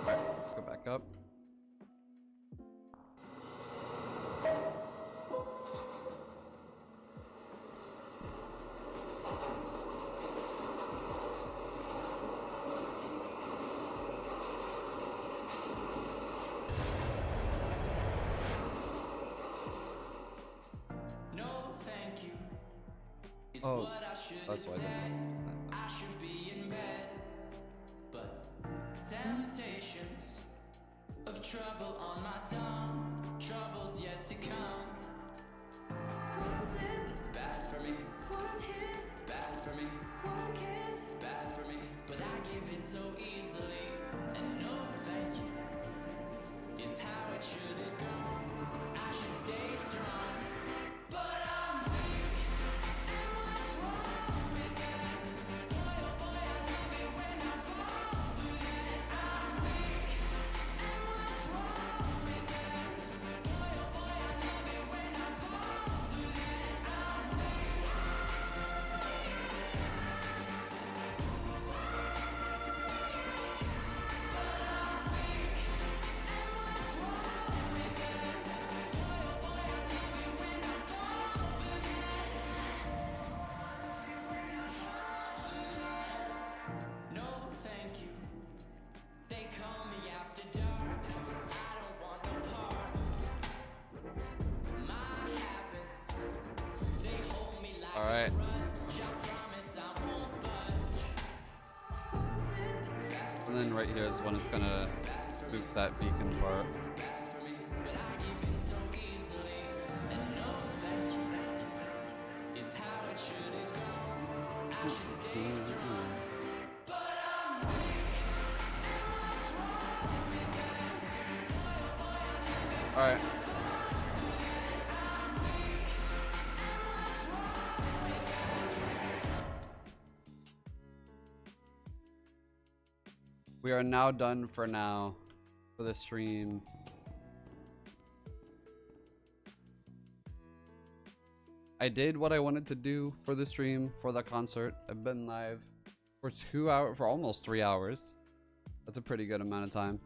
Alright, let's go back up. No, thank you. Is Oh, what I should have that's why I said. didn't. I should be in bed, but temptations of trouble on my tongue, troubles yet to come. One sip, bad for me. One hit, bad for me. One kiss, bad for me. But I give it so easily, and no thank you is how it should have gone. I should stay strong, but I'm weak. And what's wrong with that? Boy, oh boy, I love it when I fall for that. I'm weak. And what's wrong with that? Boy, oh boy, I love it when I fall for that. I'm weak. But I'm weak. And what's wrong with that? Boy, oh boy, I love it when I fall for that. No, thank you. They call me after dark. I don't want no part. My habits, they hold me like All right. a grudge. I promise I won't budge. And then right here is when it's gonna boot that beacon part. Bad for me, but I give in so easily. And no thank you is how it should have gone. I should stay strong, but I'm weak. And what's wrong with that? Boy, oh boy, I love it. All right. I'm weak. And what's wrong with that? We are now done for now for the stream. I did what I wanted to do for the stream for the concert. I've been live for 2 hours, for almost 3 hours. That's a pretty good amount of time.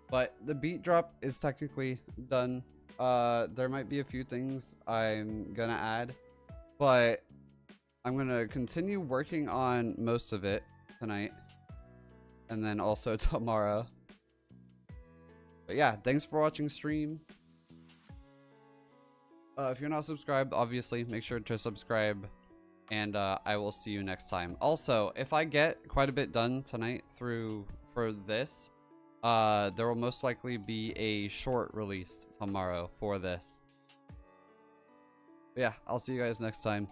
But the beat drop is technically done. There might be a few things I'm gonna add, but I'm gonna continue working on most of it tonight. And then also tomorrow. But yeah, thanks for watching stream. If you're not subscribed, obviously make sure to subscribe. And I will see you next time. Also, if I get quite a bit done tonight for this, there will most likely be a short release tomorrow for this. But yeah, I'll see you guys next time.